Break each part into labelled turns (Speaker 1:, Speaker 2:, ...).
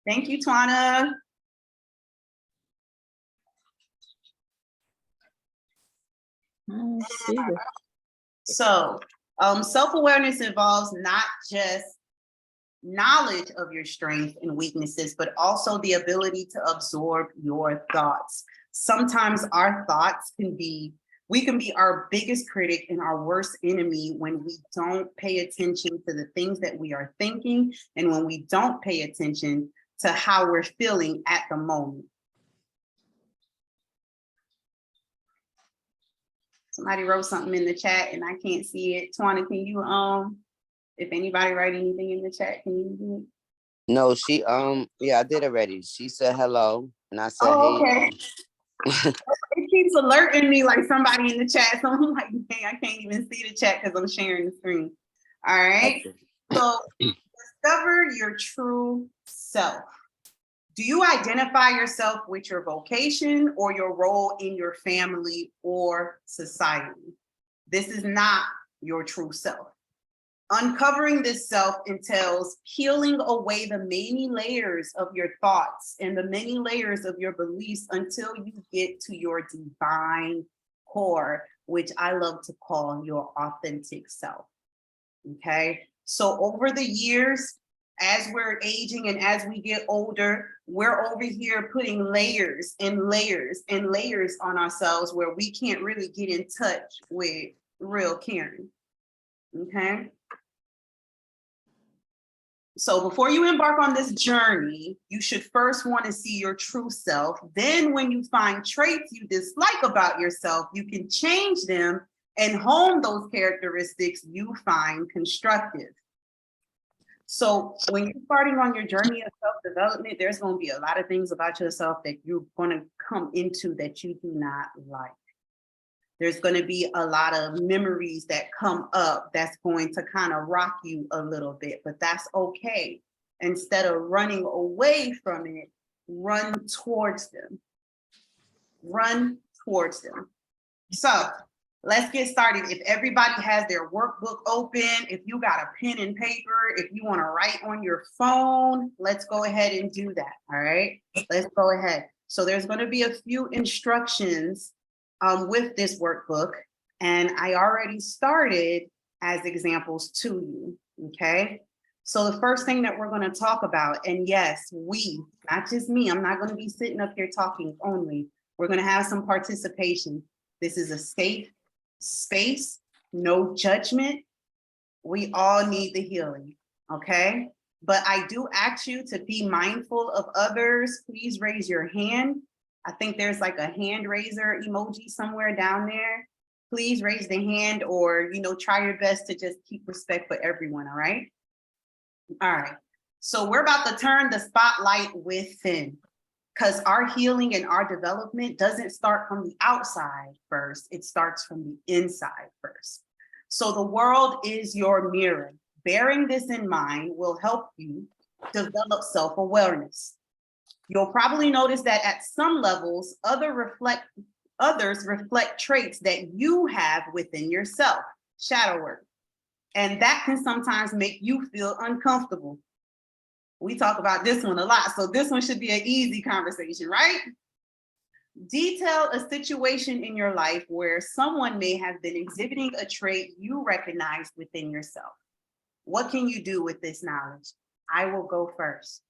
Speaker 1: Thank you, Twana. So self-awareness involves not just knowledge of your strengths and weaknesses, but also the ability to absorb your thoughts. Sometimes our thoughts we can be our biggest critic and our worst enemy when we don't pay attention to the things that we are thinking and when we don't pay attention to how we're feeling at the moment. Somebody wrote something in the chat and I can't see it. Twana, can you, if anybody write anything in the chat, can you do it?
Speaker 2: No, she, yeah, I did already. She said hello and I said,
Speaker 1: oh,
Speaker 2: hey.
Speaker 1: Okay. It keeps alerting me like somebody in the chat. So I'm like, dang, I can't even see the chat because I'm sharing the screen. All right. So discover your true self. Do you identify yourself with your vocation or your role in your family or society? This is not your true self. Uncovering this self entails peeling away the many layers of your thoughts and the many layers of your beliefs until you get to your divine core, which I love to call your authentic self. Okay, so over the years, as we're aging and as we get older, we're over here putting layers and layers and layers on ourselves where we can't really get in touch with real Karen. Okay. So before you embark on this journey, you should first want to see your true self. Then when you find traits you dislike about yourself, you can change them and hone those characteristics you find constructive. So when you're starting on your journey of self-development, there's going to be a lot of things about yourself that you're going to come into that you do not like. There's going to be a lot of memories that come up that's going to kind of rock you a little bit, but that's okay. Instead of running away from it, run towards them. Run towards them. So let's get started. If everybody has their workbook open, if you got a pen and paper, if you want to write on your phone, let's go ahead and do that. All right, let's go ahead. So there's going to be a few instructions with this workbook, and I already started as examples to you. Okay, so the first thing that we're going to talk about, and yes, we, not just me, I'm not going to be sitting up here talking only. We're going to have some participation. This is a safe space, no judgment. We all need the healing, okay? But I do ask you to be mindful of others. Please raise your hand. I think there's like a hand raiser emoji somewhere down there. Please raise the hand, or, try your best to just keep respect for everyone, all right? All right, so we're about to turn the spotlight within, because our healing and our development doesn't start from the outside first, it starts from the inside first. So the world is your mirror. Bearing this in mind will help you develop self-awareness. You'll probably notice that at some levels, others reflect traits that you have within yourself, shadow work. And that can sometimes make you feel uncomfortable. We talk about this one a lot, so this one should be an easy conversation, right? Detail a situation in your life where someone may have been exhibiting a trait you recognize within yourself. What can you do with this knowledge? I will go first.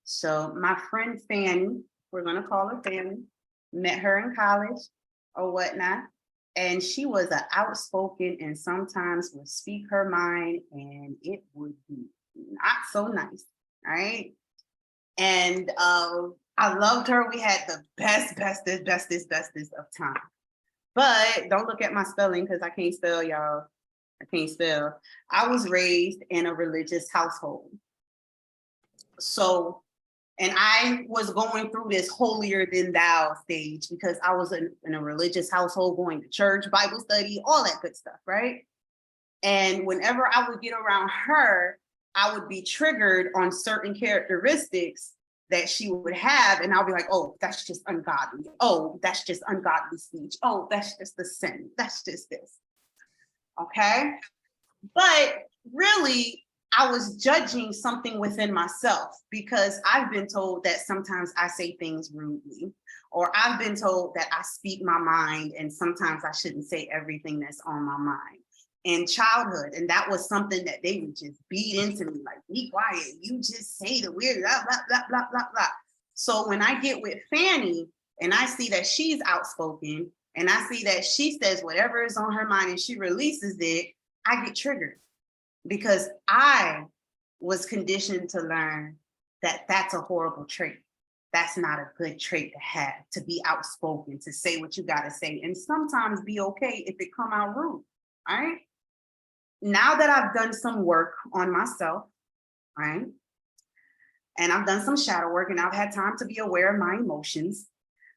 Speaker 1: So my friend Fanny, we're gonna call her Fanny, met her in college or whatnot, and she was an outspoken and sometimes would speak her mind, and it would be not so nice, right? And I loved her. We had the bestest of time. But don't look at my spelling because I can't spell, y'all. I can't spell. I was raised in a religious household. So, and I was going through this holier than thou stage because I was in a religious household, going to church, Bible study, all that good stuff, right? And whenever I would get around her, I would be triggered on certain characteristics that she would have, and I'll be like, oh, that's just ungodly. Oh, that's just ungodly speech. Oh, that's just the sin. That's just this. Okay? But really, I was judging something within myself because I've been told that sometimes I say things rudely, or I've been told that I speak my mind and sometimes I shouldn't say everything that's on my mind in childhood. And that was something that they would just beat into me, like, be quiet, you just say the weird blah, blah, blah, blah, blah, blah. So when I get with Fanny and I see that she's outspoken and I see that she says whatever is on her mind and she releases it, I get triggered because I was conditioned to learn that that's a horrible trait. That's not a good trait to have, to be outspoken, to say what you got to say, and sometimes be okay if it come out rude. All right. Now that I've done some work on myself, right, and I've done some shadow work and I've had time to be aware of my emotions,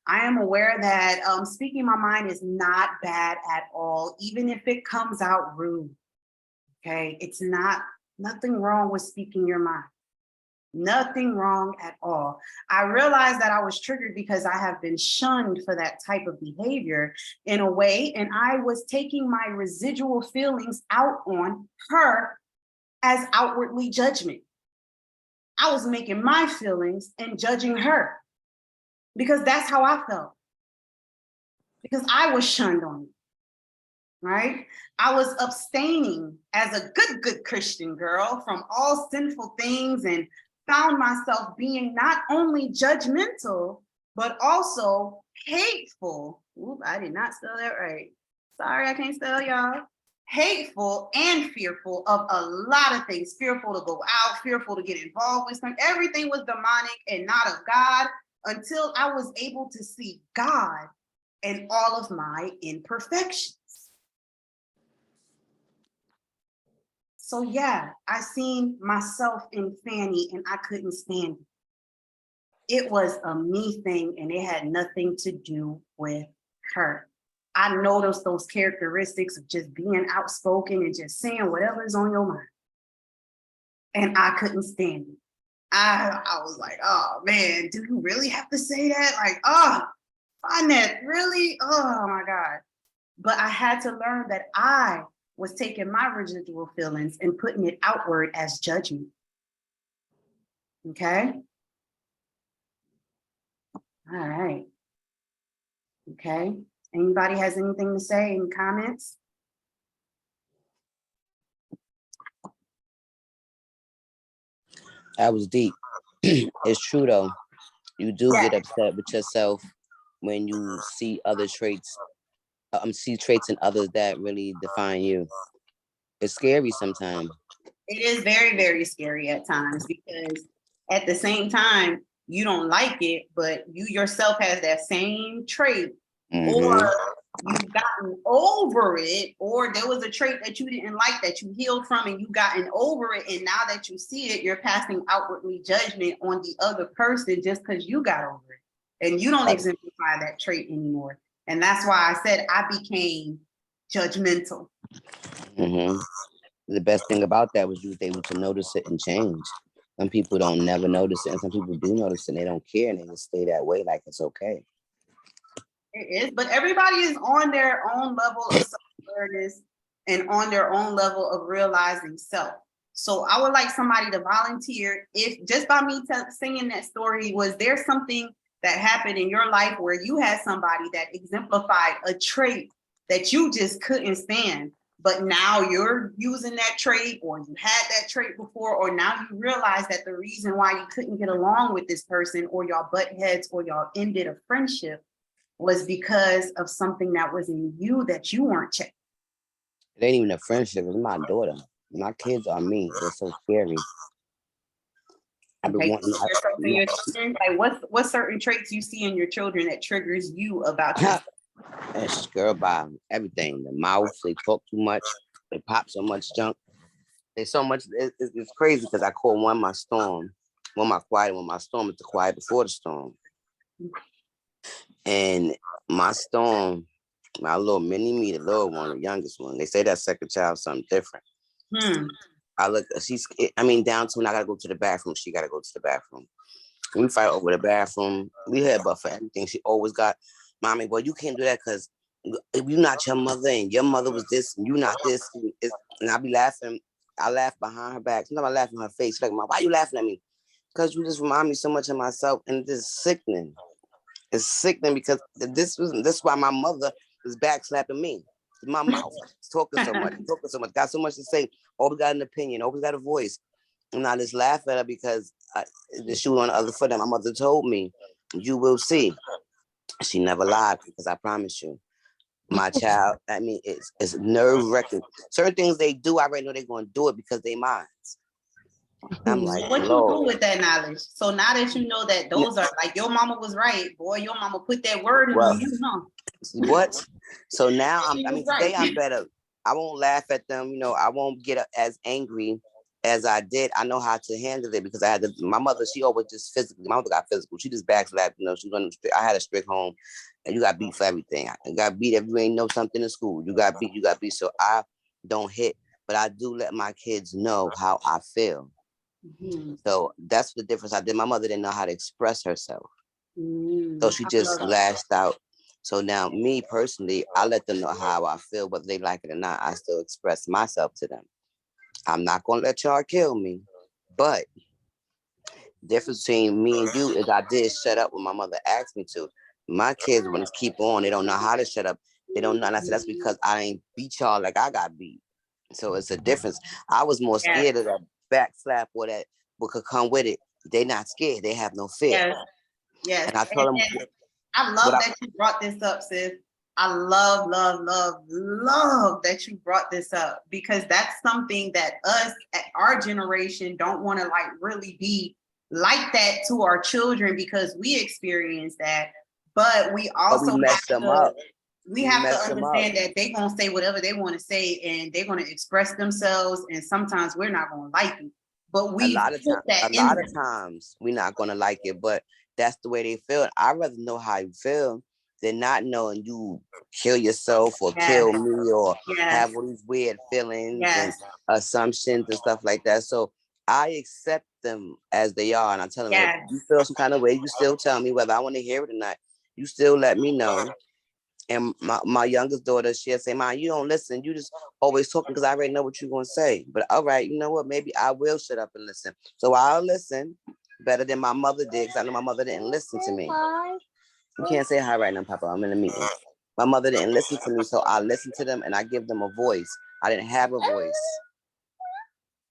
Speaker 1: I am aware that speaking my mind is not bad at all, even if it comes out rude. Okay, it's nothing wrong with speaking your mind. Nothing wrong at all. I realized that I was triggered because I have been shunned for that type of behavior in a way, and I was taking my residual feelings out on her as outwardly judgment. I was making my feelings and judging her because that's how I felt. Because I was shunned on it, right? I was abstaining as a good Christian girl from all sinful things and found myself being not only judgmental, but also hateful. Oop, I did not spell that right. Sorry, I can't spell, y'all. Hateful and fearful of a lot of things. Fearful to go out, fearful to get involved with something. Everything was demonic and not of God until I was able to see God and all of my imperfections. So yeah, I seen myself in Fanny and I couldn't stand it. It was a me thing and it had nothing to do with her. I noticed those characteristics of just being outspoken and just saying whatever's on your mind. And I couldn't stand it. I was like, oh man, do you really have to say that? Like, oh, Annette, really? Oh my God. But I had to learn that I was taking my residual feelings and putting it outward as judgment. Okay. All right. Okay. Anybody has anything to say? Any comments?
Speaker 2: That was deep. It's true though. You do get upset with yourself when you see other traits, see traits in others that really define you. It's scary sometimes.
Speaker 1: It is very, very scary at times because at the same time, you don't like it, but you yourself has that same trait, or you've gotten over it, or there was a trait that you didn't like that you healed from and you've gotten over it. And now that you see it, you're passing outwardly judgment on the other person just because you got over it. And you don't exemplify that trait anymore. And that's why I said I became judgmental.
Speaker 2: The best thing about that was you was able to notice it and change. Some people don't never notice it, and some people do notice it and they don't care and they just stay that way like it's okay.
Speaker 1: It is, but everybody is on their own level of self-awareness and on their own level of realizing self. So I would like somebody to volunteer. If just by me singing that story, was there something that happened in your life where you had somebody that exemplified a trait that you just couldn't stand, but now you're using that trait, or you had that trait before, or now you realize that the reason why you couldn't get along with this person, or y'all butt heads, or y'all ended a friendship, was because of something that was in you that you weren't checking?
Speaker 2: It ain't even a friendship. It's my daughter. My kids are me. They're so scary. I've been wanting.
Speaker 1: Like, what certain traits you see in your children that triggers you about yourself?
Speaker 2: It's girl by everything. The mouth, they talk too much. They pop so much junk. They so much. It's crazy because I call one my storm, one my quiet, one my storm is the quiet before the storm. And my storm, my little mini me, the little one, the youngest one, they say that second child something different. I look, down to when I gotta go to the bathroom, she gotta go to the bathroom. We fight over the bathroom. We had but for everything. She always got, mommy, well, you can't do that because if you're not your mother and your mother was this and you not this. And I be laughing. I laugh behind her back. Sometimes I laugh in her face. She's like, "Mom, why you laughing at me?" Because you just remind me so much of myself, and this is sickening. It's sickening because this why my mother was backslapping me. My mouth is talking so much, got so much to say. Always got an opinion, always got a voice. And I just laugh at her because the shoe on the other foot. And my mother told me, "You will see." She never lied because I promise you, my child. I mean, it's nerve wracking. Certain things they do, I already know they're going to do it because they minds. I'm like,
Speaker 1: what
Speaker 2: Lord.
Speaker 1: you do with that knowledge? So now that you know that those are like your mama was right, boy, your mama put that word in on you, huh?
Speaker 2: What? So now today
Speaker 1: right.
Speaker 2: I'm better. I won't laugh at them. You know, I won't get as angry as I did. I know how to handle it because I had my mother. She always just physically. My mother got physical. She just backslapped. You know, she was I had a strict home, and you got beat for everything. I got beat if you ain't know something in school. You got beat. You got beat. So I don't hit, but I do let my kids know how I feel. Mm-hmm. So that's the difference. I did. My mother didn't know how to express herself, so she just lashed out. So now, me personally, I let them know how I feel, whether they like it or not. I still express myself to them. I'm not gonna let y'all kill me, but difference between me and you is I did shut up when my mother asked me to. My kids want to keep on. They don't know how to shut up. They don't know. And I said that's because I ain't beat y'all like I got beat. So it's a difference. I was more scared of that back slap or that what could come with it. They not scared. They have no fear.
Speaker 1: Yes.
Speaker 2: And I told them.
Speaker 1: I love that you brought this up, sis. I love that you brought this up because that's something that us at our generation don't want to like really be like that to our children because we experience that. But we also
Speaker 2: mess them up.
Speaker 1: We have to understand that they're going to say whatever they want to say and they're going to express themselves. And sometimes we're not going to like it. But we
Speaker 2: a lot of times we're not going to like it, but that's the way they feel. I'd rather know how you feel than not knowing you kill yourself or kill me or have all these weird feelings and assumptions and stuff like that. So I accept them as they are. And I tell them, if you feel some kind of way, you still tell me whether I want to hear it or not. You still let me know. And my youngest daughter, she'll say, "Mom, you don't listen. You just always talking because I already know what you're going to say. But all right, you know what? Maybe I will shut up and listen. So I'll listen better than my mother did because I know my mother didn't listen to me. You can't say hi right now, Papa. I'm in a meeting. My mother didn't listen to me, so I listen to them and I give them a voice. I didn't have a voice.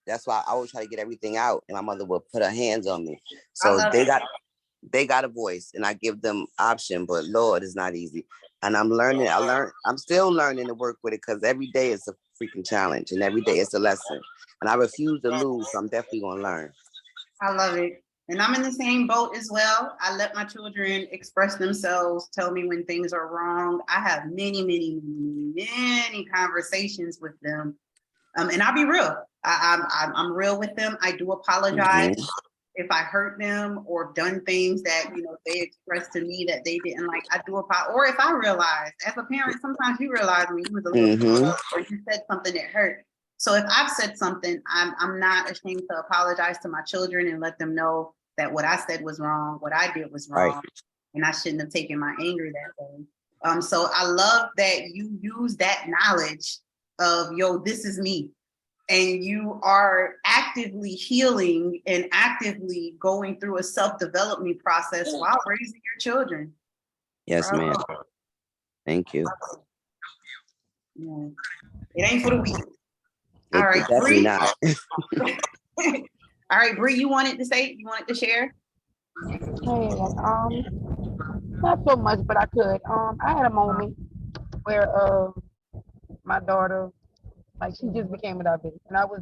Speaker 2: That's why I always try to get everything out, and my mother would put her hands on me. So they got a voice, and I give them option. But Lord, it's not easy. And I'm learning. I'm still learning to work with it because every day is a freaking challenge, and every day it's a lesson. And I refuse to lose, so I'm definitely gonna learn.
Speaker 1: I love it. And I'm in the same boat as well. I let my children express themselves, tell me when things are wrong. I have many conversations with them. And I'll be real. I'm real with them. I do apologize if I hurt them or done things that, you know, they expressed to me that they didn't like. I do apologize. Or if I realize, as a parent, sometimes you realize when you was a little or you said something that hurt. So if I've said something, I'm not ashamed to apologize to my children and let them know that what I said was wrong, what I did was wrong, and I shouldn't have taken my anger that way. So I love that you use that knowledge of, yo, this is me. And you are actively healing and actively going through a self-development process while raising your children.
Speaker 2: Yes, ma'am. Thank you.
Speaker 1: Yeah. It ain't for the weak. All right,
Speaker 2: Bree. Not.
Speaker 1: All right, Bree, you wanted to share?
Speaker 3: Hey, not so much, but I could. I had a moment where my daughter, like, she just became a diabetic, and I was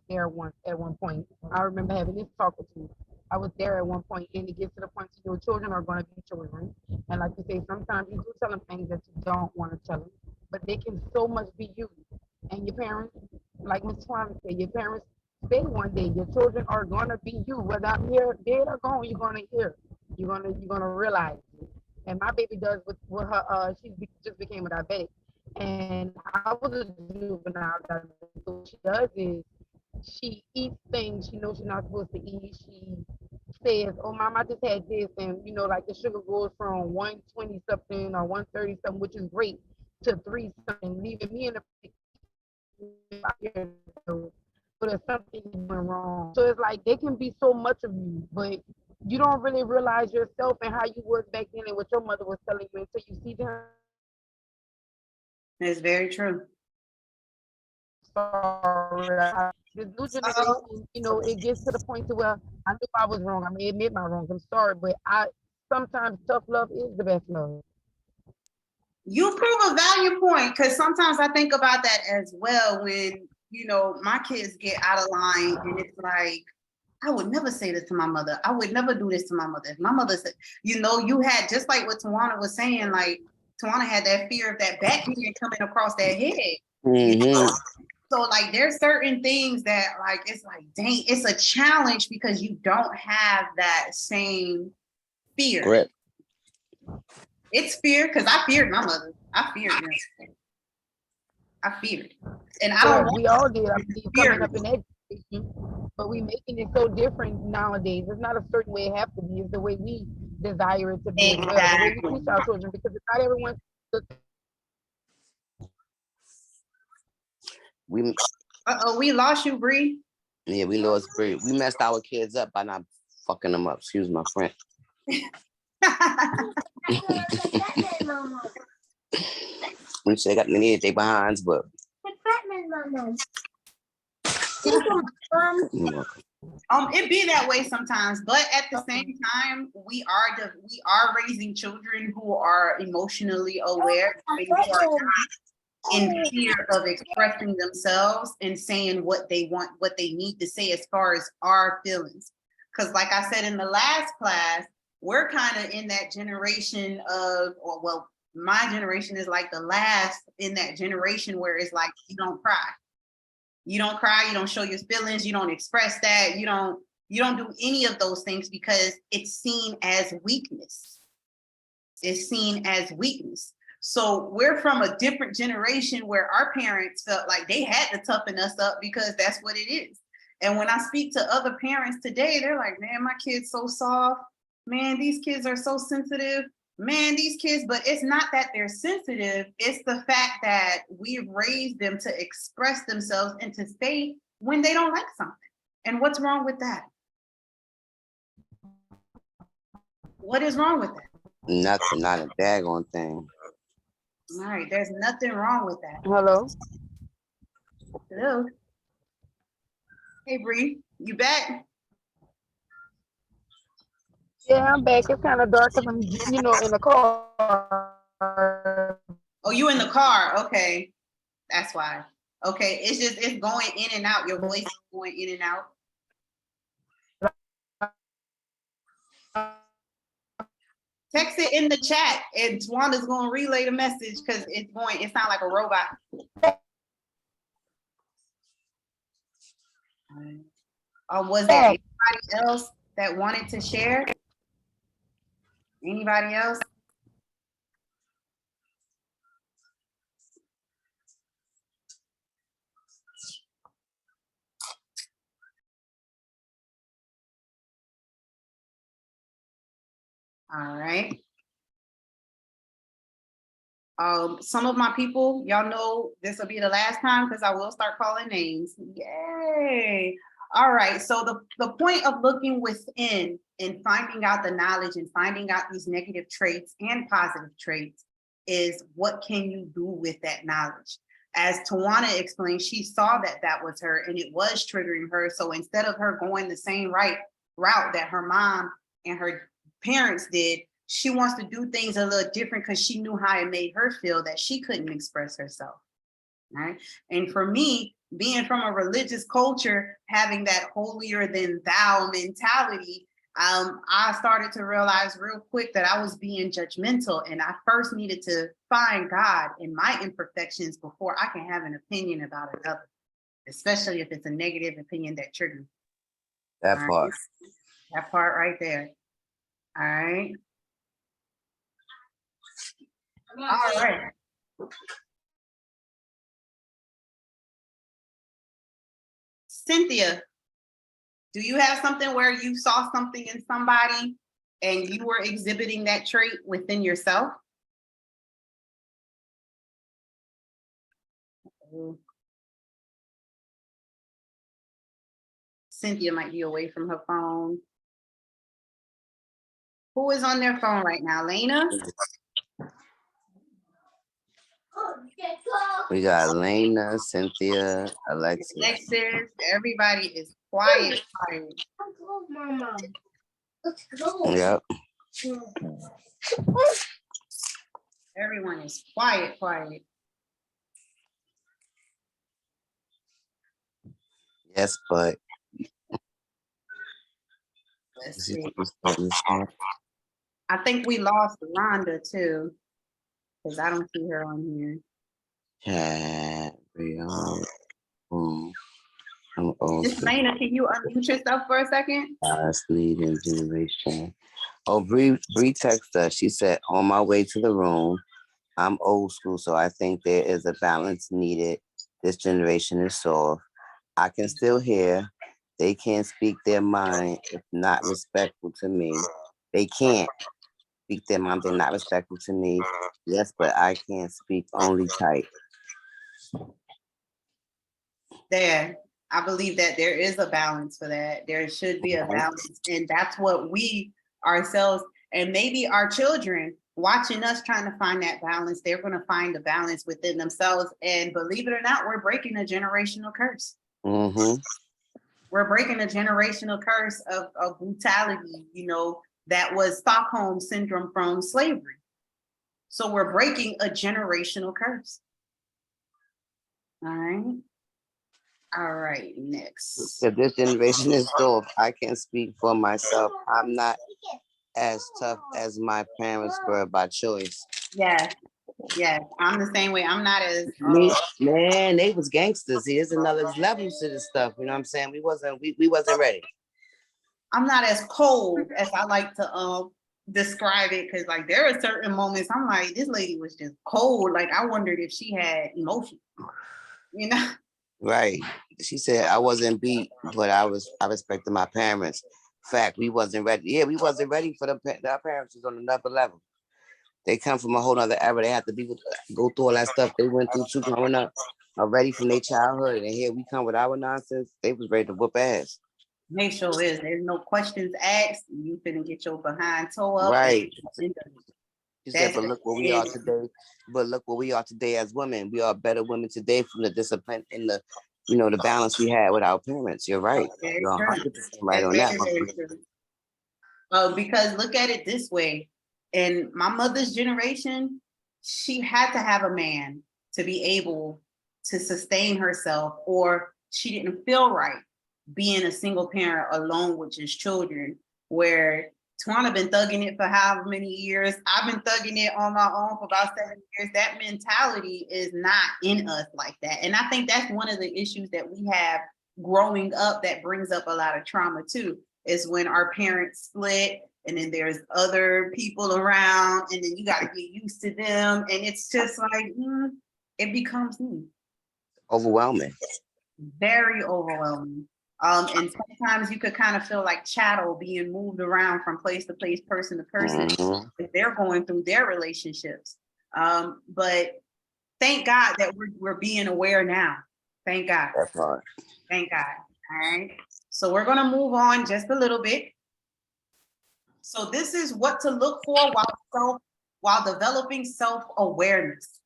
Speaker 3: there once at one point. I remember having this talk with you. I was there at one point, and it gets to the point your children are going to be children, and like you say, sometimes you do tell them things that you don't want to tell them, but they can so much be you. And your parents, like Ms. Swan said, your parents say one day your children are going to be you. Whether I'm here, dead or gone, you're going to hear. You're gonna realize it. And my baby does with her. Just became a diabetic, and I was a juvenile diabetic. So what she does is she eats things she knows she's not supposed to eat. She says, "Oh, Mom, I just had this," and you know, like the sugar goes from 120 something or 130 something, which is great, to 3 something, leaving me in the. So that something is doing wrong. So it's like they can be so much of you, but you don't really realize yourself and how you was back then and what your mother was telling you until you see them.
Speaker 1: It's very true.
Speaker 3: This new generation, you know, it gets to the point to where I knew I was wrong. I may admit my wrongs. I'm sorry, but sometimes tough love is the best love.
Speaker 1: You prove a value point, because sometimes I think about that as well when, you know, my kids get out of line and it's like, I would never say this to my mother. I would never do this to my mother. If my mother said, you know, you had, just like what Tawana was saying, like Tawana had that fear of that backhand coming across that head. You know? So like there's certain things that like, it's like, dang, it's a challenge because you don't have that same fear.
Speaker 2: Correct.
Speaker 1: It's fear, because I feared my mother. I feared her. I feared. And I don't
Speaker 3: we all did. I believe coming up in education, but we making it so different nowadays. It's not a certain way it has to be. It's the way we desire it to be as well. The way we teach our children, because it's not everyone.
Speaker 1: We lost you, Bree.
Speaker 2: Yeah, we lost Bree. We messed our kids up by not fucking them up. Excuse my friend. We say got many they behinds, but
Speaker 1: it be that way sometimes, but at the same time, we are raising children who are emotionally aware and who are not in fear of expressing themselves and saying what they want, what they need to say as far as our feelings. Because like I said in the last class, we're kind of in that generation of, or well, my generation is like the last in that generation where it's like, you don't cry. You don't cry, you don't show your feelings, you don't express that, you don't do any of those things because it's seen as weakness. It's seen as weakness. So we're from a different generation where our parents felt like they had to toughen us up because that's what it is. And when I speak to other parents today, they're like, man, my kid's so soft. Man, these kids are so sensitive. Man, these kids, but it's not that they're sensitive. It's the fact that we've raised them to express themselves and to say when they don't like something. And what's wrong with that? What is wrong with that?
Speaker 2: Nothing, not a daggone thing.
Speaker 1: All right, there's nothing wrong with that.
Speaker 3: Hello.
Speaker 1: Hello. Hey, Bree, you back?
Speaker 3: Yeah, I'm back. It's kind of dark because I'm, you know, in the car.
Speaker 1: Oh, you in the car? Okay, that's why. Okay, it's going in and out. Your voice is going in and out. Text it in the chat, and Twanda's going to relay the message because it sounds like a robot. Was there anybody else that wanted to share? Anybody else? All right. Some of my people, y'all know this will be the last time because I will start calling names. Yay. All right. So the point of looking within and finding out the knowledge and finding out these negative traits and positive traits is what can you do with that knowledge? As Tawana explained, she saw that was her and it was triggering her. So instead of her going the same route that her mom and her parents did, she wants to do things a little different because she knew how it made her feel that she couldn't express herself. Right. And for me, being from a religious culture, having that holier than thou mentality, I started to realize real quick that I was being judgmental, and I first needed to find God in my imperfections before I can have an opinion about another, especially if it's a negative opinion that triggers.
Speaker 2: That part.
Speaker 1: Right? That part right there. All right. All right. Cynthia, do you have something where you saw something in somebody and you were exhibiting that trait within yourself? Cynthia might be away from her phone. Who is on their phone right now? Lena?
Speaker 2: We got Lena, Cynthia, Alexis.
Speaker 1: Alexis, everybody is quiet.
Speaker 4: Mama. Let's go.
Speaker 2: Yep.
Speaker 1: Everyone is quiet.
Speaker 2: Yes, but
Speaker 1: Let's see. I think we lost Rhonda too, because I don't see her on here.
Speaker 2: I'm old.
Speaker 1: Miss Lena, can you unmute yourself for a second?
Speaker 2: Last leading generation. Oh, Bree texted us. She said, on my way to the room, I'm old school, so I think there is a balance needed. This generation is soft. I can still hear. They can't speak their mind if not respectful to me. They can't speak their mind. They're not respectful to me. Yes, but I can't speak only tight.
Speaker 1: There. I believe that there is a balance for that. There should be a balance. And that's what we ourselves, and maybe our children watching us trying to find that balance, they're going to find the balance within themselves. And believe it or not, we're breaking a generational curse.
Speaker 2: Mm-hmm.
Speaker 1: We're breaking a generational curse of brutality, that was Stockholm syndrome from slavery. So we're breaking a generational curse. All right, next.
Speaker 2: So this generation is soft. I can speak for myself. I'm not as tough as my parents were by choice.
Speaker 1: Yes, I'm the same way. I'm not as
Speaker 2: Man, they was gangsters. See, there's another level to this stuff. You know what I'm saying? We wasn't ready.
Speaker 1: I'm not as cold as I like to describe it, because like there are certain moments I'm like, this lady was just cold. Like I wondered if she had emotion.
Speaker 2: Right. She said I wasn't beat, but I respected my parents. Fact, we wasn't ready. Yeah, we wasn't ready for our parents was on another level. They come from a whole other era. They have to go through all that stuff they went through too growing up, already from their childhood. And here we come with our nonsense. They was ready to whoop ass.
Speaker 1: They sure is. There's no questions asked. You finna get your behind toe up.
Speaker 2: Right. She said, but look where we are today. But look where we are today as women. We are better women today from the discipline and the balance we had with our parents. You're right. You're 100% right on that.
Speaker 1: Because look at it this way. In my mother's generation, she had to have a man to be able to sustain herself, or she didn't feel right being a single parent alone with his children, where Tawana been thugging it for however many years. I've been thugging it on my own for about 7 years. That mentality is not in us like that. And I think that's one of the issues that we have growing up that brings up a lot of trauma too, is when our parents split and then there's other people around and then you got to get used to them. And it's just like, it becomes
Speaker 2: overwhelming.
Speaker 1: Very overwhelming. And sometimes you could kind of feel like chattel being moved around from place to place, person to person, if they're going through their relationships. But thank God that we're being aware now. Thank God.
Speaker 2: That's hard.
Speaker 1: Thank God. All right. So we're going to move on just a little bit. So this is what to look for while developing self-awareness.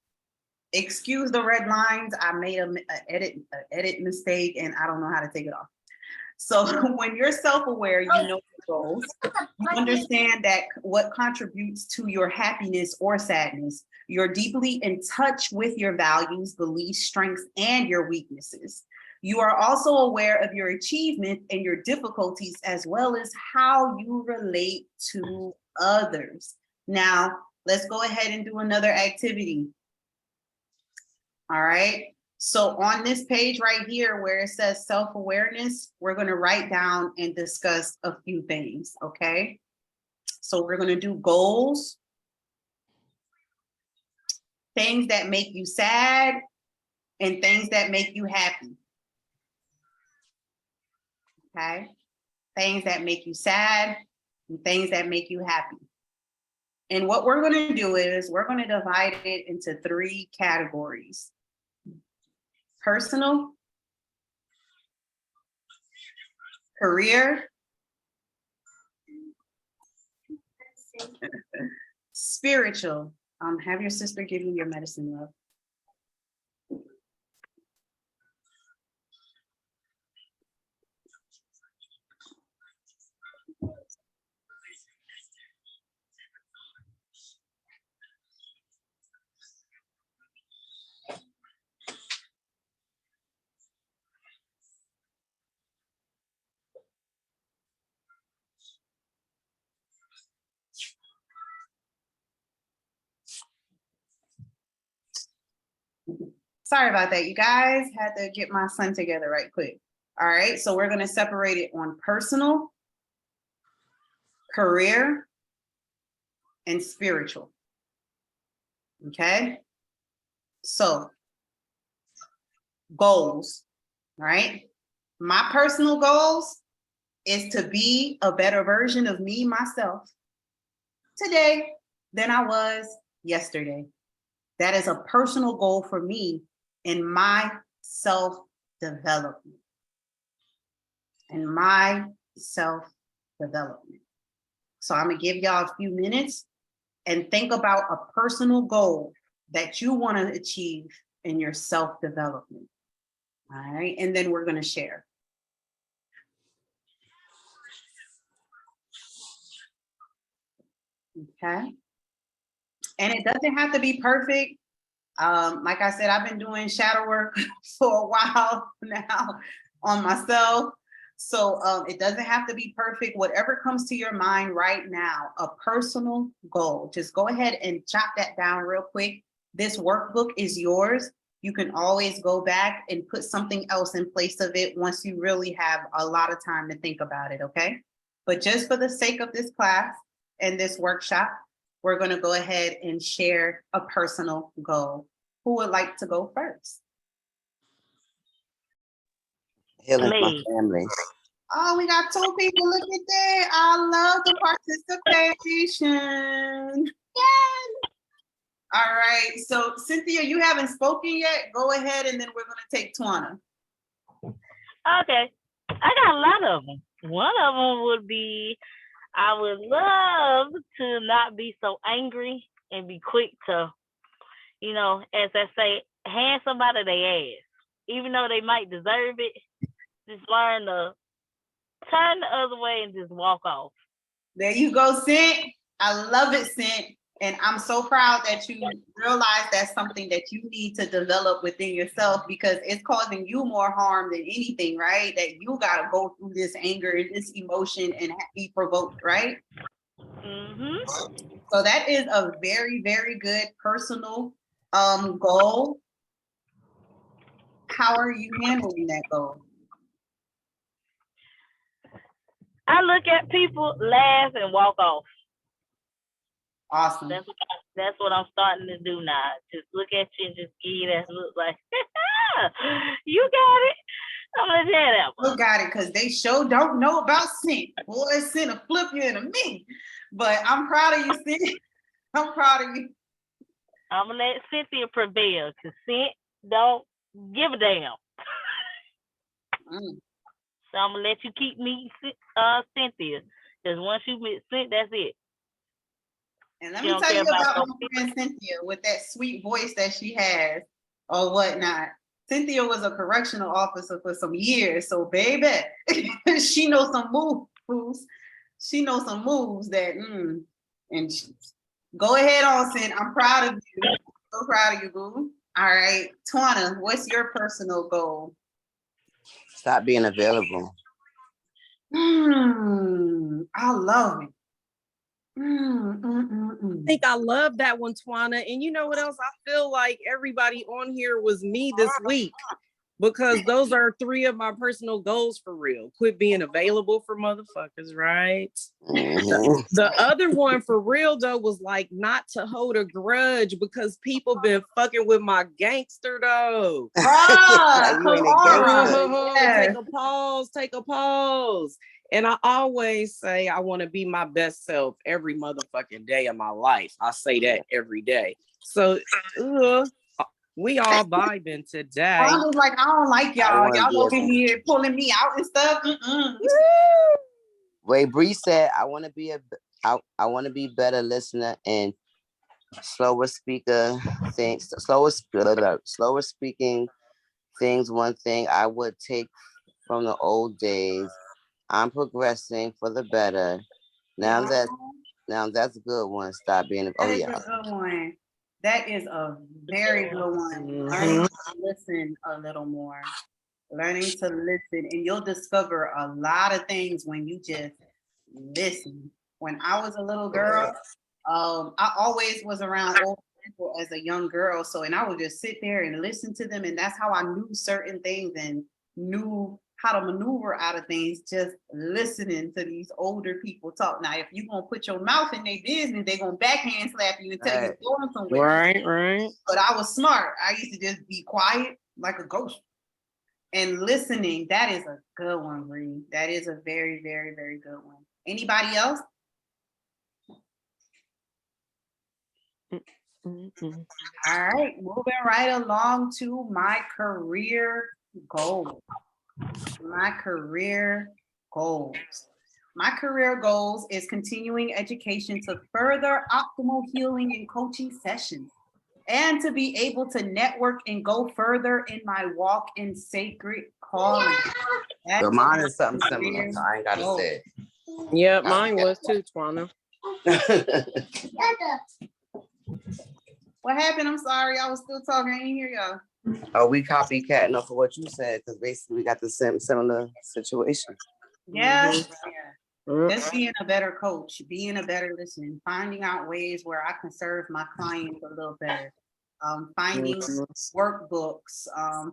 Speaker 1: Excuse the red lines. I made an edit mistake and I don't know how to take it off. So when you're self-aware, you know your goals. You understand that what contributes to your happiness or sadness. You're deeply in touch with your values, beliefs, strengths, and your weaknesses. You are also aware of your achievements and your difficulties, as well as how you relate to others. Now, let's go ahead and do another activity. All right. So on this page right here where it says self-awareness, we're going to write down and discuss a few things. Okay. So we're going to do goals, things that make you sad, and things that make you happy. Okay. Things that make you sad and things that make you happy. And what we're going to do is we're going to divide it into 3 categories. Personal, career, spiritual. Have your sister give you your medicine, love. Sorry about that, you guys. Had to get my son together right quick. All right, so we're gonna separate it on personal, career, and spiritual. Okay, so goals, right? My personal goals is to be a better version of me, myself, today than I was yesterday. That is a personal goal for me in my self-development. In my self-development. So I'm gonna give y'all a few minutes and think about a personal goal that you want to achieve in your self-development. All right, and then we're gonna share. Okay. And it doesn't have to be perfect. Like I said, I've been doing shadow work for a while now on myself. So it doesn't have to be perfect. Whatever comes to your mind right now, a personal goal, just go ahead and jot that down real quick. This workbook is yours. You can always go back and put something else in place of it once you really have a lot of time to think about it, okay? But just for the sake of this class and this workshop, we're going to go ahead and share a personal goal. Who would like to go first?
Speaker 2: Healing my family.
Speaker 1: Oh, we got 2 people. Look at that. I love the participation. Yay! All right. So, Cynthia, you haven't spoken yet. Go ahead, and then we're going to take Twana.
Speaker 5: Okay. I got a lot of them. One of them would be, I would love to not be so angry and be quick to, you know, as I say, hand somebody their ass. Even though they might deserve it, just learn to turn the other way and just walk off.
Speaker 1: There you go, Cint. I love it, Cint. And I'm so proud that you realize that's something that you need to develop within yourself, because it's causing you more harm than anything, right? That you got to go through this anger and this emotion and be provoked, right?
Speaker 5: Mm-hmm.
Speaker 1: So that is a very, very good personal goal. How are you handling that goal?
Speaker 5: I look at people, laugh, and walk off.
Speaker 1: Awesome.
Speaker 5: That's what I'm starting to do now. Just look at you and just give you that look like, you got it. I'm gonna share that one.
Speaker 1: You got it, because they sure don't know about Cint. Boy, Cint will flip you in a minute. But I'm proud of you, Cint. I'm proud of you.
Speaker 5: I'm gonna let Cynthia prevail, because Cint don't give a damn. So I'm gonna let you keep meeting Cynthia, because once you meet Cint, that's it.
Speaker 1: And let me tell you about my friend Cynthia with that sweet voice that she has or whatnot. Cynthia was a correctional officer for some years. So baby, she knows some moves. She knows some moves that, and go ahead on, Cint. I'm proud of you. So proud of you, boo. All right, Twana, what's your personal goal?
Speaker 2: Stop being available.
Speaker 1: I love it.
Speaker 6: I think I love that one, Twana. And you know what else? I feel like everybody on here was me this week, because those are 3 of my personal goals for real. Quit being available for motherfuckers, right? The other one for real though was like not to hold a grudge, because people been fucking with my gangster though.
Speaker 2: You ain't a gangster.
Speaker 6: Take a pause. And I always say I want to be my best self every motherfucking day of my life. I say that every day. So We all vibing today.
Speaker 1: I was like, I don't like
Speaker 2: I
Speaker 1: y'all.
Speaker 2: wanna
Speaker 1: Y'all
Speaker 2: be
Speaker 1: over
Speaker 2: a-
Speaker 1: here pulling me out and stuff.
Speaker 2: Wait, Bree said, I want to be I want to be better listener and slower speaker things, slower speaking things. One thing I would take from the old days. I'm progressing for the better. Now that's a good one. Stop being. Oh
Speaker 1: That is
Speaker 2: yeah.
Speaker 1: a good one. That is a very good one.
Speaker 6: Mhm.
Speaker 1: Learning to listen a little more. Learning to listen, and you'll discover a lot of things when you just listen. When I was a little girl, I always was around old people as a young girl. So, and I would just sit there and listen to them, and that's how I knew certain things and knew how to maneuver out of things, just listening to these older people talk. Now, if you're gonna put your mouth in their business, they're gonna backhand slap you and tell you
Speaker 2: Right.
Speaker 1: you're going somewhere.
Speaker 6: Right.
Speaker 1: But I was smart. I used to just be quiet like a ghost. And listening, that is a good one, Bree. That is a very, very, very good one. Anybody else?
Speaker 6: Mhm.
Speaker 1: All right, moving right along to my career goals. My career goals. My career goals is continuing education to further optimal healing and coaching sessions, and to be able to network and go further in my walk in sacred calling. That
Speaker 2: But
Speaker 1: is
Speaker 2: mine is something
Speaker 1: my
Speaker 2: similar,
Speaker 1: career
Speaker 2: so I ain't gotta
Speaker 1: goal.
Speaker 2: say
Speaker 6: Yeah, mine was too, Twana.
Speaker 2: it.
Speaker 1: What happened? I'm sorry, I was still talking. I didn't hear y'all.
Speaker 2: Oh, we copycat enough of what you said because basically we got the same similar situation.
Speaker 1: Yeah,
Speaker 6: Mhm.
Speaker 1: yeah.
Speaker 6: Mm.
Speaker 1: Just being a better coach, being a better listener, finding out ways where I can serve my clients a little better. Finding
Speaker 6: Mhm.
Speaker 1: workbooks,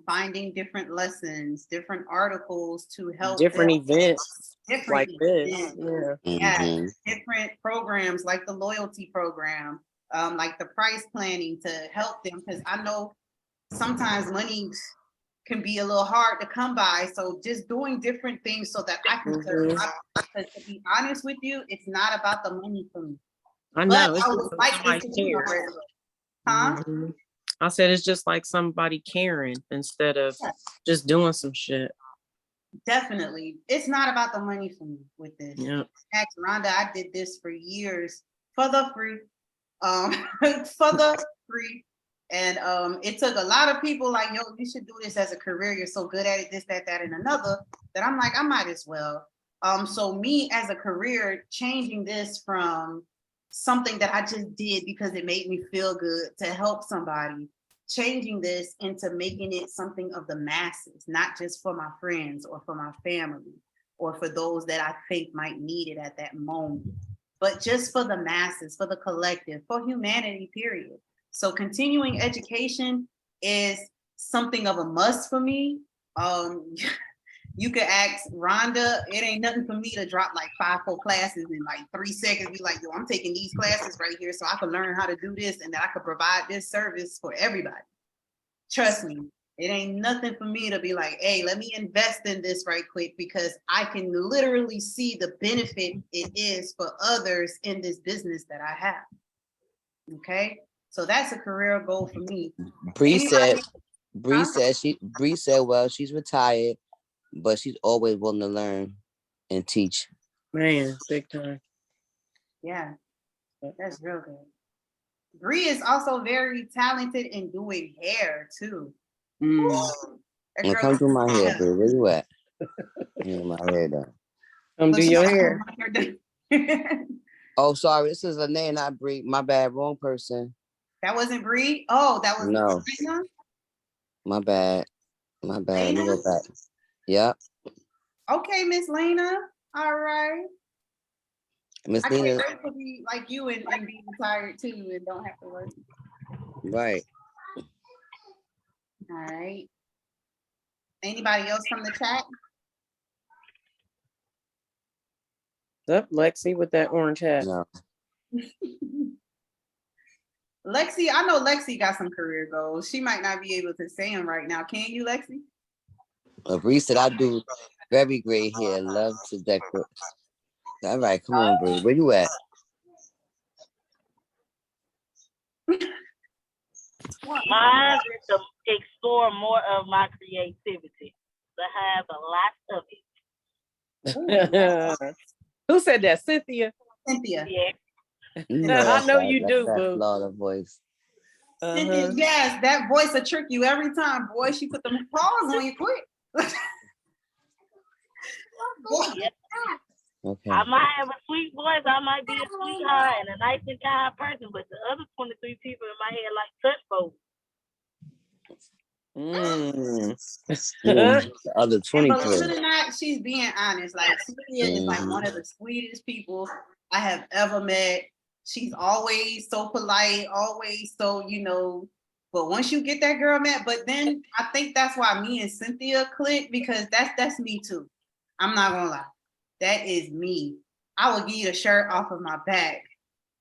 Speaker 1: finding different lessons, different articles to help
Speaker 6: Different
Speaker 1: them.
Speaker 6: events
Speaker 1: Different
Speaker 6: like this.
Speaker 1: events.
Speaker 6: Yeah.
Speaker 1: Yeah,
Speaker 2: Mhm.
Speaker 1: different programs like the loyalty program, like the price planning to help them, because I know sometimes money can be a little hard to come by. So just doing different things so that I can serve.
Speaker 6: Mhm.
Speaker 1: Because to be honest with you, it's not about the money for me.
Speaker 6: I
Speaker 1: But
Speaker 6: know. It's
Speaker 1: I
Speaker 6: just
Speaker 1: would
Speaker 6: like
Speaker 1: like this
Speaker 6: somebody
Speaker 1: to be my
Speaker 6: cares.
Speaker 1: regular. Huh?
Speaker 6: Mhm. I said it's just like somebody caring instead of just doing some shit.
Speaker 1: Definitely. It's not about the money for me with this.
Speaker 6: Yeah.
Speaker 1: Ask Rhonda, I did this for years for the free. For the free. And it took a lot of people like, yo, you should do this as a career. You're so good at it, this, that, and another, that I'm like, I might as well. So me as a career, changing this from something that I just did because it made me feel good to help somebody, changing this into making it something of the masses, not just for my friends or for my family or for those that I think might need it at that moment, but just for the masses, for the collective, for humanity, period. So continuing education is something of a must for me. You could ask Rhonda, it ain't nothing for me to drop like 5 full classes in like 3 seconds. Be like, yo, I'm taking these classes right here so I can learn how to do this and that I could provide this service for everybody. Trust me, it ain't nothing for me to be like, hey, let me invest in this right quick because I can literally see the benefit it is for others in this business that I have. Okay, so that's a career goal for me.
Speaker 2: Bree said,
Speaker 1: Huh?
Speaker 2: Bree said, well, she's retired, but she's always willing to learn and teach.
Speaker 6: Man, big time.
Speaker 1: Yeah, that's real good. Bree is also very talented in doing hair too.
Speaker 6: Mm.
Speaker 1: That
Speaker 2: And
Speaker 1: girl
Speaker 2: come do my hair,
Speaker 1: yeah.
Speaker 2: Bree. Where you at? Get my hair done.
Speaker 6: Come
Speaker 1: So
Speaker 6: do
Speaker 1: she
Speaker 6: your
Speaker 1: got
Speaker 6: hair.
Speaker 1: her done.
Speaker 2: Oh, sorry. This is a name, not Bree. My bad. Wrong person.
Speaker 1: That wasn't Bree. Oh, that was
Speaker 2: No.
Speaker 1: Lena?
Speaker 2: My bad. My bad. Let me
Speaker 1: Lena?
Speaker 2: go back. Yep.
Speaker 1: Okay, Miss Lena. All right.
Speaker 2: Miss
Speaker 1: I can't
Speaker 2: Nina.
Speaker 1: wait to be like you and be retired too and don't have to work.
Speaker 2: Right.
Speaker 1: All right. Anybody else from the chat?
Speaker 6: Up, Lexi with that orange hat.
Speaker 2: No.
Speaker 1: Lexi, I know Lexi got some career goals. She might not be able to say them right now. Can you, Lexi?
Speaker 2: Bree said I do very great hair. Love to decorate. All right, come on, Bree. Where you at?
Speaker 5: Mine is to explore more of my creativity, to have a lot of it.
Speaker 6: Who said that? Cynthia?
Speaker 1: Cynthia.
Speaker 5: Yeah.
Speaker 2: You
Speaker 6: I
Speaker 2: that's
Speaker 6: know
Speaker 2: that,
Speaker 6: you
Speaker 2: that's
Speaker 6: do,
Speaker 2: that
Speaker 6: boo.
Speaker 2: Florida voice.
Speaker 1: Cynthia, yes, that voice will trick you every time, boy. She put them paws on you quick.
Speaker 5: Yeah.
Speaker 2: Okay.
Speaker 5: I might have a sweet voice, I might be a sweetheart and a nice and kind person, but the other 23 people in my head like touch folks.
Speaker 2: The other
Speaker 1: And believe
Speaker 2: 23.
Speaker 1: it or not, she's being honest. Like Cynthia is like one of the sweetest people I have ever met. She's always so polite, always so, but once you get that girl met, but then I think that's why me and Cynthia click, because that's me too. I'm not gonna lie. That is me. I will give you the shirt off of my back.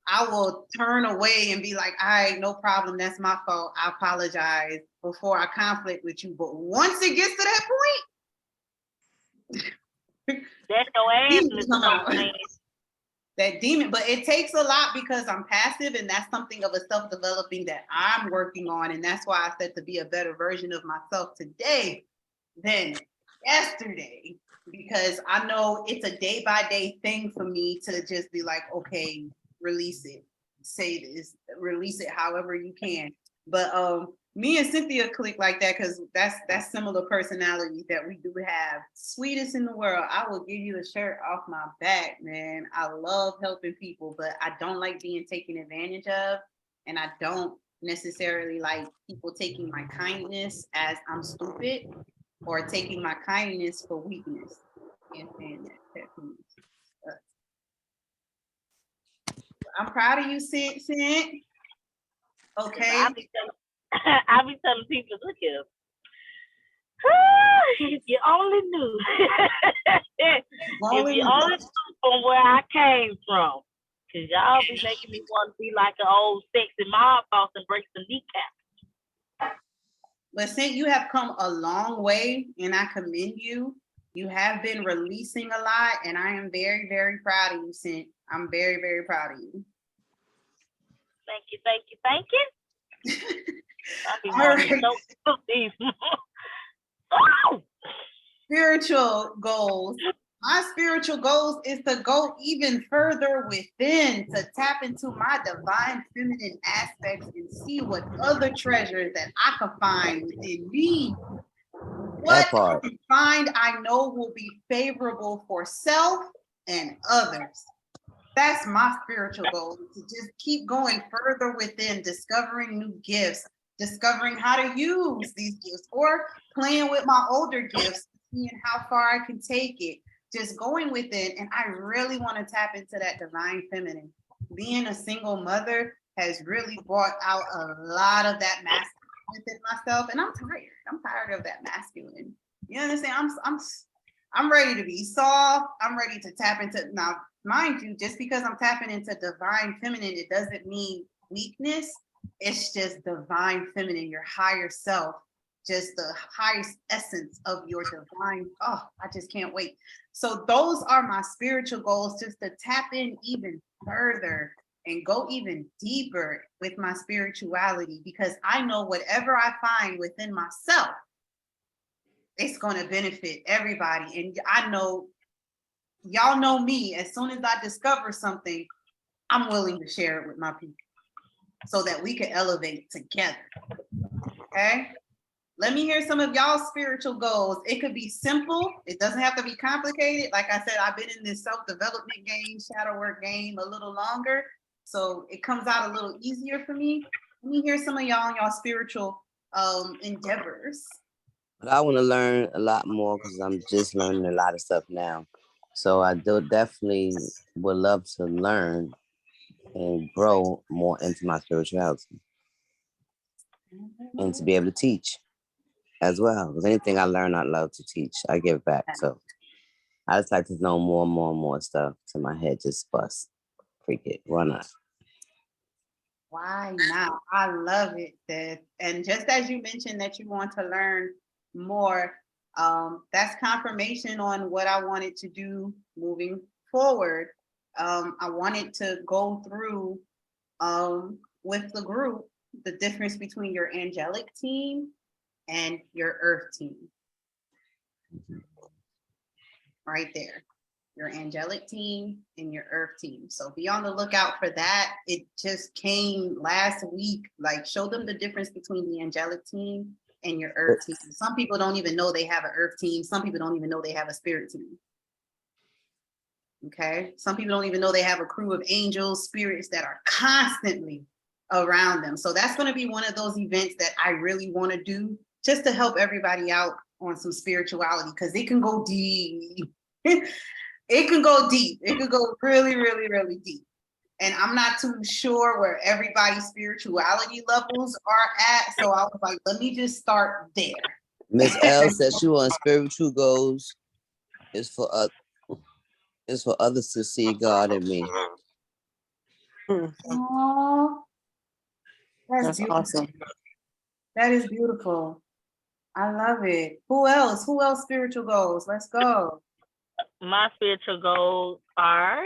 Speaker 1: I will turn away and be like, all right, no problem. That's my fault. I apologize before I conflict with you. But once it gets to that point,
Speaker 5: That's your ass,
Speaker 1: demons come out.
Speaker 5: Mr. Man.
Speaker 1: That demon, but it takes a lot because I'm passive, and that's something of a self-developing that I'm working on. And that's why I said to be a better version of myself today than yesterday, because I know it's a day-by-day thing for me to just be like, okay, release it, say this, release it however you can. But me and Cynthia click like that because that's similar personality that we do have. Sweetest in the world. I will give you a shirt off my back, man. I love helping people, but I don't like being taken advantage of, and I don't necessarily like people taking my kindness as I'm stupid or taking my kindness for weakness. Can't stand that. I'm proud of you, Cint. Okay.
Speaker 5: I be telling people, look here. If you only knew. If you only knew from where I came from. Because y'all be making me want to be like an old sexy mob boss and break some kneecaps.
Speaker 1: But Cint, you have come a long way, and I commend you. You have been releasing a lot, and I am very, very proud of you, Cint. I'm very, very proud of you.
Speaker 5: Thank you, thank you, thank you.
Speaker 1: Spiritual goals. My spiritual goals is to go even further within, to tap into my divine feminine aspects and see what other treasures that I can find within me. What I can find, I know will be favorable for self and others. That's my spiritual goal, to just keep going further within, discovering new gifts, discovering how to use these gifts, or playing with my older gifts, seeing how far I can take it, just going within. And I really want to tap into that divine feminine. Being a single mother has really brought out a lot of that masculine within myself, and I'm tired. I'm tired of that masculine. You understand? I'm ready to be soft. I'm ready to tap into now. Mind you, just because I'm tapping into divine feminine, it doesn't mean weakness. It's just divine feminine, your higher self, just the highest essence of your divine. Oh, I just can't wait. So those are my spiritual goals, just to tap in even further and go even deeper with my spirituality, because I know whatever I find within myself, it's going to benefit everybody. And I know, y'all know me, as soon as I discover something, I'm willing to share it with my people so that we can elevate together. Okay? Let me hear some of y'all's spiritual goals. It could be simple. It doesn't have to be complicated. Like I said, I've been in this self-development game, shadow work game a little longer, so it comes out a little easier for me. Let me hear some of y'all on y'all spiritual endeavors.
Speaker 2: But I want to learn a lot more because I'm just learning a lot of stuff now. So I do definitely would love to learn and grow more into my spirituality and to be able to teach as well. Because anything I learn, I love to teach. I give back. So I just like to know more and more and more stuff till my head just busts. Freak it. Why not?
Speaker 1: Why not? I love it, Seth. And just as you mentioned that you want to learn more, that's confirmation on what I wanted to do moving forward. I wanted to go through with the group the difference between your angelic team and your earth team. Right there. Your angelic team and your earth team. So be on the lookout for that. It just came last week. Like, show them the difference between the angelic team and your earth team. Some people don't even know they have an earth team. Some people don't even know they have a spirit team. Okay. Some people don't even know they have a crew of angels, spirits that are constantly around them. So that's going to be one of those events that I really want to do just to help everybody out on some spirituality, because it can go deep. It can go deep. It could go really, really, really deep. And I'm not too sure where everybody's spirituality levels are at. So I was like, let me just start there.
Speaker 2: Miss L says she wants spiritual goals. It's for others to see God in me.
Speaker 1: Aww.
Speaker 6: That's
Speaker 1: beautiful.
Speaker 6: awesome.
Speaker 1: That is beautiful. I love it. Who else? Who else spiritual goals? Let's go.
Speaker 5: My spiritual goals are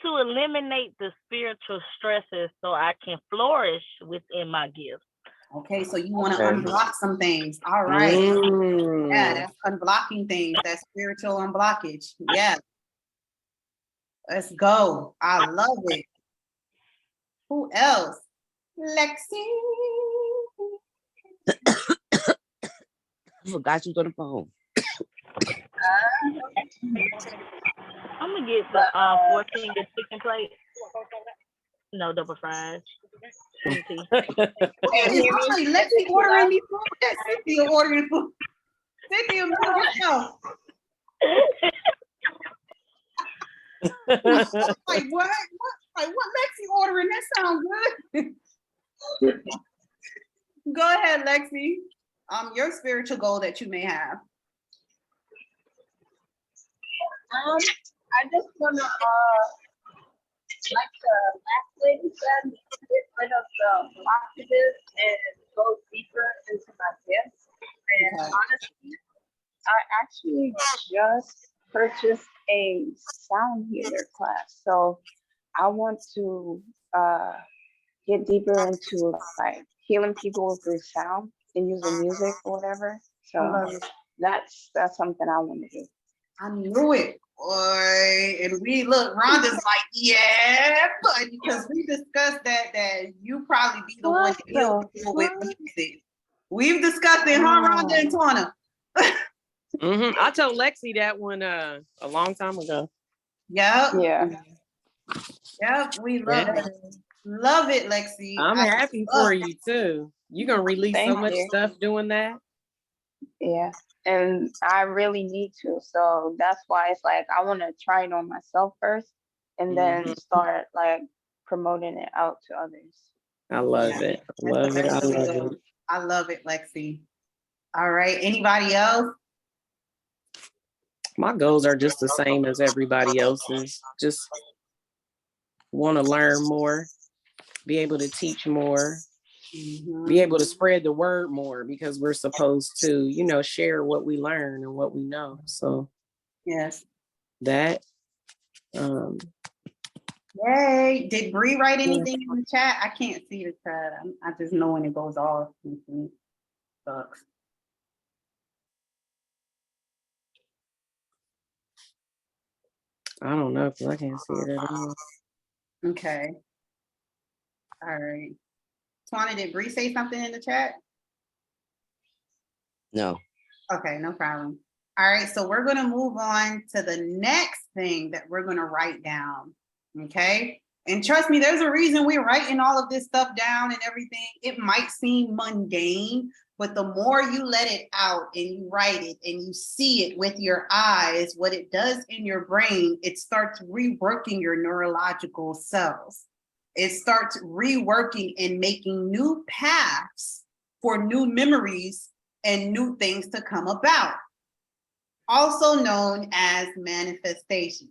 Speaker 5: to eliminate the spiritual stresses so I can flourish within my gifts.
Speaker 1: Okay, so you want to
Speaker 2: Okay.
Speaker 1: unblock some things. All right.
Speaker 6: Mm.
Speaker 1: Yeah, that's unblocking things. That's spiritual unblockage. Yeah. Let's go. I love it. Who else? Lexi.
Speaker 2: I forgot you was on the phone.
Speaker 5: I'm gonna get the 14 chicken plate. No double fries.
Speaker 1: Wait, is Lexi ordering me food? That's Cynthia ordering food. Cynthia, move yourself. Like what? Like what? Lexi ordering? That sounds good. Go ahead, Lexi. Your spiritual goal that you may have.
Speaker 4: I just wanna like the last lady said, get rid of the blockages and go deeper into my gifts. And
Speaker 1: Okay.
Speaker 4: honestly, I actually just purchased a sound healer class. So I want to get deeper into like healing people through sound and using music or whatever.
Speaker 1: I love
Speaker 4: So
Speaker 1: it.
Speaker 4: that's something I want to do.
Speaker 1: I knew it, boy. And we look, Rhonda's like, yeah, but because we discussed that you probably be the one to heal people with music. We've discussed it, huh, Rhonda and Twana?
Speaker 6: I told Lexi that one a long time ago.
Speaker 1: Yep.
Speaker 4: Yeah.
Speaker 1: Yep. We love it. Love it, Lexi.
Speaker 6: I'm happy for you too. You're gonna release so
Speaker 4: Thank
Speaker 6: much
Speaker 4: you.
Speaker 6: stuff doing that.
Speaker 4: Yeah. And I really need to. So that's why it's like I want to try it on myself first and then start like promoting it out to others.
Speaker 6: I love it. I love it. I
Speaker 1: That's really
Speaker 6: love
Speaker 1: dope.
Speaker 6: it.
Speaker 1: I love it, Lexi. All right. Anybody else?
Speaker 6: My goals are just the same as everybody else's. Just want to learn more, be able to teach more, be able to spread the word more, because we're supposed to, share what we learn and what we know. So
Speaker 1: Yes.
Speaker 6: that.
Speaker 1: Yay. Did Bree write anything in the chat? I can't see the chat. I just know when it goes off. It sucks.
Speaker 6: I don't know, because I can't see it at all.
Speaker 1: Okay. All right. Twana, did Bree say something in the chat?
Speaker 2: No.
Speaker 1: Okay, no problem. All right, so we're going to move on to the next thing that we're going to write down. Okay. And trust me, there's a reason we're writing all of this stuff down and everything. It might seem mundane, but the more you let it out and you write it and you see it with your eyes, what it does in your brain, it starts reworking your neurological cells. It starts reworking and making new paths for new memories and new things to come about. Also known as manifestation.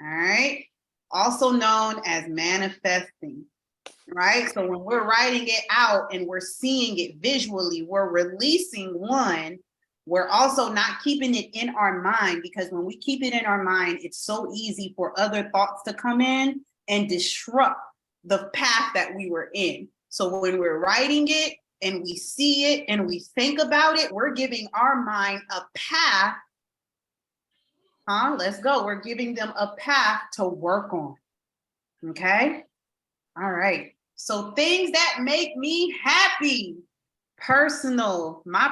Speaker 1: All right. Also known as manifesting, right? So when we're writing it out and we're seeing it visually, we're releasing one. We're also not keeping it in our mind, because when we keep it in our mind, it's so easy for other thoughts to come in and disrupt the path that we were in. So when we're writing it and we see it and we think about it, we're giving our mind a path. Let's go. We're giving them a path to work on. Okay. All right. So things that make me happy. My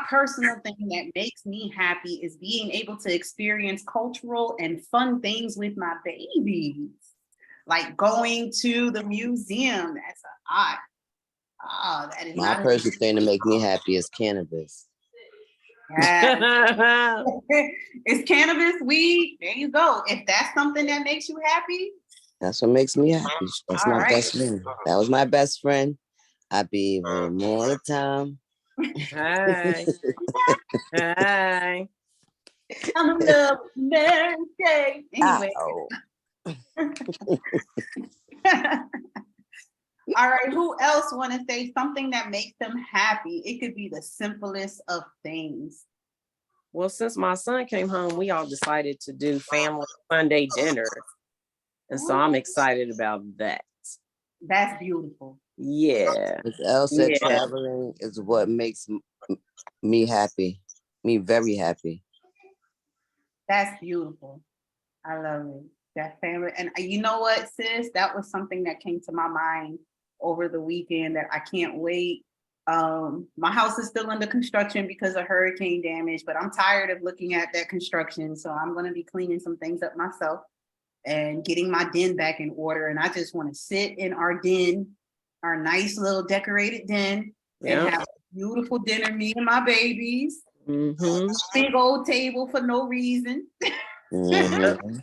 Speaker 1: personal thing that makes me happy is being able to experience cultural and fun things with my babies. Like going to the museum. That's a odd. That is
Speaker 2: My
Speaker 1: not
Speaker 2: personal thing to make me happy is cannabis.
Speaker 1: Yeah. It's cannabis, weed. There you go. If that's something that makes you happy.
Speaker 2: That's what makes me happy. That's
Speaker 1: All
Speaker 2: my
Speaker 1: right.
Speaker 2: best friend. That was my best friend. I be with him all the time.
Speaker 6: Hi. Hi.
Speaker 1: I'm in love with Mary Kay. Anyway.
Speaker 2: Oh.
Speaker 1: All right, who else want to say something that makes them happy? It could be the simplest of things.
Speaker 6: Well, since my son came home, we all decided to do family Sunday dinner. And so I'm excited about that.
Speaker 1: That's beautiful.
Speaker 6: Yeah.
Speaker 2: As Elle said,
Speaker 6: Yeah.
Speaker 2: traveling is what makes me happy. Me very happy.
Speaker 1: That's beautiful. I love it. That family. And you know what, sis? That was something that came to my mind over the weekend that I can't wait. My house is still under construction because of hurricane damage, but I'm tired of looking at that construction. So I'm going to be cleaning some things up myself and getting my den back in order. And I just want to sit in our den, our nice little decorated den, and have a beautiful dinner, me and my babies.
Speaker 6: Mm-hmm.
Speaker 1: Big old table for no reason.
Speaker 2: Mm-hmm.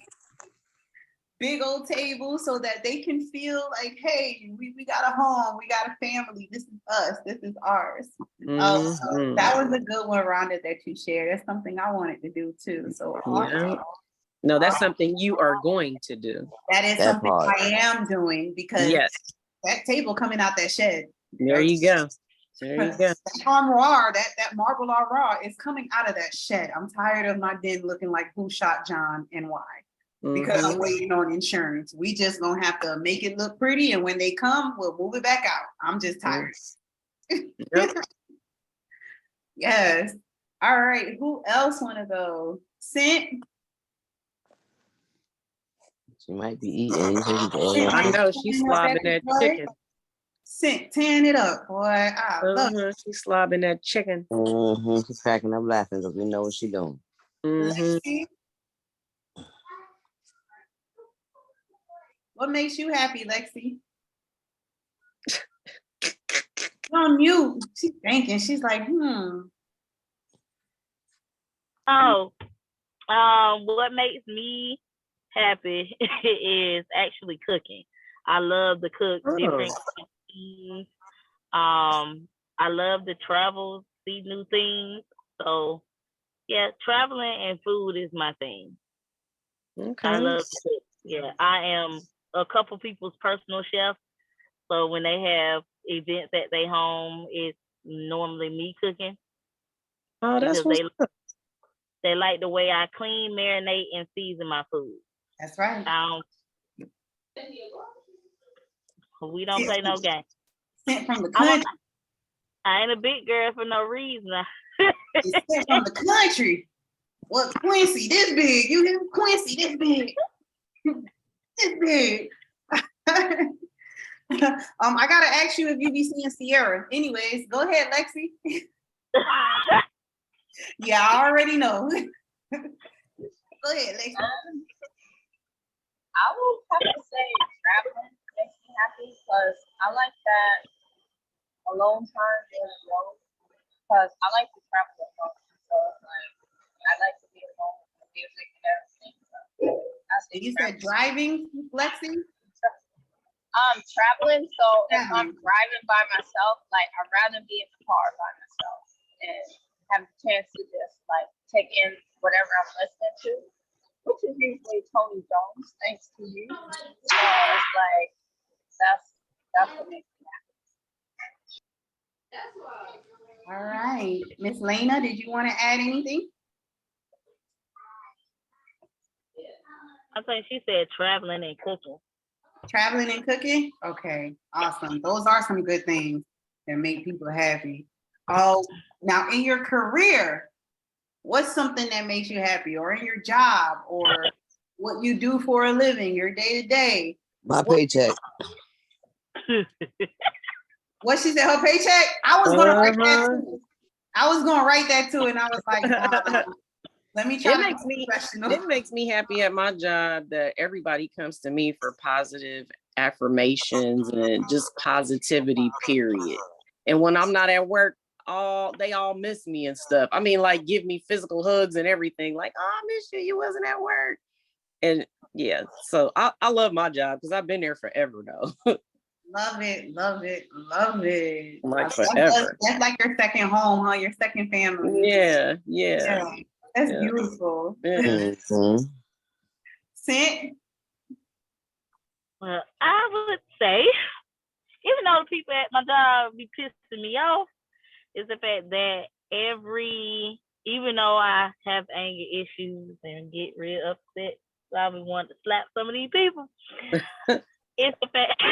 Speaker 1: Big old table so that they can feel like, hey, we got a home, we got a family. This is us. This is ours.
Speaker 6: Mm-hmm.
Speaker 1: That was a good one, Rhonda, that you shared. That's something I wanted to do too. So
Speaker 6: Yeah. No, that's something you are going to do.
Speaker 1: that is
Speaker 2: That
Speaker 1: something
Speaker 2: part.
Speaker 1: I am doing because
Speaker 6: Yes.
Speaker 1: that table coming out that shed.
Speaker 6: There you go. There you go.
Speaker 1: That armoire, that marble armoire is coming out of that shed. I'm tired of my den looking like who shot John and why. Because I'm waiting on insurance. We just gonna have to make it look pretty, and when they come, we'll move it back out. I'm just tired.
Speaker 6: Yep.
Speaker 1: Yes. All right. Who else want to go? Scent.
Speaker 2: She might be eating.
Speaker 6: I know she's slobbing that chicken.
Speaker 1: Scent, tearing it up, boy. I love it.
Speaker 6: She's slobbing that chicken.
Speaker 2: Mm-hmm. She's cracking up laughing because we know what she's doing.
Speaker 6: Mm-hmm.
Speaker 1: Lexi? What makes you happy, Lexi? You're on mute. She's thinking. She's like,
Speaker 5: Oh, what makes me happy is actually cooking. I love to cook different things. I love to travel, see new things. So yeah, traveling and food is my thing.
Speaker 6: Okay.
Speaker 5: I love to cook. Yeah, I am a couple people's personal chef. So when they have events at their home, it's normally me cooking.
Speaker 6: Oh, that's
Speaker 5: because
Speaker 6: what's
Speaker 5: they like the way I clean, marinate, and season my food.
Speaker 1: that's right.
Speaker 5: We don't play no game.
Speaker 1: Sent from the country.
Speaker 5: I ain't a big girl for no reason.
Speaker 1: It's sent from the country. Well, Quincy, this big. You hear Quincy, this big. This big. I gotta ask you if you be seeing Sierra. Anyways, go ahead, Lexi. Yeah, I already know. Go ahead, Lexi.
Speaker 4: I will have to say traveling makes me happy because I like that alone time being alone. Because I like to travel alone, so like I like to be alone with music and everything. So
Speaker 1: You said driving, Lexi?
Speaker 4: Traveling. So if I'm driving by myself, like I'd rather be in the car by myself and have the chance to just like take in whatever I'm listening to, which is usually Tony Jones, thanks to you. So it's like that's what makes me happy.
Speaker 1: All right. Miss Lena, did you want to add anything?
Speaker 5: I think she said traveling and cooking.
Speaker 1: Traveling and cooking? Okay, awesome. Those are some good things that make people happy. Oh, now in your career, what's something that makes you happy, or in your job, or what you do for a living, your day to day?
Speaker 2: My paycheck.
Speaker 1: What she said, her paycheck? I was gonna write that too. I was gonna write that too, and I was like, let me try
Speaker 6: It
Speaker 1: to
Speaker 6: makes
Speaker 1: be
Speaker 6: me
Speaker 1: professional.
Speaker 6: it makes me happy at my job that everybody comes to me for positive affirmations and just positivity, period. And when I'm not at work, they all miss me and stuff. I mean, like give me physical hugs and everything, like, oh, I miss you. You wasn't at work. And yeah, so I love my job because I've been there forever though.
Speaker 1: Love it, love it, love it.
Speaker 6: Like forever.
Speaker 1: That's like your second home, huh? Your second family.
Speaker 6: Yeah.
Speaker 1: That's
Speaker 6: Yeah.
Speaker 1: beautiful.
Speaker 6: Yeah.
Speaker 1: Scent?
Speaker 5: Well, I would say, even though the people at my job be pissing me off, is the fact that even though I have anger issues and get real upset, so I would want to slap some of these people. It's the fact,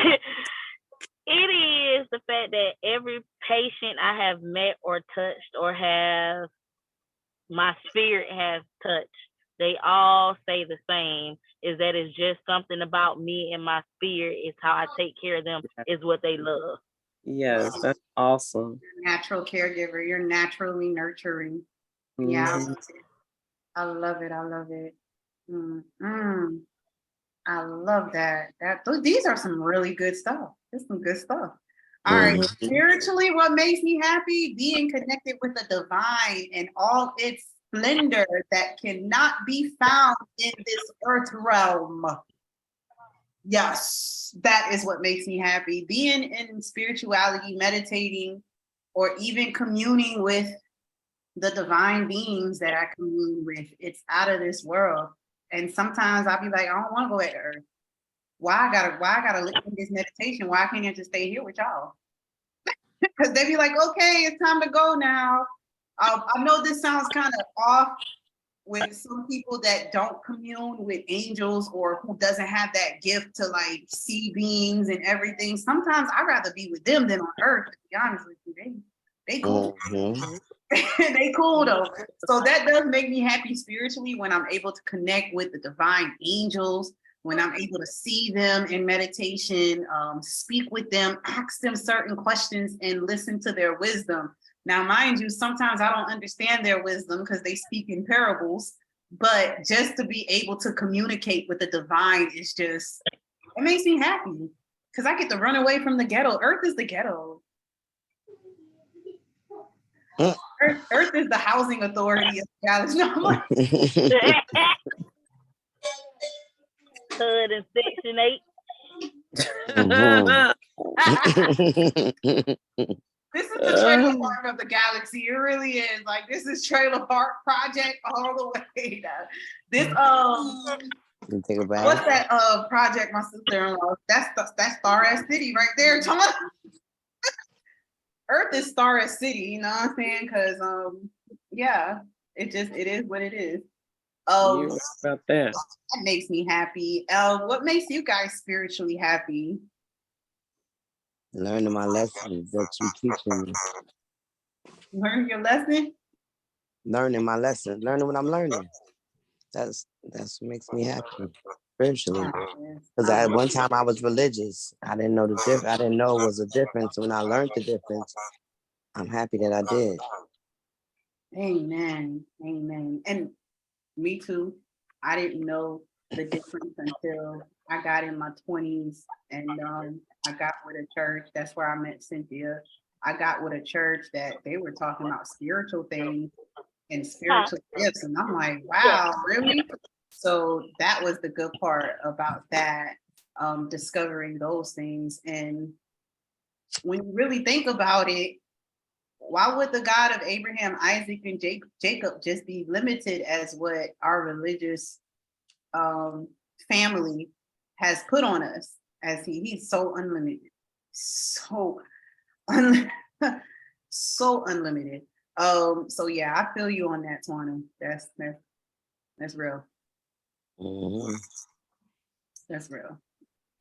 Speaker 5: it is the fact that every patient I have met or touched or have my spirit has touched, they all say the same, is that it's just something about me and my spirit is how I take care of them, is what they love.
Speaker 6: Yes, that's awesome.
Speaker 1: Natural caregiver. You're naturally nurturing. Yeah.
Speaker 6: Mhm.
Speaker 1: I love it. I love it. I love that. These are some really good stuff. This is some good stuff. All right. Spiritually, what makes me happy? Being connected with the divine and all its splendor that cannot be found in this earth realm. Yes, that is what makes me happy. Being in spirituality, meditating, or even communing with the divine beings that I commune with, it's out of this world. And sometimes I'll be like, I don't want to go at Earth. Why I gotta live in this meditation? Why can't I just stay here with y'all? Because they be like, okay, it's time to go now. I know this sounds kind of off with some people that don't commune with angels or who doesn't have that gift to like see beings and everything. Sometimes I'd rather be with them than on Earth, to be honest with you. They cool. They cool though. So that does make me happy spiritually when I'm able to connect with the divine angels, when I'm able to see them in meditation, speak with them, ask them certain questions and listen to their wisdom. Now, mind you, sometimes I don't understand their wisdom because they speak in parables, but just to be able to communicate with the divine is just, it makes me happy because I get to run away from the ghetto. Earth is the ghetto. Earth is the housing authority of Dallas. No,
Speaker 5: Hood and Section 8.
Speaker 1: This is the trailer park of the galaxy. It really is. Like, this is trailer park project all the way down. This what's that project my sister-in-law? That's Star S City right there. Earth is Star S City, you know what I'm saying? Because yeah, it is what it is.
Speaker 6: You're right about that.
Speaker 1: That makes me happy. What makes you guys spiritually happy?
Speaker 2: Learning my lessons that you teaching me.
Speaker 1: Learn your lesson?
Speaker 2: Learning my lesson. Learning what I'm learning. That's what makes me happy spiritually. Because at one time I was religious. I didn't know the difference. I didn't know it was a difference. When I learned the difference, I'm happy that I did.
Speaker 1: Amen. Amen. And me too. I didn't know the difference until I got in my 20s and I got with a church. That's where I met Cynthia. I got with a church that they were talking about spiritual things and spiritual gifts. And I'm like, wow, really? So that was the good part about that, discovering those things. And when you really think about it, why would the God of Abraham, Isaac, and Jacob just be limited as what our religious family has put on us? As he's so unlimited, so unlimited. So yeah, I feel you on that, Twana. That's real.
Speaker 2: Mm-hmm.
Speaker 1: That's real.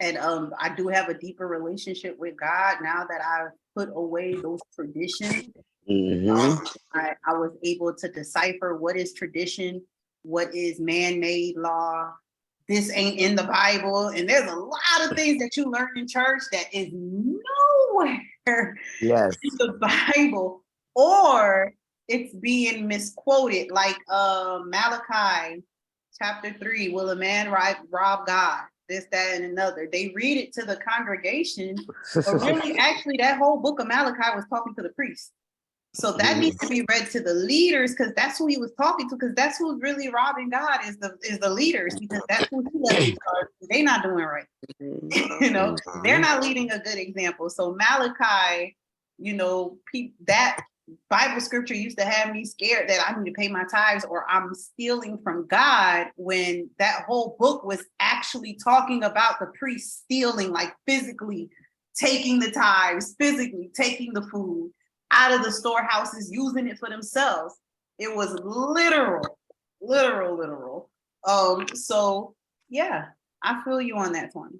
Speaker 1: And I do have a deeper relationship with God now that I've put away those traditions. I was able to decipher what is tradition, what is man-made law. This ain't in the Bible. And there's a lot of things that you learn in church that is nowhere
Speaker 2: Yes.
Speaker 1: in the Bible, or it's being misquoted, like Malachi chapter 3, will a man rob God? This, that, and another. They read it to the congregation, but really, actually, that whole book of Malachi was talking to the priests. So that needs to be read to the leaders, because that's who he was talking to, because that's who's really robbing God is the leaders, because that's who he left in charge. They're not doing right. You know, they're not leading a good example. So Malachi, you know, that Bible scripture used to have me scared that I need to pay my tithes or I'm stealing from God, when that whole book was actually talking about the priest stealing, like physically taking the tithes, physically taking the food out of the storehouses, using it for themselves. It was literal. So yeah, I feel you on that one.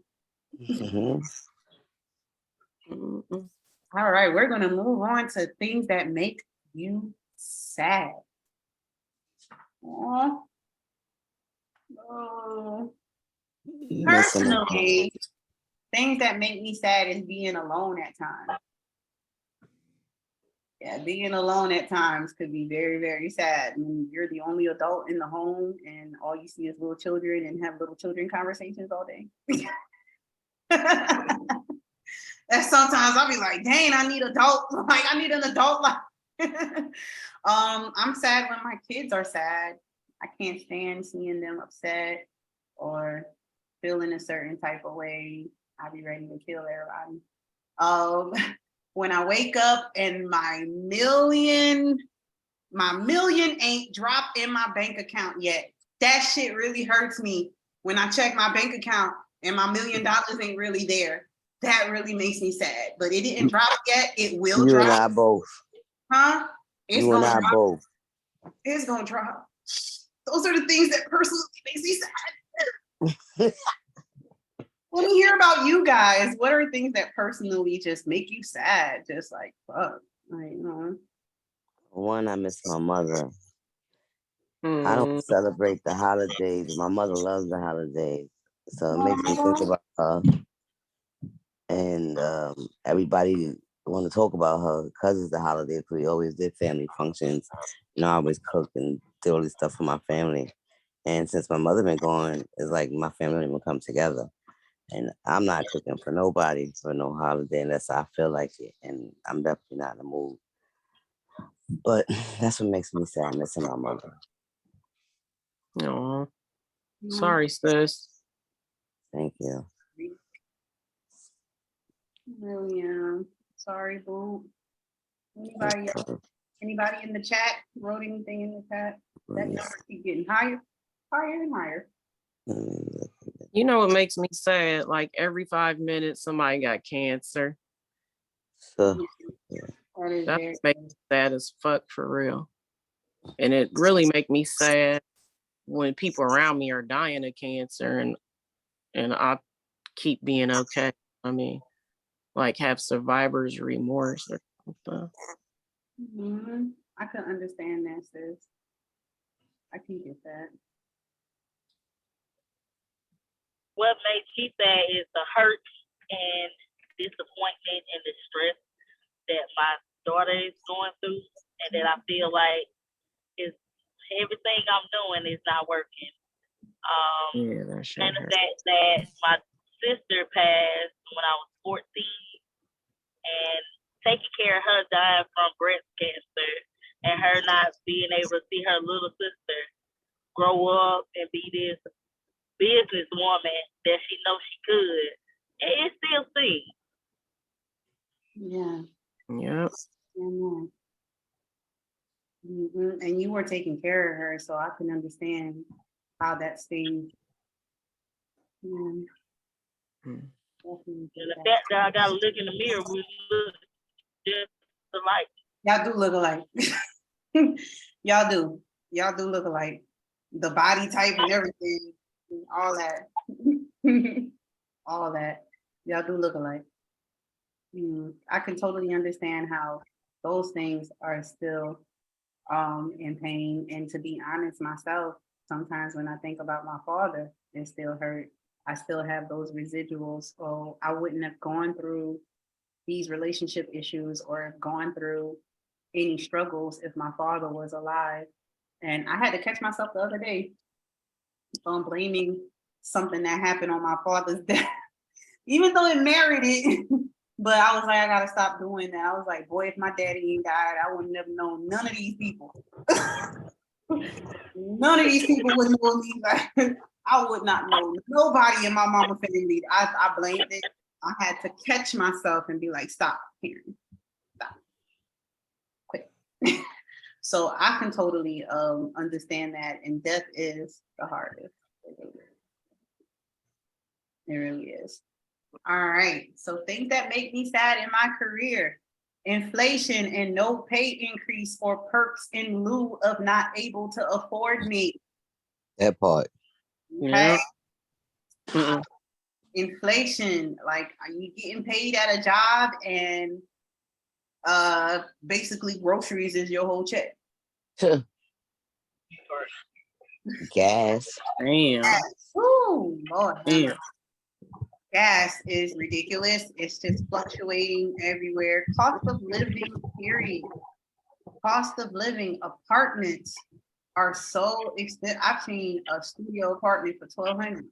Speaker 1: All right, we're gonna move on to things that make you sad. Oh. Personally, things that make me sad is being alone at times. Yeah, being alone at times could be very, very sad. When you're the only adult in the home and all you see is little children and have little children conversations all day. That sometimes I'll be like, dang, I need an adult life. I'm sad when my kids are sad. I can't stand seeing them upset or feeling a certain type of way. I'll be ready to kill everybody. When I wake up and my million ain't dropped in my bank account yet, that shit really hurts me. When I check my bank account and my $1 million ain't really there, that really makes me sad. But it didn't drop yet. It will drop.
Speaker 2: You and I both.
Speaker 1: Huh? It's
Speaker 2: you and I
Speaker 1: drop.
Speaker 2: both.
Speaker 1: It's gonna drop. Those are the things that personally makes me sad. Let me hear about you guys. What are things that personally just make you sad? Just like, fuck. Like, you know.
Speaker 2: One, I miss my mother. I don't celebrate the holidays. My mother loves the holidays. So it makes me think about her. And everybody want to talk about her because it's the holidays. We always did family functions. You know, I always cook and do all this stuff for my family. And since my mother been gone, it's like my family don't even come together. And I'm not cooking for nobody for no holiday unless I feel like it. And I'm definitely not in the mood. But that's what makes me sad, missing my mother.
Speaker 6: Oh, sorry, sis.
Speaker 2: Thank you.
Speaker 1: Really, sorry, boo. Anybody in the chat wrote anything in the chat? That number keep getting higher and higher.
Speaker 6: You know what makes me sad? Like every 5 minutes, somebody got cancer.
Speaker 2: So,
Speaker 6: that makes me sad as fuck, for real. And it really make me sad when people around me are dying of cancer, and I keep being okay. I mean, like have survivor's remorse or something.
Speaker 1: I can understand that, sis. I can get that.
Speaker 5: What makes me sad is the hurt and disappointment and the stress that my daughter is going through, and that I feel like is everything I'm doing is not working.
Speaker 6: Yeah, that shit
Speaker 5: and the
Speaker 6: hurt.
Speaker 5: fact that my sister passed when I was 14, and taking care of her dying from breast cancer, and her not being able to see her little sister grow up and be this businesswoman that she knows she could, and it still stings.
Speaker 1: Yeah.
Speaker 6: Yep.
Speaker 1: And you were taking care of her, so I can understand how that stings.
Speaker 5: And the fact that I gotta look in the mirror, we look just alike.
Speaker 1: Y'all do look alike. Y'all do look alike. The body type and everything, all that. all that. Y'all do look alike. I can totally understand how those things are still in pain. And to be honest, myself, sometimes when I think about my father, it still hurt. I still have those residuals. So I wouldn't have gone through these relationship issues or have gone through any struggles if my father was alive. And I had to catch myself the other day on blaming something that happened on my father's death, even though it merited it. But I was like, I gotta stop doing that. I was like, boy, if my daddy ain't died, I would never know none of these people. None of these people would know me. Like, I would not know nobody in my mama family. I blamed it. I had to catch myself and be like, stop, Karen. Stop. Quit. So I can totally understand that. And death is the hardest. It really is. All right. So things that make me sad in my career: inflation and no pay increase or perks in lieu of not able to afford me.
Speaker 2: That part.
Speaker 6: Yeah.
Speaker 1: Inflation, like, are you getting paid at a job and basically groceries is your whole check?
Speaker 2: Gas.
Speaker 6: Damn.
Speaker 1: Ooh, Lord.
Speaker 6: Damn.
Speaker 1: Gas is ridiculous. It's just fluctuating everywhere. Cost of living, period. Cost of living, apartments are so expensive. I've seen a studio apartment for $1,200.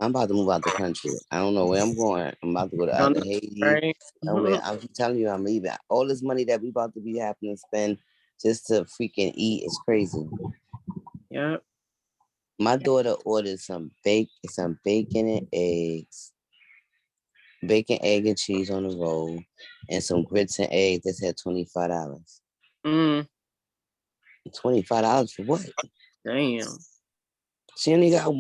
Speaker 2: I'm about to move out the country. I don't know where I'm going. I'm about to go to either Haiti.
Speaker 6: Right.
Speaker 2: Somewhere. I'm just telling you, I'm leaving. All this money that we about to be having to spend just to freaking eat is crazy.
Speaker 6: Yeah.
Speaker 2: My daughter ordered some bacon and eggs, bacon, egg, and cheese on the roll, and some grits and eggs that said $25. $25 for what?
Speaker 6: Damn.
Speaker 2: She only got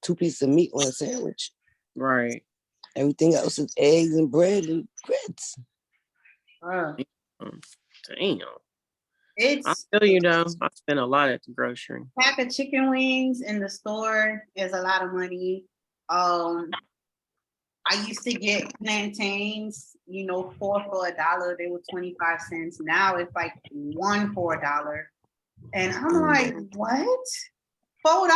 Speaker 2: two pieces of meat on a sandwich.
Speaker 6: Right.
Speaker 2: Everything else is eggs and bread and grits.
Speaker 6: Damn.
Speaker 1: It's,
Speaker 6: I feel you though. I spend a lot at the grocery.
Speaker 1: pack of chicken wings in the store is a lot of money. I used to get plantains, 4 for $1. They were 25 cents. Now it's like 1 for $1. And I'm like, what? $4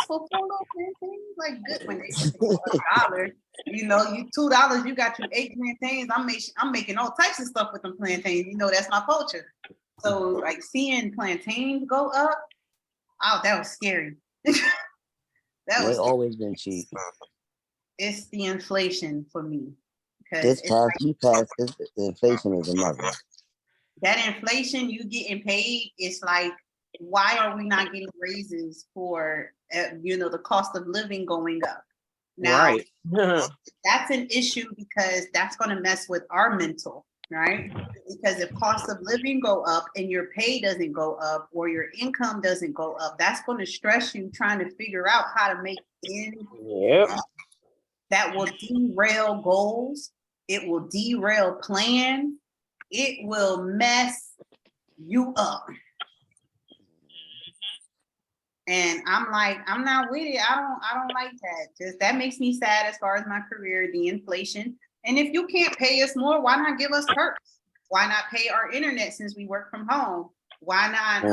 Speaker 1: for 4 little plantains? Like, good when they say $1. You $2, you got your 8 plantains. I'm making all types of stuff with them plantains. That's my culture. So like seeing plantains go up, oh, that was scary.
Speaker 2: They've always been cheap.
Speaker 1: It's the inflation for me.
Speaker 2: This inflation is a mother.
Speaker 1: That inflation, you getting paid, it's like, why are we not getting raises for the cost of living going up? Now,
Speaker 6: right.
Speaker 1: That's an issue because that's going to mess with our mental, right? Because if cost of living go up and your pay doesn't go up or your income doesn't go up, that's going to stress you trying to figure out how to make ends.
Speaker 6: Yep.
Speaker 1: That will derail goals. It will derail plans. It will mess you up. And I'm like, I'm not with it. I don't like that. Just that makes me sad as far as my career, the inflation. And if you can't pay us more, why not give us perks? Why not pay our internet since we work from home? Why not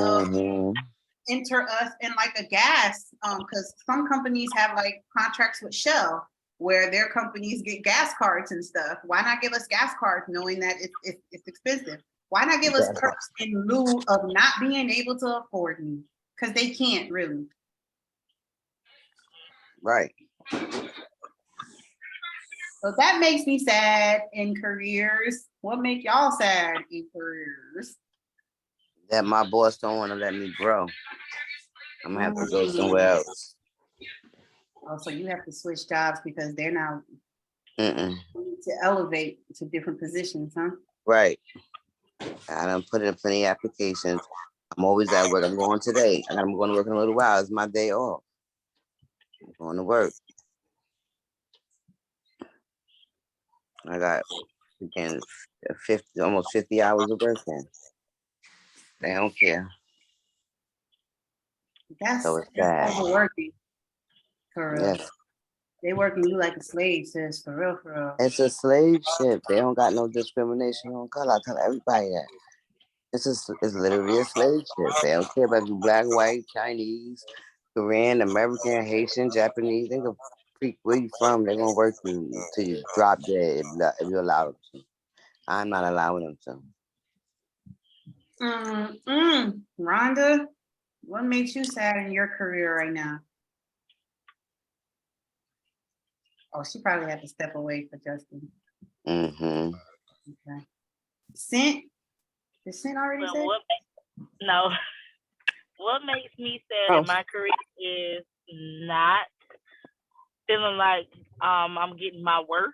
Speaker 1: enter us in like a gas? Because some companies have like contracts with Shell where their companies get gas cards and stuff. Why not give us gas cards knowing that it's expensive? Why not give us perks in lieu of not being able to afford me? Because they can't really.
Speaker 2: Right.
Speaker 1: So that makes me sad in careers. What make y'all sad in careers?
Speaker 2: That my boss don't want to let me grow. I'm gonna have to go somewhere else.
Speaker 1: Oh, so you have to switch jobs because they're now
Speaker 2: to
Speaker 1: elevate to different positions, huh?
Speaker 2: Right. I done put in plenty of applications. I'm always at work. I'm going today. I'm going to work in a little while. It's my day off. I'm going to work. I got again 50, almost 50 hours of work in. They don't care.
Speaker 1: That's
Speaker 2: so it's bad.
Speaker 1: Overworking. For
Speaker 2: yes.
Speaker 1: They working you like a slave, sis, for real, for real.
Speaker 2: It's a slave ship. They don't got no discrimination on color. I tell everybody that. It's literally a slave ship. They don't care about if you black, white, Chinese, Korean, American, Haitian, Japanese. They go freak where you from. They're gonna work you till you drop dead if you allow them to. I'm not allowing them to.
Speaker 1: Rhonda, what makes you sad in your career right now? Oh, she probably had to step away for Justin.
Speaker 2: Mm-hmm.
Speaker 1: Okay. Scent? Did Scent already say?
Speaker 5: No. What makes me sad in my career is not feeling like I'm getting my worth.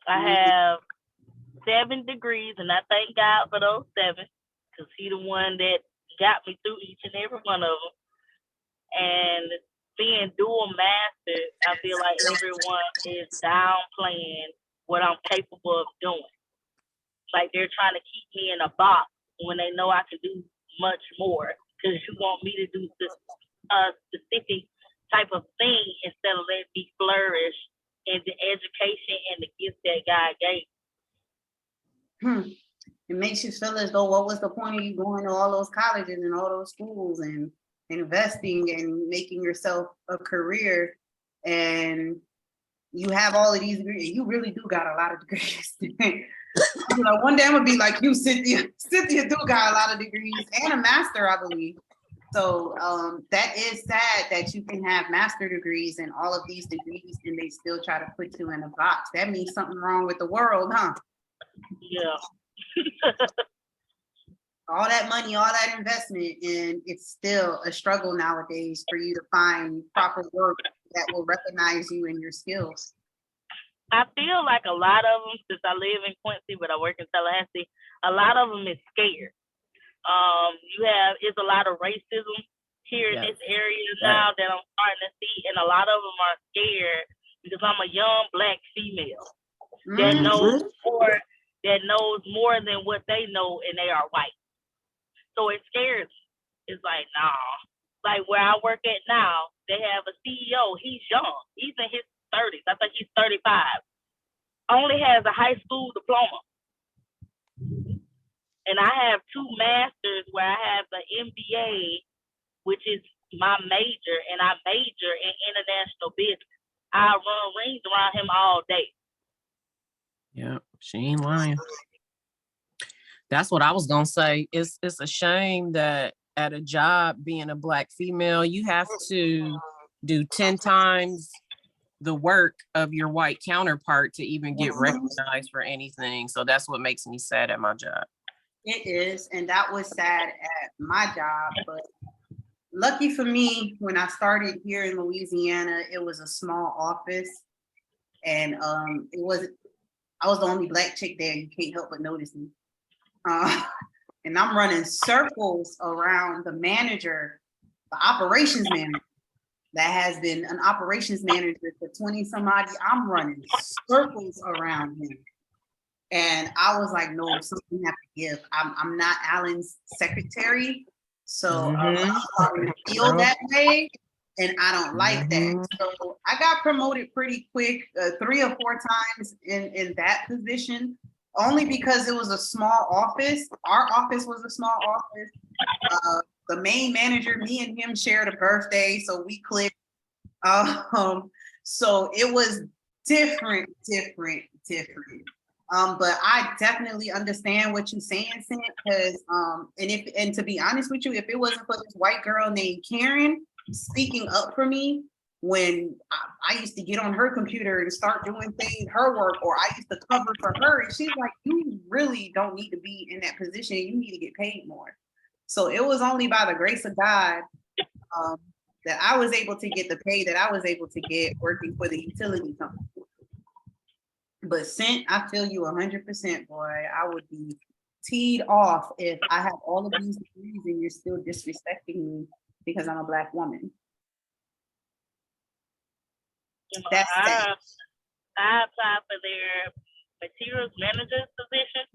Speaker 5: I have 7 degrees, and I thank God for those 7, because He the one that got me through each and every one of them. And being dual master, I feel like everyone is downplaying what I'm capable of doing. Like they're trying to keep me in a box when they know I can do much more, because you want me to do this specific type of thing instead of letting me flourish in the education and the gifts that God gave.
Speaker 1: It makes you feel as though, what was the point of you going to all those colleges and all those schools and investing and making yourself a career, and you have all of these degrees. You really do got a lot of degrees. You know, one day I'm gonna be like you, Cynthia. Cynthia do got a lot of degrees and a master, I believe. So that is sad that you can have master degrees and all of these degrees and they still try to put you in a box. That means something wrong with the world, huh?
Speaker 5: Yeah.
Speaker 1: All that money, all that investment, and it's still a struggle nowadays for you to find proper work that will recognize you and your skills.
Speaker 5: I feel like a lot of them, since I live in Quincy, but I work in Tallahassee, a lot of them is scared. It's a lot of racism here in this area now that I'm starting to see, and a lot of them are scared because I'm a young Black female that knows more than what they know, and they are white. So it scares me. It's like, nah. Like where I work at now, they have a CEO. He's young. He's in his 30s. I think he's 35. Only has a high school diploma. And I have 2 masters where I have the MBA, which is my major, and I major in international business. I run rings around him all day.
Speaker 6: Yeah, she ain't lying. That's what I was gonna say. It's a shame that at a job, being a Black female, you have to do 10 times the work of your white counterpart to even get recognized for anything. So that's what makes me sad at my job.
Speaker 1: It is, and that was sad at my job, but lucky for me, when I started here in Louisiana, it was a small office, and I was the only Black chick there. You can't help but notice me. And I'm running circles around the manager, the operations manager, that has been an operations manager for 20 some odd years. I'm running circles around him. And I was like, no, something have to give. I'm not Alan's secretary. So I'm starting to feel that way. And I don't like that. So I got promoted pretty quick, 3 or 4 times in that position, only because it was a small office. Our office was a small office. The main manager, me and him shared a birthday, so we clicked. So it was different. But I definitely understand what you're saying, Sam, because and to be honest with you, if it wasn't for this white girl named Karen speaking up for me when I used to get on her computer and start doing her work, or I used to cover for her, and she's like, you really don't need to be in that position. You need to get paid more. So it was only by the grace of God that I was able to get the pay that I was able to get working for the utility company. But Scent, I feel you 100%, boy. I would be teed off if I have all of these degrees and you're still disrespecting me because I'm a Black woman. That's sad.
Speaker 5: I applied for their materials manager's position.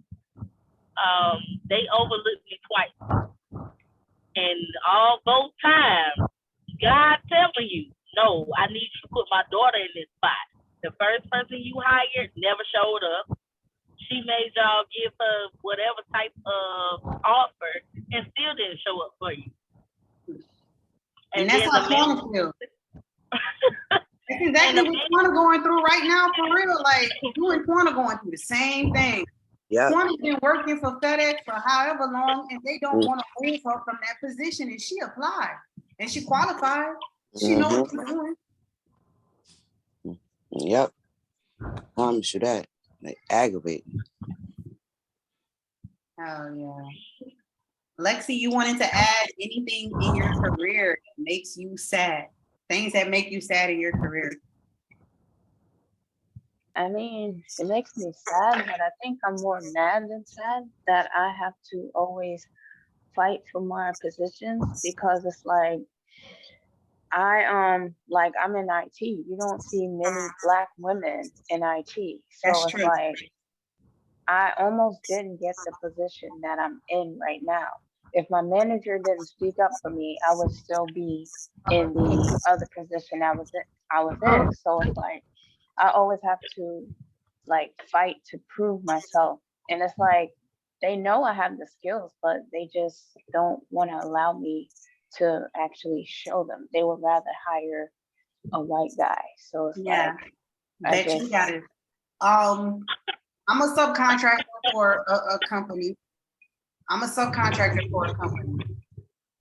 Speaker 5: They overlooked me twice. And all both times, God telling you, no, I need you to put my daughter in this spot. The first person you hired never showed up. She made y'all give her whatever type of offer and still didn't show up for you.
Speaker 1: And that's how Twana feels. That's exactly what Twana going through right now, for real. Like, you and Twana going through the same thing.
Speaker 2: Yeah.
Speaker 1: Twana's been working for FedEx for however long, and they don't want to move her from that position. And she applied, and she qualified. She knows what she's doing.
Speaker 2: Yep. Promise you that. They aggravate.
Speaker 1: Oh yeah. Lexi, you wanted to add anything in your career that makes you sad? Things that make you sad in your career?
Speaker 4: I mean, it makes me sad, but I think I'm more mad than sad that I have to always fight for my positions, because it's like I'm in IT. You don't see many Black women in IT. So
Speaker 1: That's
Speaker 4: it's
Speaker 1: true.
Speaker 4: like I almost didn't get the position that I'm in right now. If my manager didn't speak up for me, I would still be in the other position I was in. So it's like I always have to like fight to prove myself. And it's like they know I have the skills, but they just don't want to allow me to actually show them. They would rather hire a white guy. So it's like
Speaker 1: you got it. I'm a subcontractor for a company.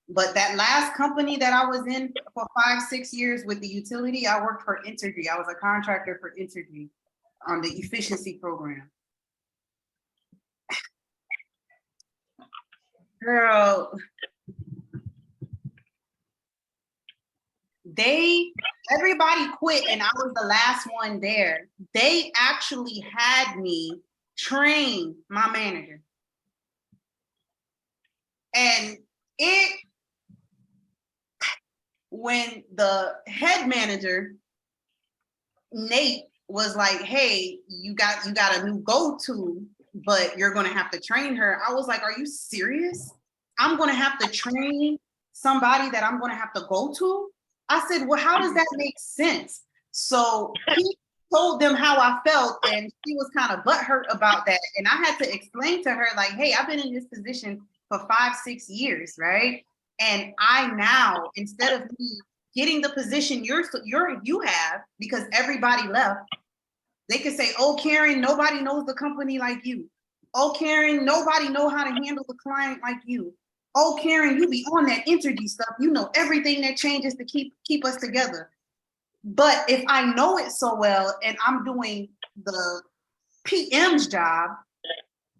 Speaker 1: But that last company that I was in for 5-6 years with the utility, I worked for Entergy. I was a contractor for Entergy on the efficiency program. Girl, everybody quit and I was the last one there. They actually had me train my manager. And when the head manager, Nate, was like, hey, you got a new go-to, but you're gonna have to train her. I was like, are you serious? I'm gonna have to train somebody that I'm gonna have to go to? I said, well, how does that make sense? So he told them how I felt, and she was kind of butthurt about that. And I had to explain to her, like, hey, I've been in this position for 5-6 years, right? And I now, instead of me getting the position you have, because everybody left, they could say, oh, Karen, nobody knows the company like you. Oh, Karen, nobody know how to handle the client like you. Oh, Karen, you be on that Entergy stuff. You know everything that changes to keep us together. But if I know it so well and I'm doing the PM's job,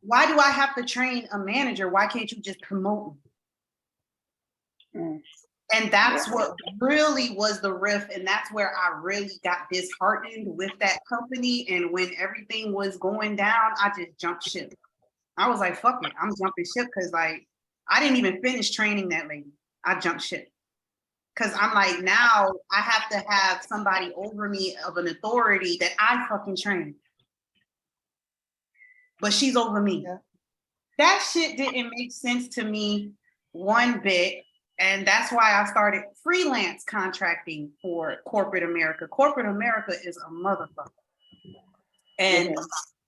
Speaker 1: why do I have to train a manager? Why can't you just promote me? And that's what really was the riff. And that's where I really got disheartened with that company. And when everything was going down, I just jumped ship. I was like, fuck it, I'm jumping ship, because like, I didn't even finish training that lady. I jumped ship. Because I'm like, now I have to have somebody over me of an authority that I fucking train. But she's over me. Yeah. That shit didn't make sense to me one bit. And that's why I started freelance contracting for corporate America. Corporate America is a motherfucker. And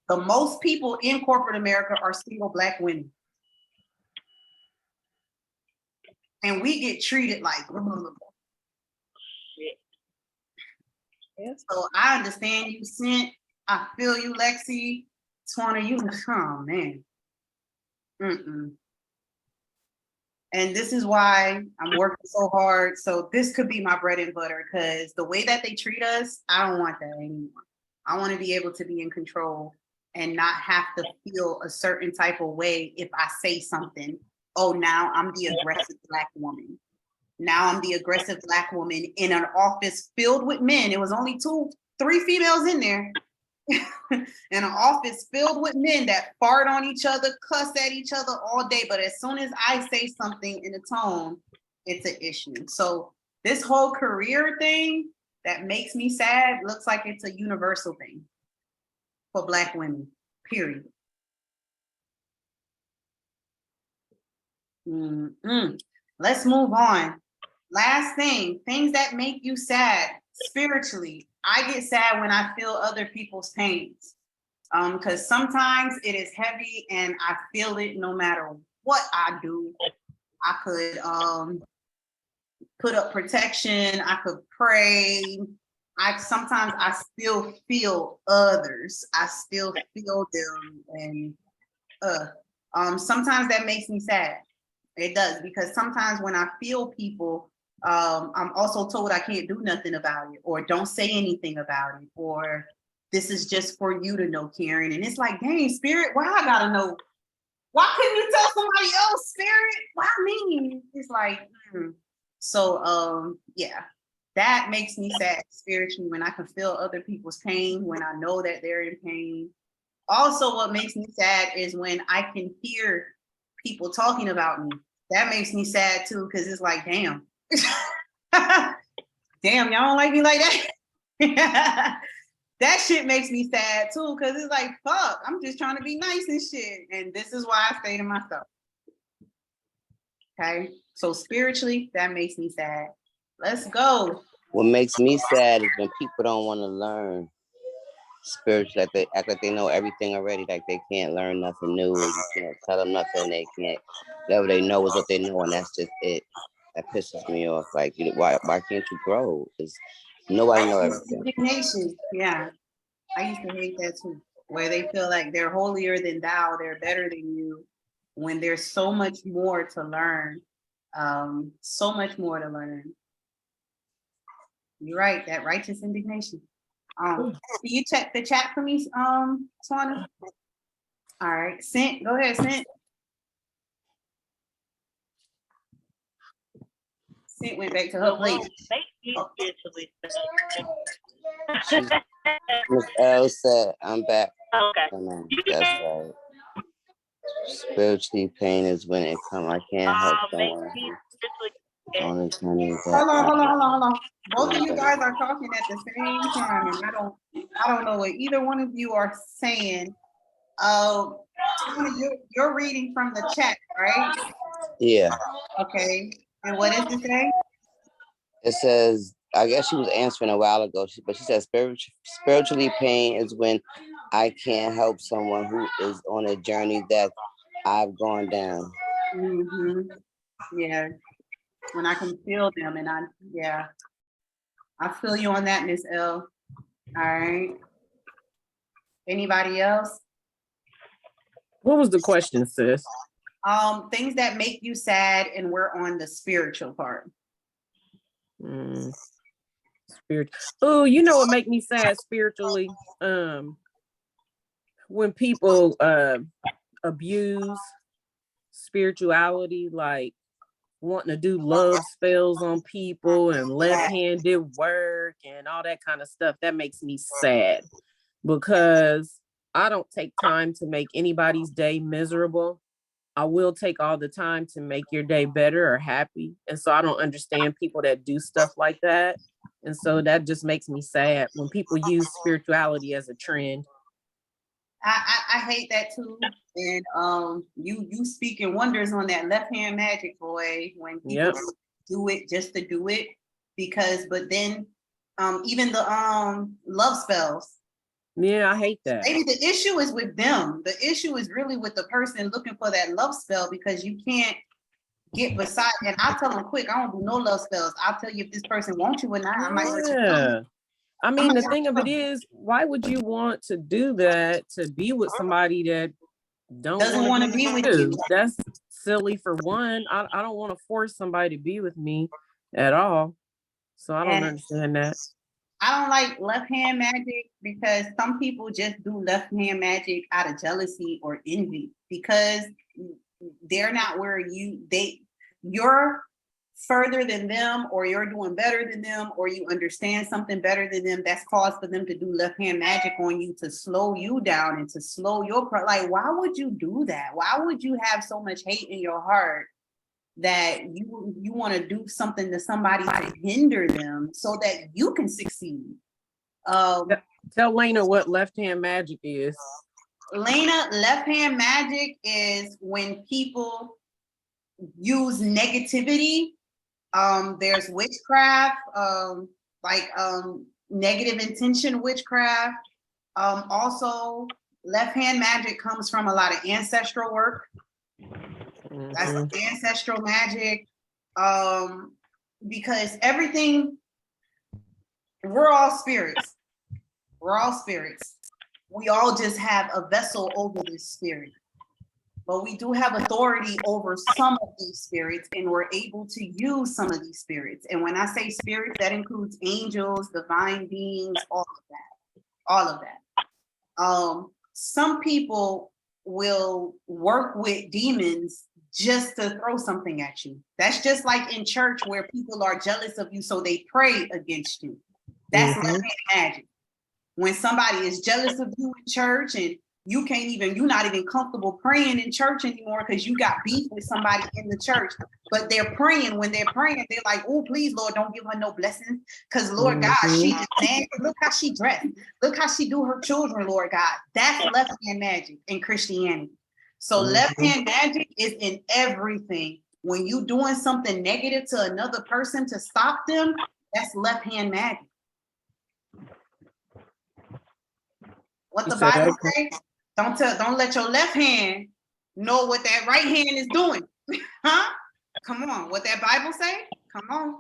Speaker 1: the most people in corporate America are single Black women. And we get treated like, so I understand you, Sent. I feel you, Lexi. Twana, you, oh man. And this is why I'm working so hard. So this could be my bread and butter, because the way that they treat us, I don't want that anymore. I want to be able to be in control and not have to feel a certain type of way if I say something. Oh, now I'm the aggressive Black woman. Now I'm the aggressive Black woman in an office filled with men. It was only 2-3 females in there. In an office filled with men that fart on each other, cuss at each other all day. But as soon as I say something in a tone, it's an issue. So this whole career thing that makes me sad looks like it's a universal thing for Black women, period. Let's move on. Last thing, things that make you sad spiritually. I get sad when I feel other people's pains. Because sometimes it is heavy and I feel it no matter what I do. I could put up protection, I could pray. Sometimes I still feel others. I still feel them. And sometimes that makes me sad. It does, because sometimes when I feel people, I'm also told I can't do nothing about it, or don't say anything about it, or this is just for you to know, Karen. And it's like, dang, Spirit, why I gotta know? Why couldn't you tell somebody else, Spirit? Why me? It's like, So yeah, that makes me sad spiritually, when I can feel other people's pain, when I know that they're in pain. Also, what makes me sad is when I can hear people talking about me. That makes me sad too, because it's like, damn. Damn, y'all don't like me like that. That shit makes me sad too, because it's like, fuck, I'm just trying to be nice and shit. And this is why I stay to myself. Okay, so spiritually, that makes me sad. Let's go.
Speaker 2: What makes me sad is when people don't want to learn spiritually, like they act like they know everything already, like they can't learn nothing new. You can't tell them nothing. They can't. Whatever they know is what they know, and that's just it. That pisses me off. Like, why can't you grow? Because nobody knows everything.
Speaker 1: Indignation. Yeah, I used to hate that too, where they feel like they're holier than thou, they're better than you, when there's so much more to learn. So much more to learn. You're right, that righteous indignation. Can you check the chat for me, Swana? All right, Sint, go ahead, Sint. Sint went back to her plate.
Speaker 2: Miss L said, I'm back.
Speaker 5: Okay.
Speaker 2: That's right. Spiritually, pain is when it comes. I can't help someone on the journey.
Speaker 1: Hold on. Both of you guys are talking at the same time, and I don't know what either one of you are saying. You're reading from the chat, right?
Speaker 2: Yeah.
Speaker 1: Okay. And what does it say?
Speaker 2: It says, I guess she was answering a while ago, but she said spiritually pain is when I can't help someone who is on a journey that I've gone down.
Speaker 1: Mm-hmm. Yeah. When I can feel them, and I feel you on that, Miss L. All right. Anybody else?
Speaker 6: What was the question, sis?
Speaker 1: Things that make you sad, and we're on the spiritual part.
Speaker 6: Spirit. Oh, you know what make me sad spiritually? When people abuse spirituality, like wanting to do love spells on people and left-handed work and all that kind of stuff. That makes me sad, because I don't take time to make anybody's day miserable. I will take all the time to make your day better or happy. And so I don't understand people that do stuff like that. And so that just makes me sad when people use spirituality as a trend.
Speaker 1: I hate that too. And you speaking wonders on that left hand magic, boy, when people do it just to do it. But then even the love spells.
Speaker 6: Yeah, I hate that.
Speaker 1: Maybe the issue is with them. The issue is really with the person looking for that love spell, because you can't get beside. And I'll tell them quick, I don't do no love spells. I'll tell you if this person wants you or not. I might let you know.
Speaker 6: I mean, the thing of it is, why would you want to do that, to be with somebody that doesn't want to be with you? That's silly for one. I don't want to force somebody to be with me at all. So I don't understand that.
Speaker 1: I don't like left hand magic, because some people just do left hand magic out of jealousy or envy, because they're not where you're further than them, or you're doing better than them, or you understand something better than them. That's cause for them to do left hand magic on you, to slow you down and to slow your like, why would you do that? Why would you have so much hate in your heart that you want to do something to somebody to hinder them so that you can succeed?
Speaker 6: Tell Lena what left hand magic is.
Speaker 1: Lena, left hand magic is when people use negativity There's witchcraft, negative intention witchcraft. Also, left hand magic comes from a lot of ancestral work. That's ancestral magic. Because everything, we're all spirits. We're all spirits. We all just have a vessel over this spirit. But we do have authority over some of these spirits, and we're able to use some of these spirits. And when I say spirits, that includes angels, divine beings, all of that. All of that. Some people will work with demons just to throw something at you. That's just like in church where people are jealous of you, so they pray against you. That's left-hand magic. When somebody is jealous of you in church and you're not even comfortable praying in church anymore because you got beef with somebody in the church, but they're praying. When they're praying, they're like, oh, please, Lord, don't give her no blessings. Because Lord God, she is nasty. Look how she dressed. Look how she do her children, Lord God. That's left-hand magic in Christianity. So left-hand magic is in everything. When you doing something negative to another person to stop them, that's left-hand magic. What the Bible say? Don't let your left hand know what that right hand is doing. Huh? Come on. What that Bible say? Come on.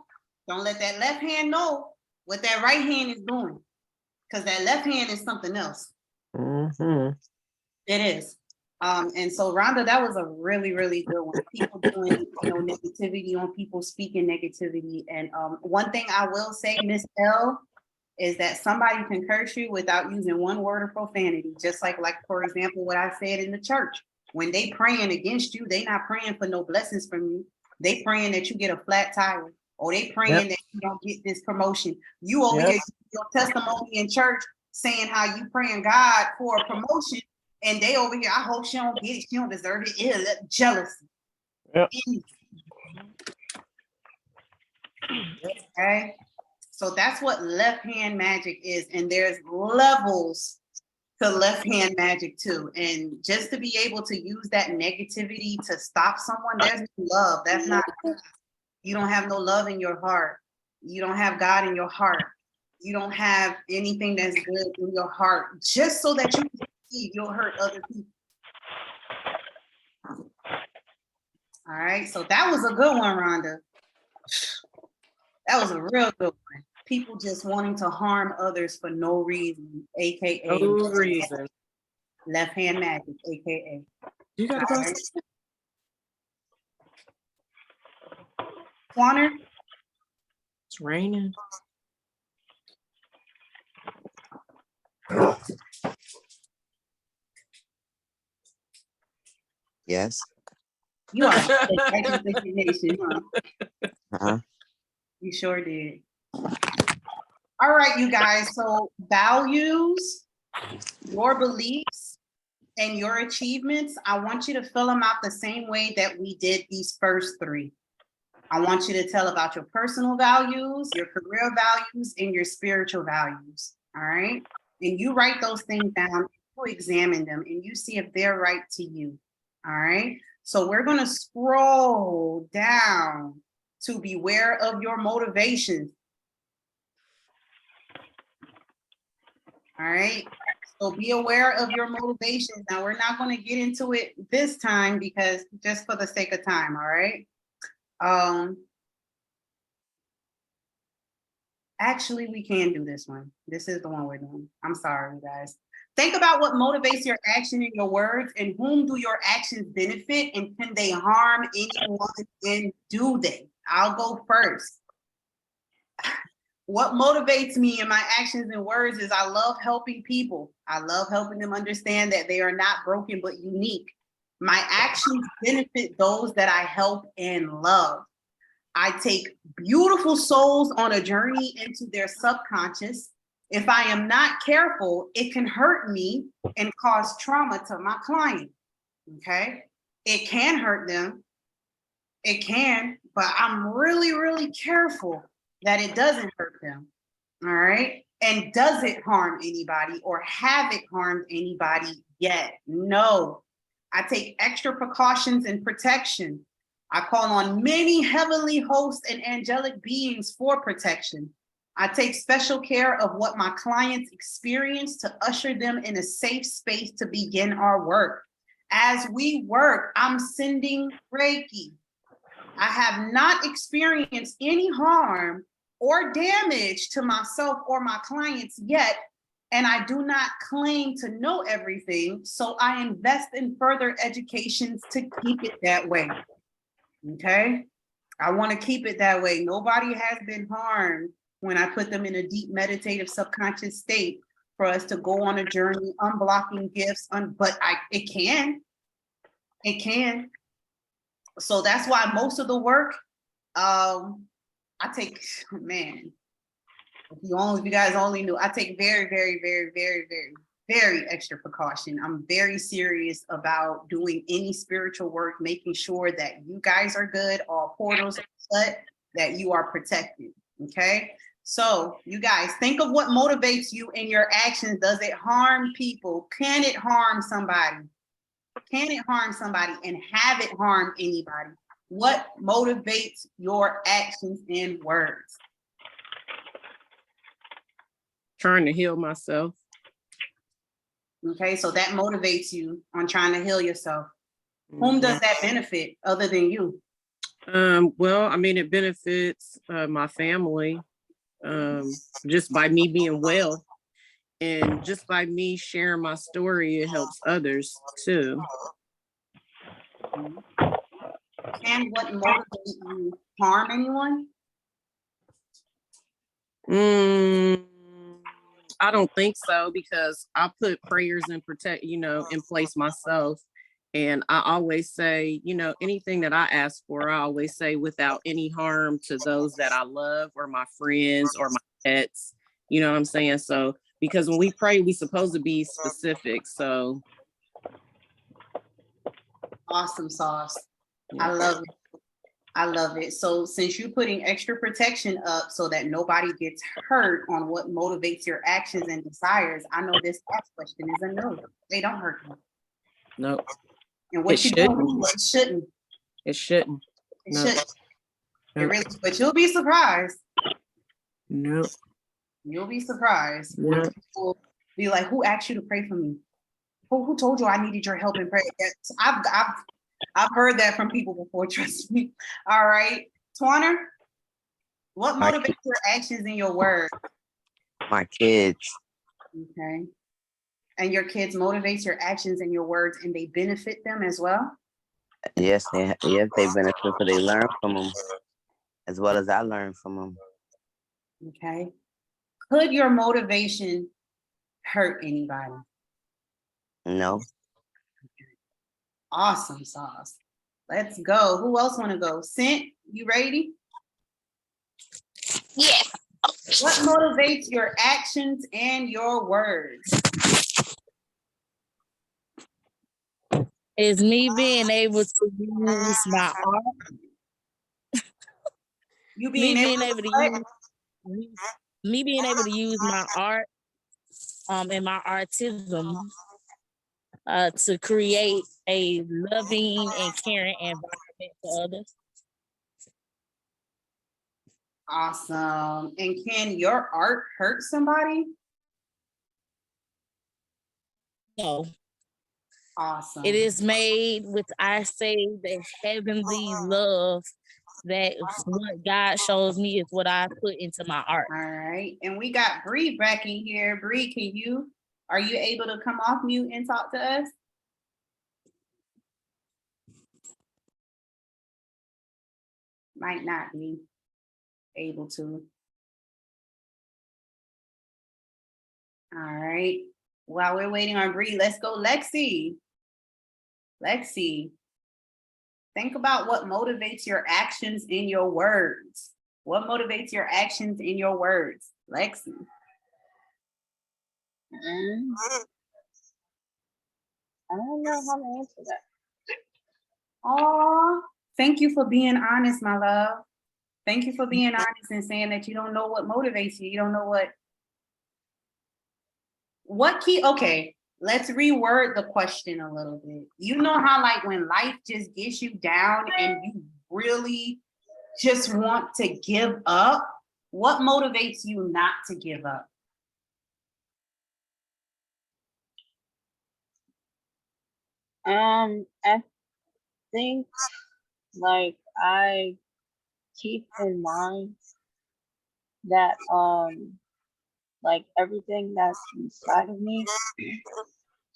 Speaker 1: Don't let that left hand know what that right hand is doing. Because that left hand is something else. It is. And so Rhonda, that was a really, really good one. People doing, negativity on people, speaking negativity. And one thing I will say, Miss L, is that somebody can curse you without using one word of profanity. Just like for example, what I said in the church. When they praying against you, they not praying for no blessings from you. They praying that you get a flat tire, or they praying that you don't get this promotion. You over here, your testimony in church saying how you praying God for a promotion, and they over here, I hope she don't get it, she don't deserve it. Ew, jealousy. Yep. Okay. So that's what left-hand magic is. And there's levels to left-hand magic too. And just to be able to use that negativity to stop someone, there's no love. That's not, you don't have no love in your heart. You don't have God in your heart. You don't have anything that's good in your heart. Just so that you can see, you'll hurt other people. All right, so that was a good one, Rhonda. That was a real good one. People just wanting to harm others for no reason, aka
Speaker 6: no reason.
Speaker 1: Left-hand magic, aka.
Speaker 6: You gotta go.
Speaker 1: Right. Swanner?
Speaker 6: It's raining.
Speaker 2: Yes.
Speaker 1: You are nation, huh?
Speaker 2: Uh-huh.
Speaker 1: You sure did. All right, you guys. So values, your beliefs, and your achievements, I want you to fill them out the same way that we did these first three. I want you to tell about your personal values, your career values, and your spiritual values. All right. And you write those things down, you examine them, and you see if they're right to you. All right. So we're going to scroll down to beware of your motivations. All right. So be aware of your motivations. Now, we're not going to get into it this time because just for the sake of time. All right. Actually, we can do this one. This is the one we're doing. I'm sorry, you guys. Think about what motivates your action and your words, and whom do your actions benefit, and can they harm anyone, and do they? I'll go first. What motivates me in my actions and words is I love helping people. I love helping them understand that they are not broken but unique. My actions benefit those that I help and love. I take beautiful souls on a journey into their subconscious. If I am not careful, it can hurt me and cause trauma to my client, okay? It can hurt them, it can, but I'm really, really careful that it doesn't hurt them, all right? And does it harm anybody or have it harmed anybody yet? No. I take extra precautions and protection. I call on many heavenly hosts and angelic beings for protection. I take special care of what my clients experience to usher them in a safe space to begin our work. As we work, I'm sending Reiki. I have not experienced any harm or damage to myself or my clients yet, and I do not claim to know everything, so I invest in further educations to keep it that way. Okay? I want to keep it that way. Nobody has been harmed when I put them in a deep meditative subconscious state for us to go on a journey, unblocking gifts, but it can. So that's why most of the work, I take, man, if you guys only knew, I take very, very, very, very, very, very extra precaution. I'm very serious about doing any spiritual work, making sure that you guys are good, all portals are shut, that you are protected, okay? So you guys, think of what motivates you in your actions. Does it harm people? Can it harm somebody? Can it harm somebody, and have it harmed anybody? What motivates your actions and words?
Speaker 6: Trying to heal myself.
Speaker 1: Okay, so that motivates you on trying to heal yourself. Whom does that benefit other than you?
Speaker 6: Well, I mean, it benefits my family just by me being well. And just by me sharing my story, it helps others too.
Speaker 1: And what motivates you harm anyone?
Speaker 6: I don't think so, because I put prayers in place myself. And I always say, anything that I ask for, I always say without any harm to those that I love or my friends or my pets. You know what I'm saying? So, because when we pray, we're supposed to be specific. So.
Speaker 1: Awesome sauce.
Speaker 6: Yeah.
Speaker 1: I love it. I love it. So since you're putting extra protection up so that nobody gets hurt on what motivates your actions and desires, I know this last question is a no. They don't hurt you.
Speaker 6: No.
Speaker 1: And what you do, it shouldn't.
Speaker 6: It shouldn't.
Speaker 1: It shouldn't. It really, but you'll be surprised.
Speaker 6: No.
Speaker 1: You'll be surprised.
Speaker 6: Yeah.
Speaker 1: When people be like, who asked you to pray for me? Who told you I needed your help in prayer? I've heard that from people before, trust me. All right. Twanner, what motivates your actions and your words?
Speaker 2: My kids.
Speaker 1: Okay. And your kids motivates your actions and your words, and they benefit them as well?
Speaker 2: Yes, they benefit, so they learn from them as well as I learn from them.
Speaker 1: Okay. Could your motivation hurt anybody?
Speaker 2: No.
Speaker 1: Awesome sauce. Let's go. Who else want to go? Scent, you ready?
Speaker 5: Yes.
Speaker 1: What motivates your actions and your words?
Speaker 5: Is me being able to use my art.
Speaker 1: You being able
Speaker 5: to use my art and my artism to create a loving and caring environment for others.
Speaker 1: Awesome. And can your art hurt somebody?
Speaker 5: No.
Speaker 1: Awesome.
Speaker 5: It is made with, I say, the heavenly love. That what God shows me is what I put into my art.
Speaker 1: All right. And we got Bree back in here. Bree, are you able to come off mute and talk to us? Might not be able to. All right. While we're waiting on Bree, let's go Lexi. Lexi, think about what motivates your actions in your words. What motivates your actions in your words? Lexi.
Speaker 4: I don't know how to answer that.
Speaker 1: Oh, thank you for being honest, my love. Thank you for being honest and saying that you don't know what motivates you. You don't know okay, let's reword the question a little bit. You know how like when life just gets you down and you really just want to give up? What motivates you not to give up?
Speaker 4: I think like I keep in mind that like everything that's inside of me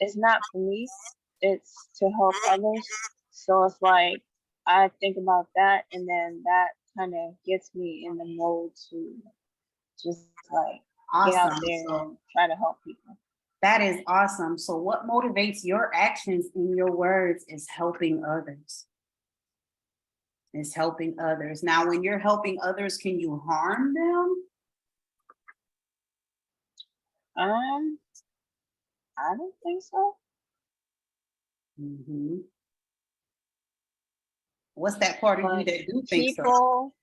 Speaker 4: is not for me, it's to help others. So it's like I think about that, and then that kind of gets me in the mode to just like get out
Speaker 1: Awesome.
Speaker 4: there
Speaker 1: So
Speaker 4: and try to help people.
Speaker 1: that is awesome. So what motivates your actions in your words is helping others. Is helping others. Now, when you're helping others, can you harm them?
Speaker 4: I don't think so.
Speaker 1: Mhm. What's that part of you
Speaker 4: But
Speaker 1: that do think so?
Speaker 4: people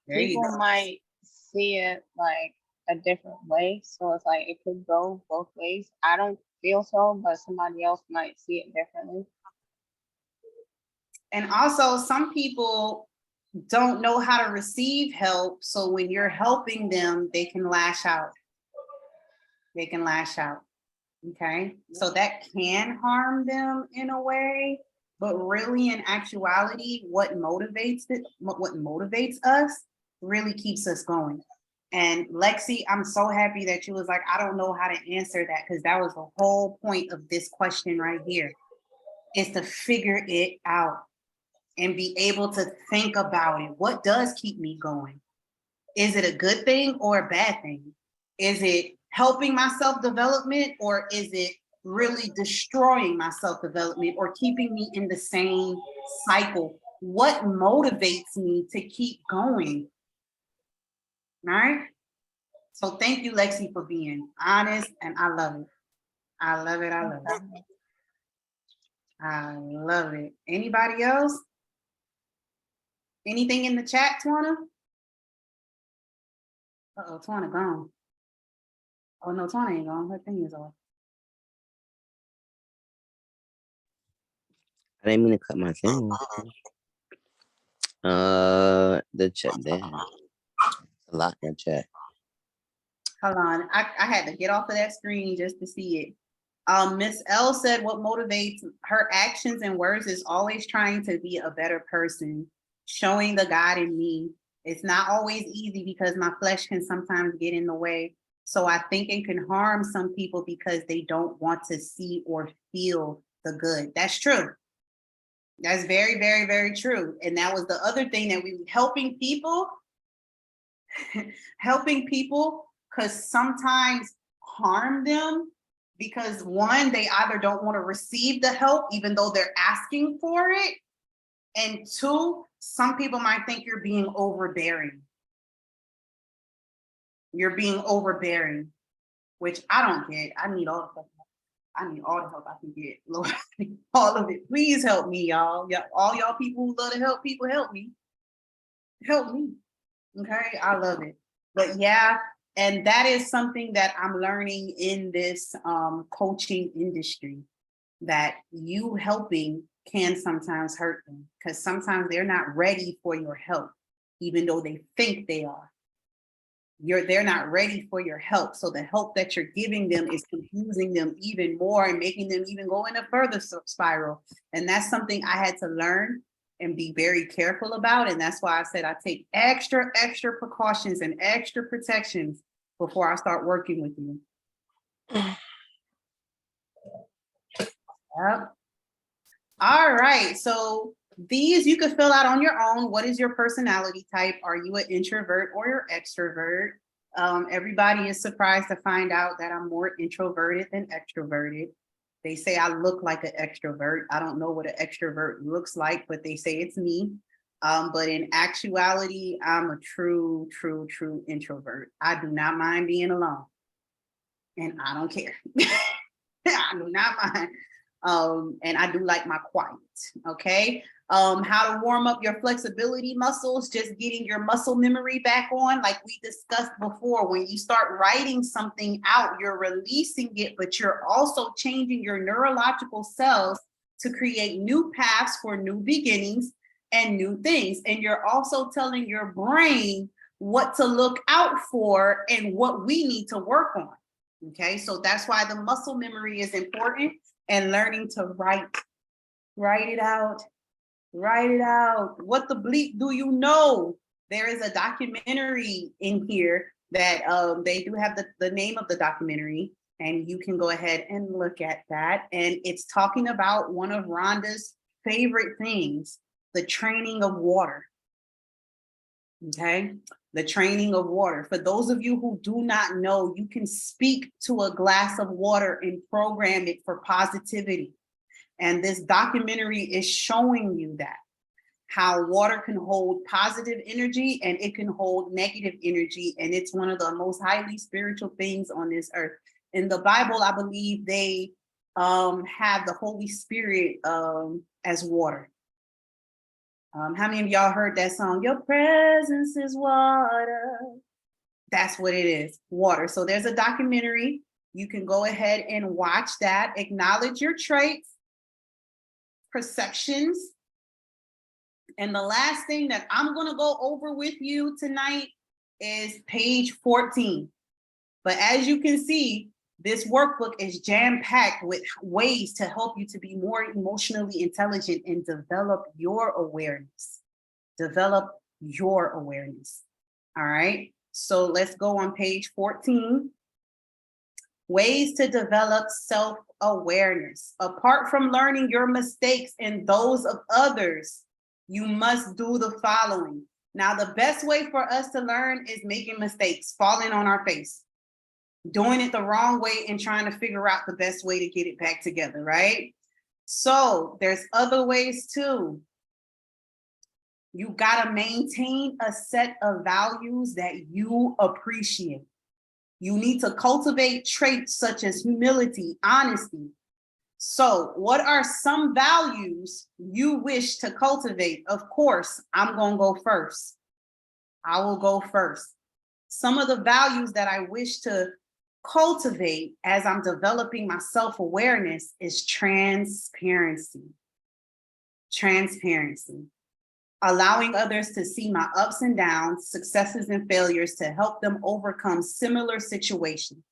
Speaker 1: There you
Speaker 4: people
Speaker 1: go.
Speaker 4: might see it like a different way. So it's like it could go both ways. I don't feel so, but somebody else might see it differently.
Speaker 1: And also, some people don't know how to receive help. So when you're helping them, they can lash out. They can lash out. Okay. So that can harm them in a way. But really, in actuality, what motivates us really keeps us going. And Lexi, I'm so happy that you was like, I don't know how to answer that, because that was the whole point of this question right here, is to figure it out and be able to think about it. What does keep me going? Is it a good thing or a bad thing? Is it helping my self-development, or is it really destroying my self-development or keeping me in the same cycle? What motivates me to keep going? All right. So thank you, Lexi, for being honest, and I love it. I love it. I love it. I love it. Anybody else? Anything in the chat, Twana? Uh-oh, Twana gone. Oh no, Twana ain't gone. Her thing is off.
Speaker 2: I didn't mean to cut my thing. The chat there. A lot in the chat.
Speaker 1: Hold on, I had to get off of that screen just to see it. Miss L said what motivates her actions and words is always trying to be a better person, showing the God in me. It's not always easy because my flesh can sometimes get in the way. So I think it can harm some people because they don't want to see or feel the good. That's true. That's very, very, very true. And that was the other thing that we helping people because sometimes harm them because one, they either don't want to receive the help even though they're asking for it. And two, some people might think you're being overbearing. You're being overbearing, which I don't get. I need all the help. I need all the help I can get. Lord, all of it. Please help me, y'all. All y'all people who love to help people, help me. Help me. Okay, I love it. But yeah, and that is something that I'm learning in this coaching industry, that you helping can sometimes hurt them because sometimes they're not ready for your help, even though they think they are. They're not ready for your help. So the help that you're giving them is confusing them even more and making them even go in a further spiral. And that's something I had to learn and be very careful about. And that's why I said I take extra precautions and extra protections before I start working with you. Yep. All right, so these you could fill out on your own. What is your personality type? Are you an introvert or your extrovert? Everybody is surprised to find out that I'm more introverted than extroverted. They say I look like an extrovert. I don't know what an extrovert looks like, but they say it's me. But in actuality, I'm a true introvert. I do not mind being alone. And I don't care. I do not mind. And I do like my quiet, okay? How to warm up your flexibility muscles, just getting your muscle memory back on, like we discussed before. When you start writing something out, you're releasing it, but you're also changing your neurological cells to create new paths for new beginnings. and new things. And you're also telling your brain what to look out for and what we need to work on. Okay, so that's why the muscle memory is important, and learning to write it out. Write it out. What the bleep do you know? There is a documentary in here that they do have the name of the documentary, and you can go ahead and look at that. And it's talking about one of Rhonda's favorite things, the training of water. Okay, the training of water. For those of you who do not know, you can speak to a glass of water and program it for positivity. And this documentary is showing you that, how water can hold positive energy and it can hold negative energy. And it's one of the most highly spiritual things on this earth. In the Bible, I believe they have the Holy Spirit as water. How many of y'all heard that song? Your presence is water. That's what it is, water. So there's a documentary. You can go ahead and watch that. Acknowledge your traits, perceptions. And the last thing that I'm going to go over with you tonight is page 14. But as you can see, this workbook is jam-packed with ways to help you to be more emotionally intelligent and develop your awareness. Develop your awareness. All right. So let's go on page 14. Ways to develop self-awareness. Apart from learning your mistakes and those of others, you must do the following. Now, the best way for us to learn is making mistakes, falling on our face, doing it the wrong way and trying to figure out the best way to get it back together, right? So there's other ways too. You gotta maintain a set of values that you appreciate. You need to cultivate traits such as humility, honesty. So what are some values you wish to cultivate? Of course, I'm gonna go first. I will go first. Some of the values that I wish to cultivate as I'm developing my self-awareness is transparency. Transparency. Allowing others to see my ups and downs, successes and failures to help them overcome similar situations.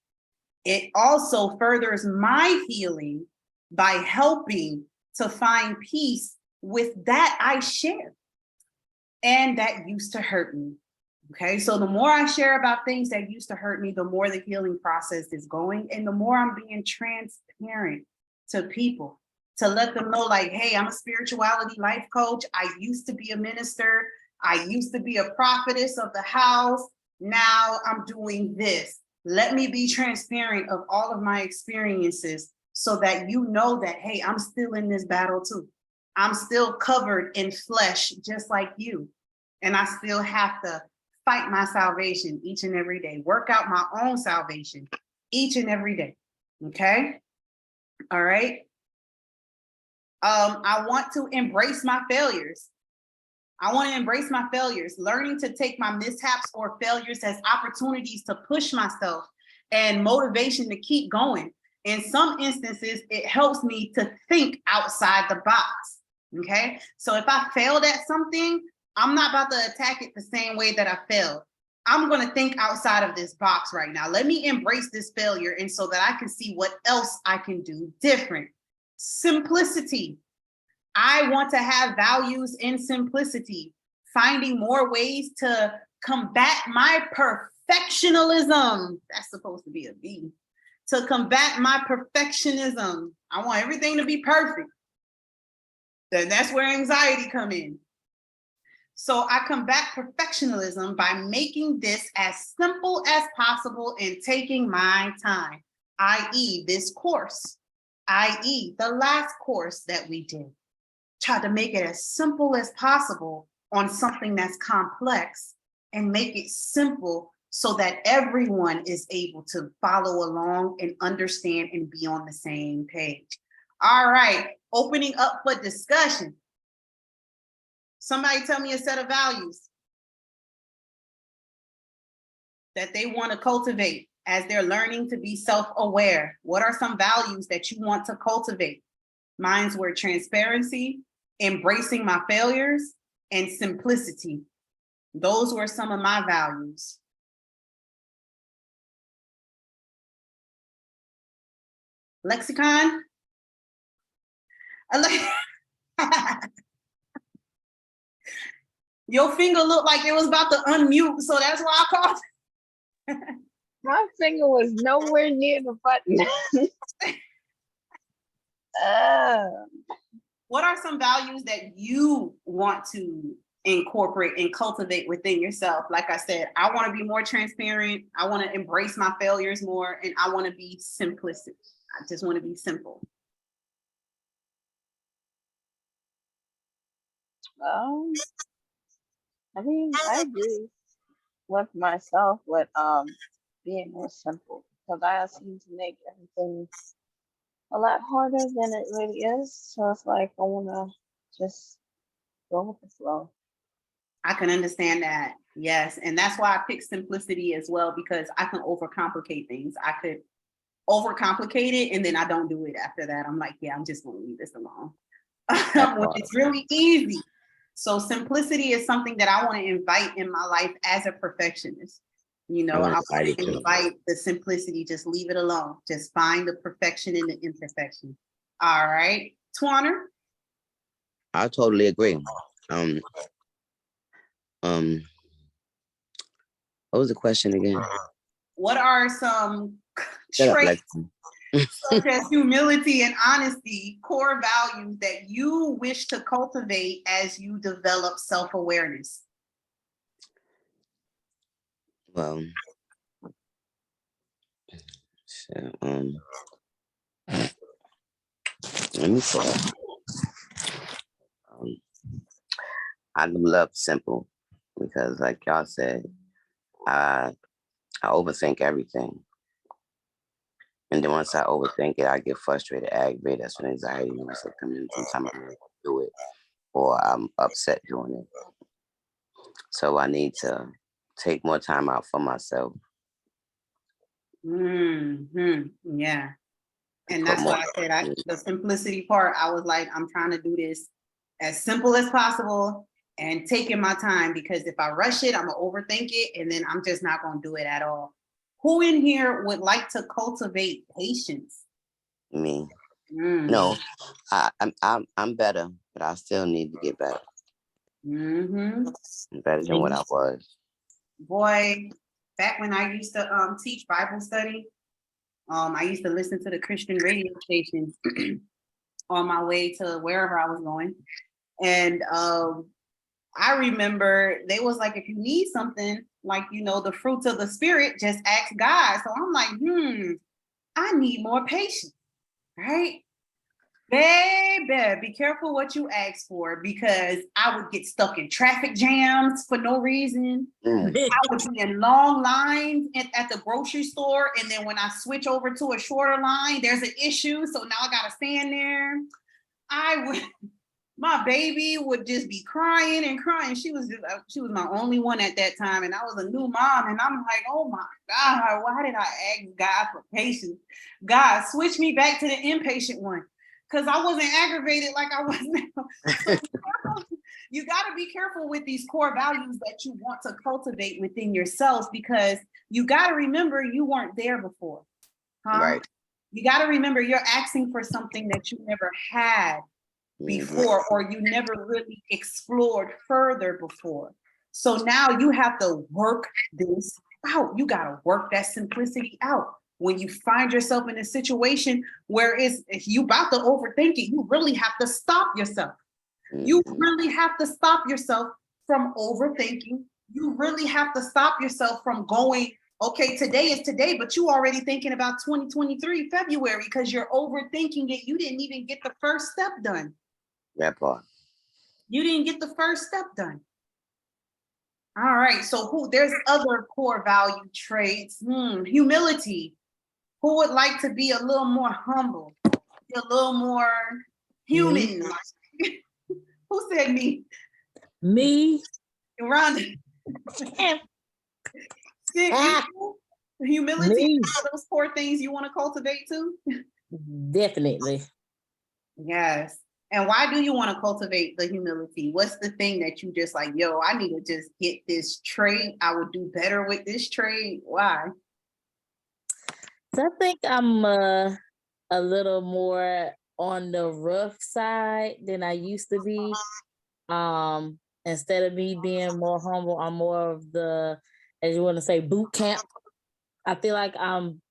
Speaker 1: It also furthers my healing by helping to find peace with that I share and that used to hurt me. Okay, so the more I share about things that used to hurt me, the more the healing process is going, and the more I'm being transparent to people to let them know, like, hey, I'm a spirituality life coach. I used to be a minister. I used to be a prophetess of the house. Now I'm doing this. Let me be transparent of all of my experiences so that you know that, hey, I'm still in this battle too. I'm still covered in flesh just like you. And I still have to fight my salvation each and every day, work out my own salvation each and every day. Okay. All right. I want to embrace my failures. I want to embrace my failures, learning to take my mishaps or failures as opportunities to push myself and motivation to keep going. In some instances, it helps me to think outside the box. Okay. So if I failed at something, I'm not about to attack it the same way that I failed. I'm going to think outside of this box right now. Let me embrace this failure, and so that I can see what else I can do different. Simplicity. I want to have values in simplicity, finding more ways to combat my perfectionism. That's supposed to be a B. To combat my perfectionism. I want everything to be perfect. Then that's where anxiety come in. So I combat perfectionism by making this as simple as possible and taking my time, i.e. this course, i.e. the last course that we did. Try to make it as simple as possible on something that's complex and make it simple so that everyone is able to follow along and understand and be on the same page. All right, opening up for discussion. Somebody tell me a set of values that they want to cultivate as they're learning to be self-aware. What are some values that you want to cultivate? Mine were transparency, embracing my failures, and simplicity. Those were some of my values. Lexicon? Your finger looked like it was about to unmute, so that's why I called.
Speaker 4: My finger was nowhere near the button.
Speaker 1: What are some values that you want to incorporate and cultivate within yourself? Like I said, I want to be more transparent. I want to embrace my failures more, and I want to be simplistic. I just want to be simple.
Speaker 4: I mean, I agree with myself with being more simple, because I seem to make everything a lot harder than it really is. So it's like I want to just go with the flow.
Speaker 1: I can understand that. Yes. And that's why I picked simplicity as well, because I can overcomplicate things. I could overcomplicate it and then I don't do it after that. I'm like, yeah, I'm just going to leave this alone. When it's really easy. So simplicity is something that I want to invite in my life as a perfectionist. You know, I want to invite the simplicity, just leave it alone. Just find the perfection in the imperfection. All right. Twanner?
Speaker 2: I totally agree. What was the question again?
Speaker 1: What are some traits such as humility and honesty, core values that you wish to cultivate as you develop self-awareness?
Speaker 2: Well, so, let me say, I love simple because, like y'all said, I overthink everything. And then once I overthink it, I get frustrated, aggravated. That's when anxiety wants to come in. Sometimes I don't do it, or I'm upset doing it. So I need to take more time out for myself.
Speaker 1: Yeah. And that's why I said the simplicity part, I was like, I'm trying to do this as simple as possible and taking my time, because if I rush it, I'm gonna overthink it and then I'm just not gonna do it at all. Who in here would like to cultivate patience?
Speaker 2: Me. No, I'm better, but I still need to get better. Better than what I was.
Speaker 1: Boy, back when I used to teach Bible study, I used to listen to the Christian radio stations on my way to wherever I was going. And I remember they was like, if you need something, like, you know, the fruits of the spirit, just ask God. So I'm like, I need more patience, right? Baby, be careful what you ask for, because I would get stuck in traffic jams for no reason. I would be in long lines at the grocery store. And then when I switch over to a shorter line, there's an issue. So now I got to stand there. My baby would just be crying and crying. She was my only one at that time. And I was a new mom. And I'm like, oh my God, why did I ask God for patience? God, switch me back to the impatient one. Because I wasn't aggravated like I was now. You got to be careful with these core values that you want to cultivate within yourselves, because you got to remember you weren't there before.
Speaker 2: Right.
Speaker 1: You got to remember you're asking for something that you never had before, or you never really explored further before. So now you have to work this out. You got to work that simplicity out. When you find yourself in a situation where if you about to overthink it, you really have to stop yourself. You really have to stop yourself from overthinking. You really have to stop yourself from going, okay, today is today, but you already thinking about 2023 February because you're overthinking it. You didn't even get the first step done.
Speaker 2: That part.
Speaker 1: You didn't get the first step done. All right, so there's other core value traits. Humility. Who would like to be a little more humble, a little more human? Who said me?
Speaker 7: Me.
Speaker 1: Rhonda. Humility is one of those core things you want to cultivate too?
Speaker 7: Definitely.
Speaker 1: Yes. And why do you want to cultivate the humility? What's the thing that you just like, yo, I need to just get this trait. I would do better with this trait. Why?
Speaker 7: So I think I'm a little more on the rough side than I used to be. Instead of me being more humble, I'm more of the, as you want to say, boot camp. I feel like I'm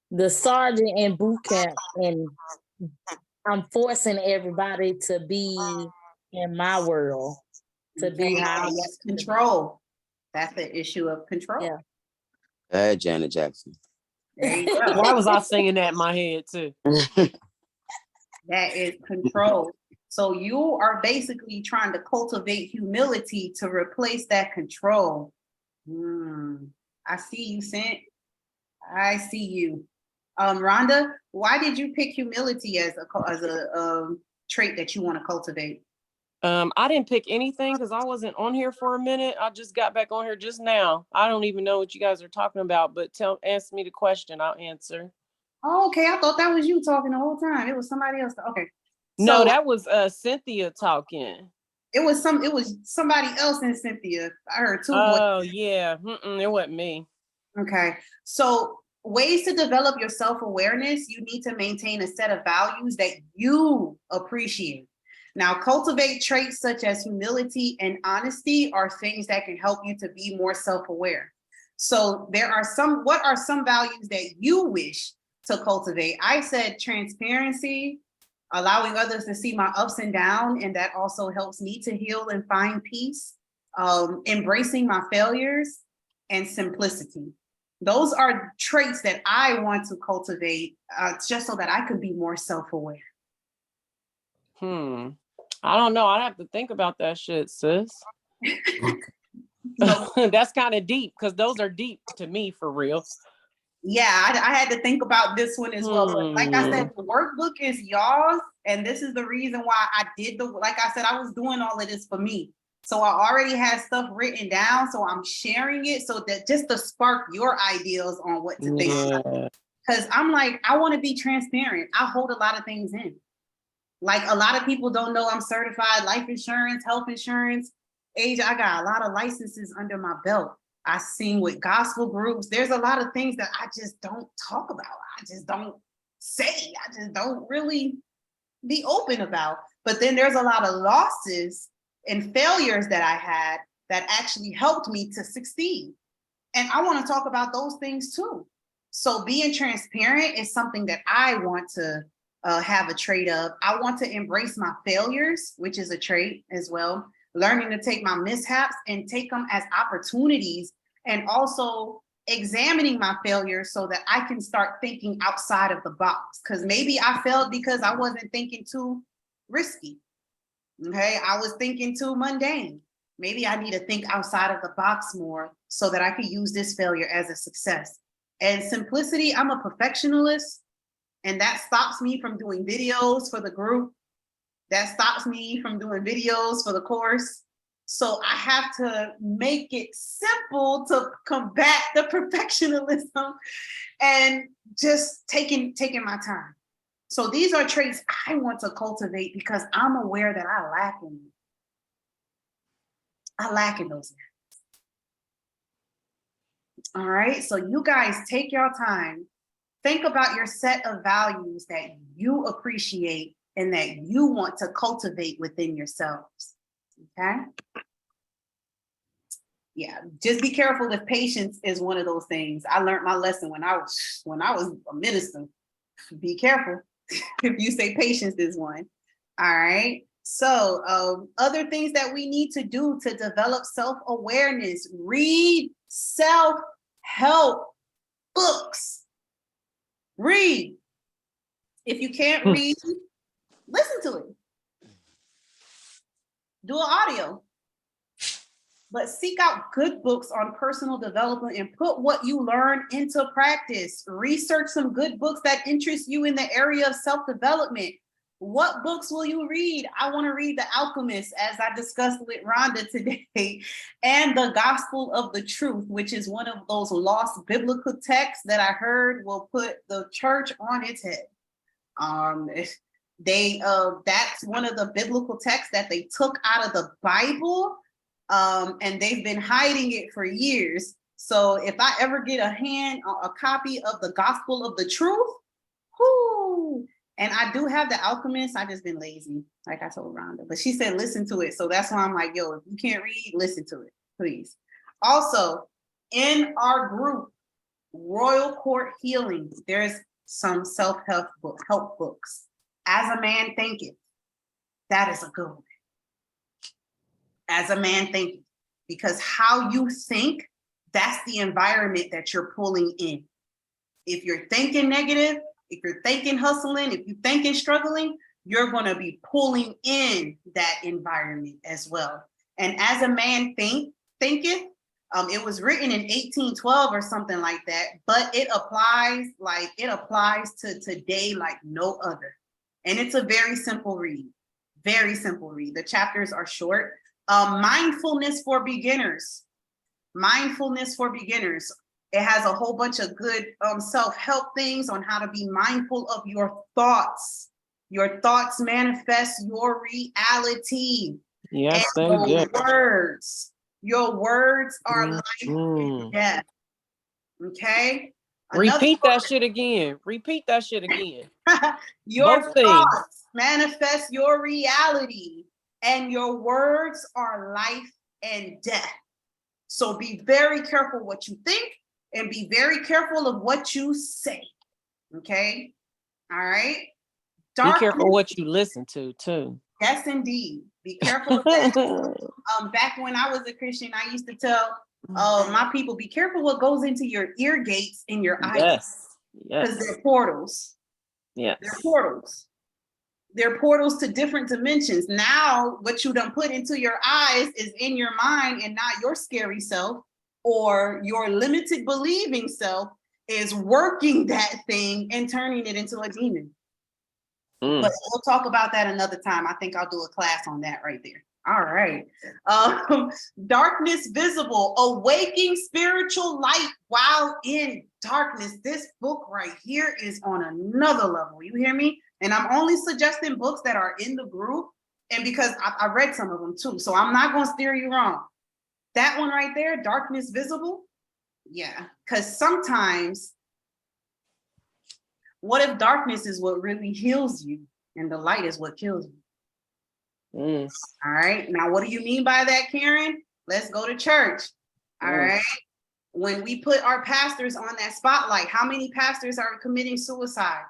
Speaker 7: the sergeant in boot camp, and I'm forcing everybody to be in my world, to be how.
Speaker 1: Yes, control. That's the issue of control.
Speaker 7: Yeah.
Speaker 2: Go ahead, Janet Jackson.
Speaker 1: There you go.
Speaker 6: Why was I singing that in my head too?
Speaker 1: That is control. So you are basically trying to cultivate humility to replace that control. I see you, Cent. I see you. Rhonda, why did you pick humility as a trait that you want to cultivate?
Speaker 6: I didn't pick anything because I wasn't on here for a minute. I just got back on here just now. I don't even know what you guys are talking about, but ask me the question, I'll answer.
Speaker 1: Oh, okay, I thought that was you talking the whole time. It was somebody else. Okay.
Speaker 6: No,
Speaker 1: So
Speaker 6: that was Cynthia talking.
Speaker 1: it was somebody else in Cynthia. I heard two.
Speaker 6: Oh yeah, it wasn't me.
Speaker 1: Okay, so ways to develop your self-awareness, you need to maintain a set of values that you appreciate. Now, cultivate traits such as humility and honesty are things that can help you to be more self-aware. So what are some values that you wish to cultivate? I said transparency, allowing others to see my ups and downs, and that also helps me to heal and find peace. Embracing my failures, and simplicity. Those are traits that I want to cultivate just so that I could be more self-aware.
Speaker 6: I don't know. I'd have to think about that shit, sis.
Speaker 1: No.
Speaker 6: That's kind of deep because those are deep to me for real.
Speaker 1: Yeah, I had to think about this one as well. But like I said, the workbook is y'all's, and this is the reason why I did like I said, I was doing all of this for me. So I already had stuff written down, so I'm sharing it so that just to spark your ideas on what to think about. Because I'm like, I want to be transparent. I hold a lot of things in. Like a lot of people don't know I'm certified life insurance, health insurance. I got a lot of licenses under my belt. I sing with gospel groups. There's a lot of things that I just don't talk about. I just don't say. I just don't really be open about. But then there's a lot of losses and failures that I had that actually helped me to succeed. And I want to talk about those things too. So being transparent is something that I want to have a trait of. I want to embrace my failures, which is a trait as well. Learning to take my mishaps and take them as opportunities, and also examining my failures so that I can start thinking outside of the box. Because maybe I failed because I wasn't thinking too risky. Okay, I was thinking too mundane. Maybe I need to think outside of the box more so that I could use this failure as a success. And simplicity, I'm a perfectionist, and that stops me from doing videos for the group. That stops me from doing videos for the course. So I have to make it simple to combat the perfectionism and just taking my time. So these are traits I want to cultivate because I'm aware that I lack in those areas. All right, so you guys take your time. Think about your set of values that you appreciate and that you want to cultivate within yourselves, okay? Yeah, just be careful if patience is one of those things. I learned my lesson when I was a minister. Be careful if you say patience is one, all right? So other things that we need to do to develop self-awareness: read self-help books. Read. If you can't read, listen to it. Do an audio. But seek out good books on personal development and put what you learn into practice. Research some good books that interest you in the area of self-development. What books will you read? I want to read The Alchemist, as I discussed with Rhonda today, and The Gospel of the Truth, which is one of those lost biblical texts that I heard will put the church on its head. That's one of the biblical texts that they took out of the Bible, and they've been hiding it for years. So if I ever get a copy of the Gospel of the Truth, whoo, and I do have The Alchemist, I just been lazy, like I told Rhonda, but she said listen to it. So that's why I'm like, yo, if you can't read, listen to it, please. Also, in our group, Royal Court Healing, there's some self-help help books. As a Man Thinketh, that is a good one. As a Man Thinketh, because how you think, that's the environment that you're pulling in. If you're thinking negative, if you're thinking hustling, if you're thinking struggling, you're going to be pulling in that environment as well. And As a Man Thinketh, it was written in 1812 or something like that, but it applies to today like no other. And it's a very simple read. Very simple read. The chapters are short. Mindfulness for Beginners. Mindfulness for Beginners. It has a whole bunch of good self-help things on how to be mindful of your thoughts. Your thoughts manifest your reality.
Speaker 6: Yes,
Speaker 1: and
Speaker 6: they
Speaker 1: your
Speaker 6: do.
Speaker 1: words. Your words are life and
Speaker 6: Mhm.
Speaker 1: death. Okay?
Speaker 6: Repeat that shit again. Repeat that shit again.
Speaker 1: Your
Speaker 6: Both things.
Speaker 1: thoughts manifest your reality, and your words are life and death. So be very careful what you think and be very careful of what you say. Okay? All right?
Speaker 6: Be careful what you listen to, too.
Speaker 1: Yes, indeed. Be careful of that. Back when I was a Christian, I used to tell my people, be careful what goes into your ear gates and your eyes.
Speaker 6: Yes.
Speaker 1: Because they're portals.
Speaker 6: Yes.
Speaker 1: They're portals. They're portals to different dimensions. Now, what you done put into your eyes is in your mind, and not your scary self or your limited believing self is working that thing and turning it into a demon. But we'll talk about that another time. I think I'll do a class on that right there. All right. Darkness Visible, Awaking Spiritual Light While in Darkness. This book right here is on another level. You hear me? And I'm only suggesting books that are in the group, and because I read some of them too, so I'm not going to steer you wrong. That one right there, Darkness Visible, yeah, because sometimes, what if darkness is what really heals you and the light is what kills you? All right, now what do you mean by that, Karen? Let's go to church. All right, when we put our pastors on that spotlight, how many pastors are committing suicide?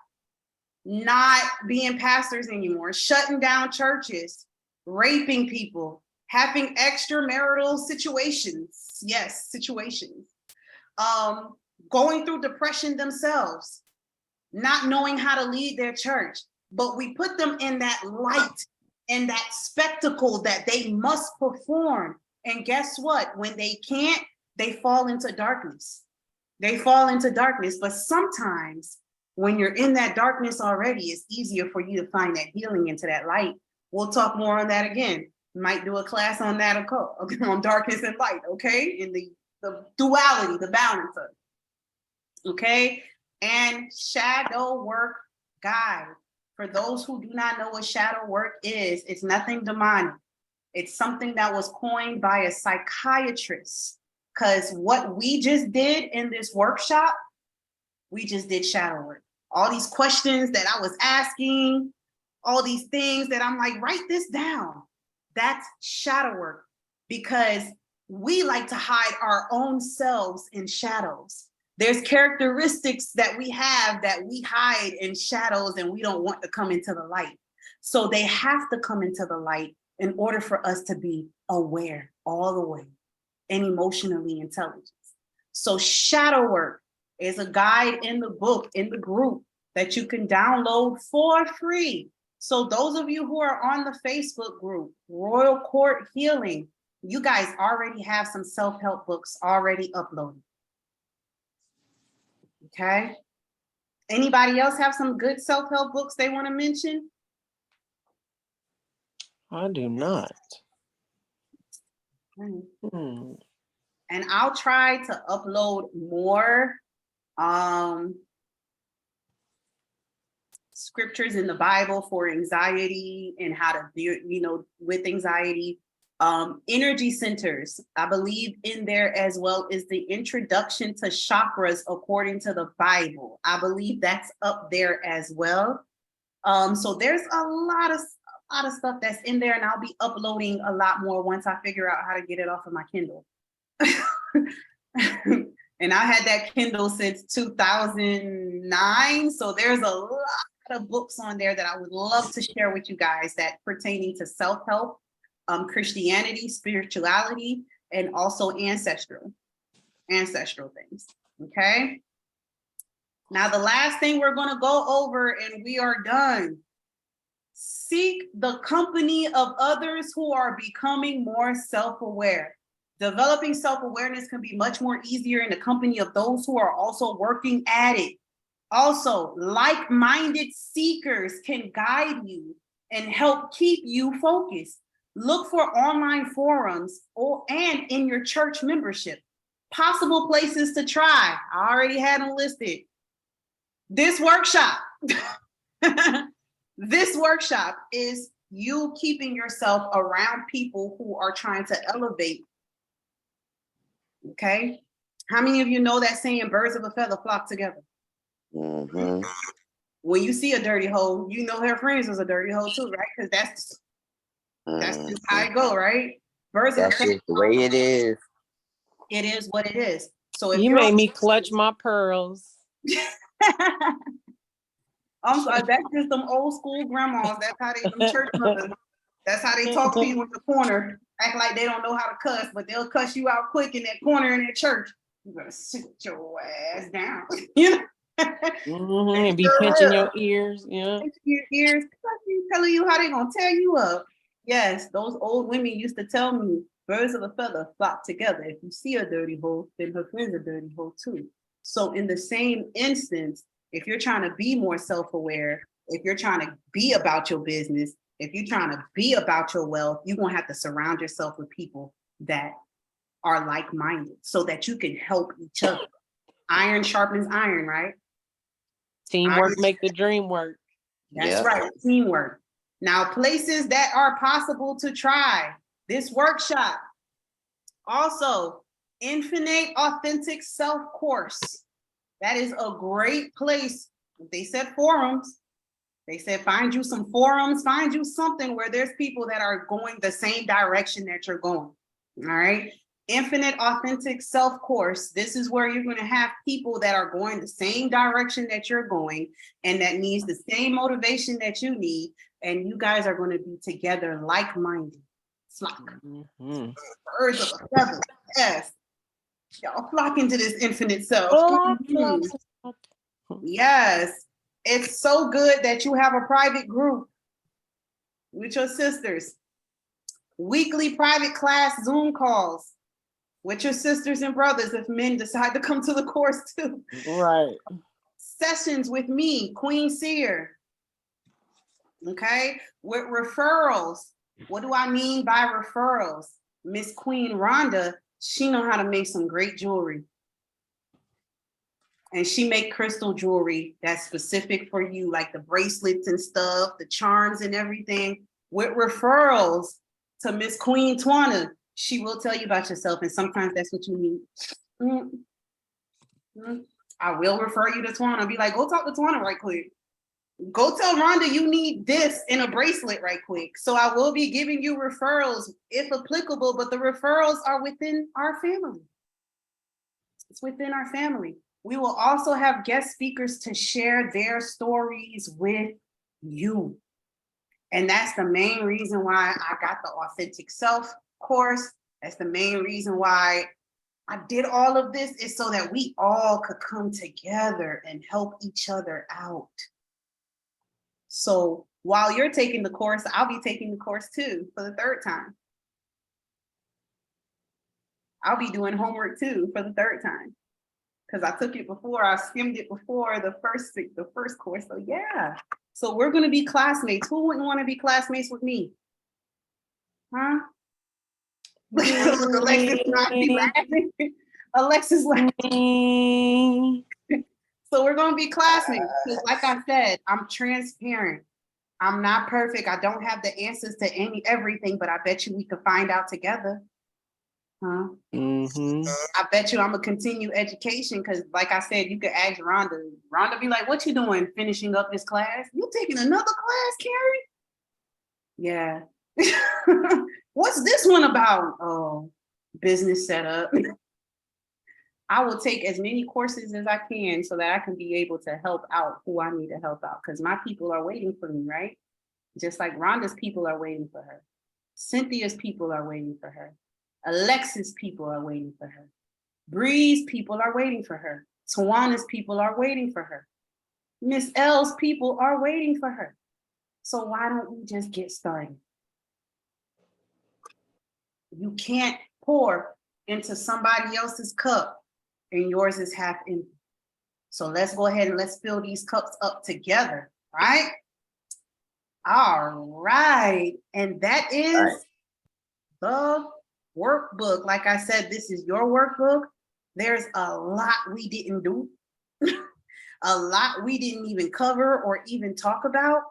Speaker 1: Not being pastors anymore, shutting down churches, raping people, having extramarital situations. Yes, situations. Going through depression themselves, not knowing how to lead their church. But we put them in that light, in that spectacle that they must perform. And guess what? When they can't, they fall into darkness. They fall into darkness. But sometimes when you're in that darkness already, it's easier for you to find that healing into that light. We'll talk more on that again. Might do a class on that, on darkness and light, okay? In the duality, the balance of it, okay? And shadow work guide. For those who do not know what shadow work is, it's nothing demonic. It's something that was coined by a psychiatrist. Because what we just did in this workshop, we just did shadow work. All these questions that I was asking, all these things that I'm like, write this down. That's shadow work, because we like to hide our own selves in shadows. There's characteristics that we have that we hide in shadows and we don't want to come into the light. So they have to come into the light in order for us to be aware all the way and emotionally intelligent. So shadow work is a guide in the book, in the group, that you can download for free. So those of you who are on the Facebook group, Royal Court Healing, you guys already have some self-help books already uploaded. Okay. Anybody else have some good self-help books they want to mention?
Speaker 6: I do not.
Speaker 1: And I'll try to upload more scriptures in the Bible for anxiety and how to deal, with anxiety. Energy centers, I believe in there as well is the introduction to chakras according to the Bible. I believe that's up there as well. So there's a lot of stuff that's in there, and I'll be uploading a lot more once I figure out how to get it off of my Kindle. And I had that Kindle since 2009. So there's a lot of books on there that I would love to share with you guys that pertaining to self-help, Christianity, spirituality, and also ancestral things. Okay. Now, the last thing we're going to go over, and we are done. Seek the company of others who are becoming more self-aware. Developing self-awareness can be much more easier in the company of those who are also working at it. Also, like-minded seekers can guide you and help keep you focused. Look for online forums and in your church membership. Possible places to try. I already had them listed. This workshop. This workshop is you keeping yourself around people who are trying to elevate. Okay. How many of you know that saying, birds of a feather flock together?
Speaker 2: Mm-hmm.
Speaker 1: When you see a dirty hoe, you know her friends was a dirty hoe too, right? Because that's just how it go, right? Birds of a feather.
Speaker 2: That's the way it is.
Speaker 1: It is what it is. So if
Speaker 6: You made me clutch my pearls.
Speaker 1: I'm sorry, that's just them old school grandmas. That's how they, them church mothers. That's how they talk to you in the corner. Act like they don't know how to cuss, but they'll cuss you out quick in that corner in that church. You better sit your ass down. You know?
Speaker 6: And be pinching your ears. Yeah.
Speaker 1: Pinching your ears, telling you how they gonna tear you up. Yes, those old women used to tell me, birds of a feather flock together. If you see a dirty hoe, then her friend's a dirty hoe too. So in the same instance, if you're trying to be more self-aware, if you're trying to be about your business, if you're trying to be about your wealth, you're going to have to surround yourself with people that are like-minded so that you can help each other. Iron sharpens iron, right?
Speaker 6: Teamwork make the dream work.
Speaker 1: That's right, teamwork. Now, places that are possible to try this workshop. Also, Infinite Authentic Self course. That is a great place. They said forums. They said find you some forums, find you something where there's people that are going the same direction that you're going. All right. Infinite Authentic Self course. This is where you're going to have people that are going the same direction that you're going and that needs the same motivation that you need. And you guys are going to be together like-minded. Flock. Birds of a feather. Yes. Y'all flock into this infinite self. Yes. It's so good that you have a private group with your sisters. Weekly private class Zoom calls with your sisters and brothers if men decide to come to the course too.
Speaker 6: Right.
Speaker 1: Sessions with me, Queen Seer. Okay. With referrals. What do I mean by referrals? Miss Queen Rhonda, she know how to make some great jewelry. And she make crystal jewelry that's specific for you, like the bracelets and stuff, the charms and everything. With referrals to Miss Queen Twana, she will tell you about yourself, and sometimes that's what you need. I will refer you to Twana. Be like, go talk to Twana right quick. Go tell Rhonda you need this in a bracelet right quick. So I will be giving you referrals if applicable, but the referrals are within our family. It's within our family. We will also have guest speakers to share their stories with you. And that's the main reason why I got the Authentic Self course. That's the main reason why I did all of this, is so that we all could come together and help each other out. So while you're taking the course, I'll be taking the course too for the third time. I'll be doing homework too for the third time. Because I took it before, I skimmed it before the first course. So yeah. So we're gonna be classmates. Who wouldn't want to be classmates with me? Huh? Alexis not be laughing. Alexis laughing. So we're gonna be classmates. Because like I said, I'm transparent. I'm not perfect. I don't have the answers to everything, but I bet you we could find out together. Huh?
Speaker 6: Mm-hmm.
Speaker 1: I bet you I'm gonna continue education because, like I said, you could ask Rhonda. Rhonda be like, "What you doing? Finishing up this class? You taking another class, Carrie?" Yeah. What's this one about? Oh, business setup. I will take as many courses as I can so that I can be able to help out who I need to help out because my people are waiting for me, right? Just like Rhonda's people are waiting for her. Cynthia's people are waiting for her. Alexis' people are waiting for her. Bree's people are waiting for her. Tawana's people are waiting for her. Miss L's people are waiting for her. So why don't we just get started? You can't pour into somebody else's cup and yours is half empty. So let's go ahead and let's fill these cups up together, right? All right. And that is the workbook. Like I said, this is your workbook. There's a lot we didn't do. A lot we didn't even cover or even talk about,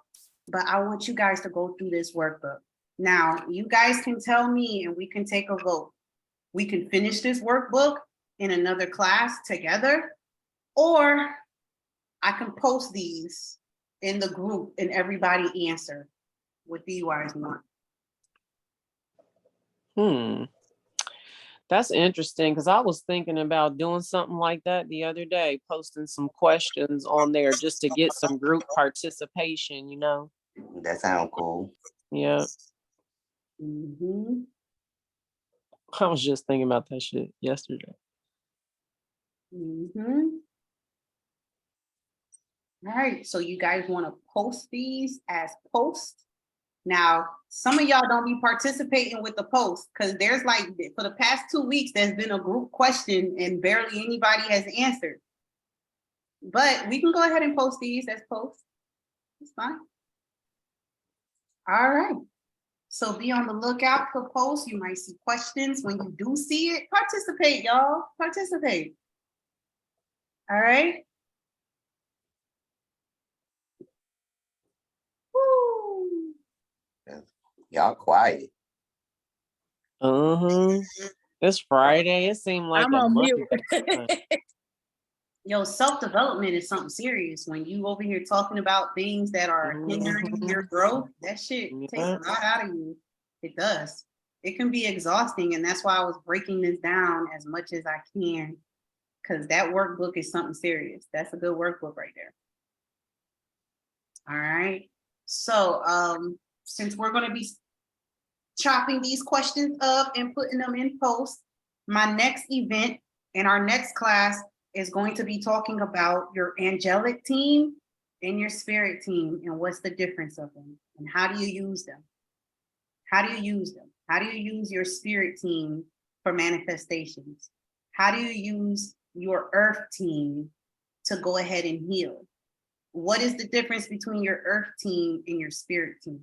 Speaker 1: but I want you guys to go through this workbook. Now, you guys can tell me and we can take a vote. We can finish this workbook in another class together, or I can post these in the group and everybody answer. What do you guys want?
Speaker 6: That's interesting because I was thinking about doing something like that the other day, posting some questions on there just to get some group participation, you know?
Speaker 2: That sounds cool.
Speaker 6: Yeah.
Speaker 1: Mm-hmm.
Speaker 6: I was just thinking about that shit yesterday.
Speaker 1: Mm-hmm. All right, so you guys want to post these as posts? Now, some of y'all don't be participating with the post because there's like, for the past 2 weeks, there's been a group question and barely anybody has answered. But we can go ahead and post these as posts. It's fine. All right. So be on the lookout for posts. You might see questions. When you do see it, participate, y'all. Participate. All right. Woo.
Speaker 2: Y'all quiet.
Speaker 6: It's Friday. It seemed like
Speaker 7: I'm
Speaker 6: a
Speaker 7: on
Speaker 6: month.
Speaker 7: mute.
Speaker 1: Yo, self-development is something serious. When you over here talking about things that are hindering your growth, that shit takes a lot out of you. It does. It can be exhausting. And that's why I was breaking this down as much as I can. Because that workbook is something serious. That's a good workbook right there. All right. So since we're going to be chopping these questions up and putting them in post, my next event in our next class is going to be talking about your angelic team and your spirit team and what's the difference of them and how do you use them? How do you use them? How do you use your spirit team for manifestations? How do you use your earth team to go ahead and heal? What is the difference between your earth team and your spirit team?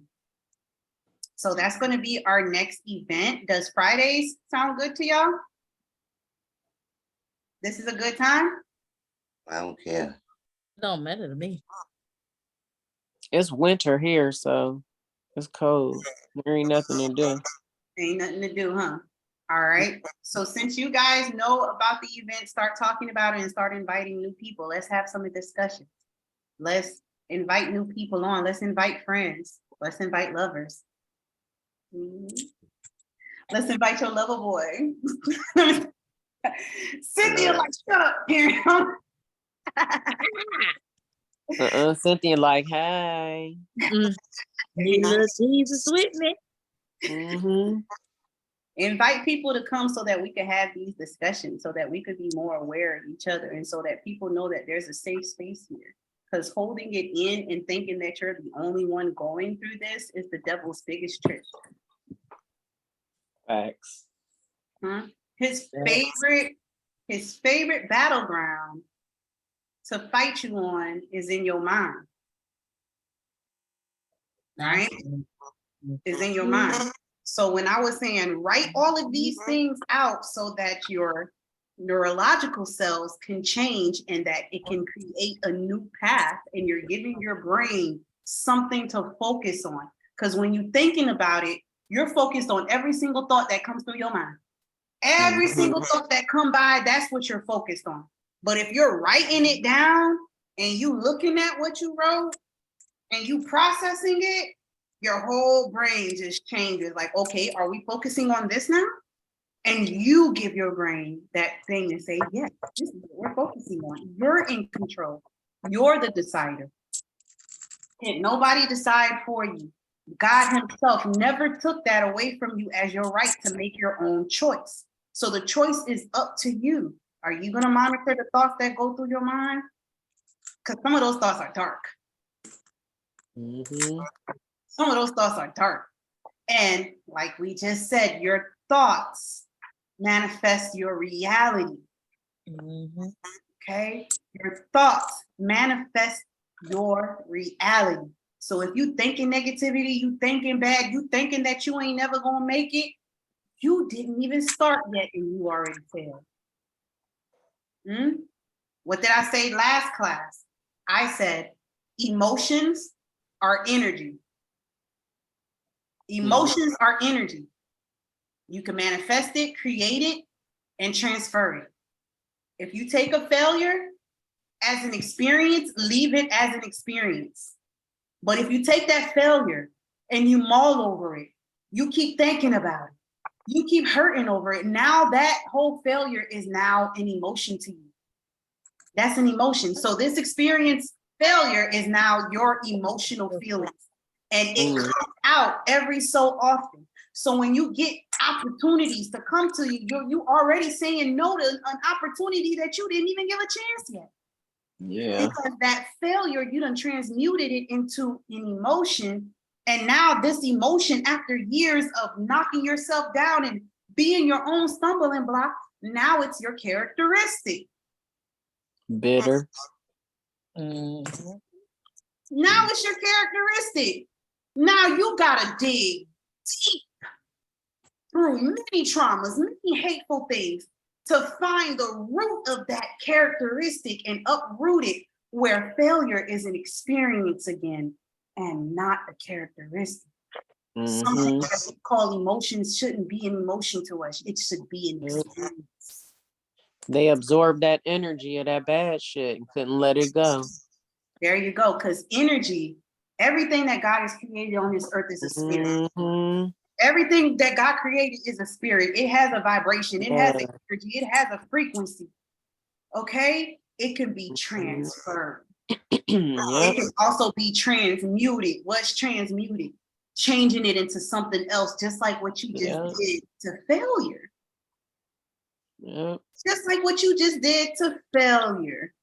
Speaker 1: So that's going to be our next event. Does Fridays sound good to y'all? This is a good time?
Speaker 2: I don't care.
Speaker 7: Don't matter to me.
Speaker 6: It's winter here, so it's cold. There ain't nothing to do.
Speaker 1: Ain't nothing to do, huh? All right. So since you guys know about the event, start talking about it and start inviting new people. Let's have some discussions. Let's invite new people on. Let's invite friends. Let's invite lovers. Let's invite your lover boy. Cynthia, like, shut up, Karen.
Speaker 6: Cynthia, like, hey.
Speaker 7: Need a little Jesus with me.
Speaker 1: Invite people to come so that we can have these discussions, so that we could be more aware of each other, and so that people know that there's a safe space here. Because holding it in and thinking that you're the only one going through this is the devil's biggest trick.
Speaker 6: Facts.
Speaker 1: His favorite battleground to fight you on is in your mind. Right? Is in your mind. So when I was saying, write all of these things out so that your neurological cells can change and that it can create a new path, and you're giving your brain something to focus on. Because when you're thinking about it, you're focused on every single thought that comes through your mind. Every single thought that come by, that's what you're focused on. But if you're writing it down and you looking at what you wrote and you processing it, your whole brain just changes. Like, okay, are we focusing on this now? And you give your brain that thing and say, yes, this is what we're focusing on. You're in control. You're the decider. Can't nobody decide for you. God himself never took that away from you as your right to make your own choice. So the choice is up to you. Are you going to monitor the thoughts that go through your mind? Because some of those thoughts are dark. Some of those thoughts are dark. And like we just said, your thoughts manifest your reality. Okay? Your thoughts manifest your reality. So if you thinking negativity, you thinking bad, you thinking that you ain't never gonna make it, you didn't even start yet and you already failed. What did I say last class? I said emotions are energy. Emotions are energy. You can manifest it, create it, and transfer it. If you take a failure as an experience, leave it as an experience. But if you take that failure and you mull over it, you keep thinking about it, you keep hurting over it, now that whole failure is now an emotion to you. That's an emotion. So this experience, failure, is now your emotional feelings. And it comes out every so often. So when you get opportunities to come to you, you already saying no to an opportunity that you didn't even give a chance yet. Yeah. Because that failure, you done transmuted it into an emotion. And now this emotion, after years of knocking yourself down and being your own stumbling block, now it's your characteristic.
Speaker 6: Bitter.
Speaker 1: Now it's your characteristic. Now you gotta dig deep through many traumas, many hateful things to find the root of that characteristic and uproot it, where failure is an experience again and not a characteristic. Something that we call emotions shouldn't be an emotion to us. It should be an experience.
Speaker 6: They absorbed that energy of that bad shit and couldn't let it go.
Speaker 1: There you go. Because energy, everything that God has created on this earth is a spirit. Everything that God created is a spirit. It has a vibration. It has an energy. It has a frequency. Okay? It can be transferred. It can also be transmuted. What's transmuted? Changing it into something else, just like what you just did to failure. Just like what you just did to failure.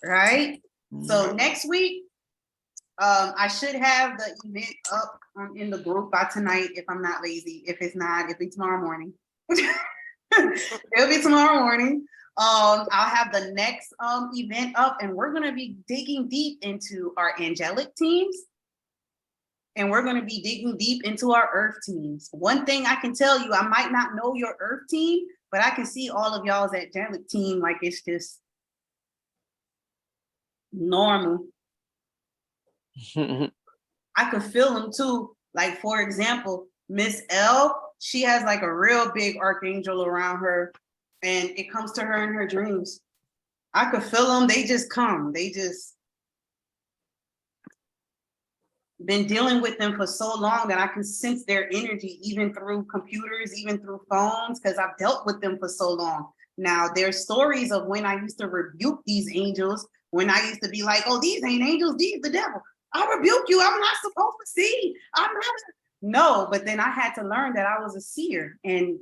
Speaker 1: Right? So next week, I should have the event up in the group by tonight if I'm not lazy. If it's not, it'll be tomorrow morning. It'll be tomorrow morning. I'll have the next event up, and we're going to be digging deep into our angelic teams. And we're going to be digging deep into our earth teams. One thing I can tell you, I might not know your earth team, but I can see all of y'all's angelic team like it's just normal. I could feel them too. Like, for example, Miss L, she has like a real big archangel around her, and it comes to her in her dreams. I could feel them. They just come. They just been dealing with them for so long that I can sense their energy, even through computers, even through phones, because I've dealt with them for so long. Now, there's stories of when I used to rebuke these angels, when I used to be like, oh, these ain't angels, these the devil. I rebuke you. I'm not supposed to see. I'm not. No, but then I had to learn that I was a seer. And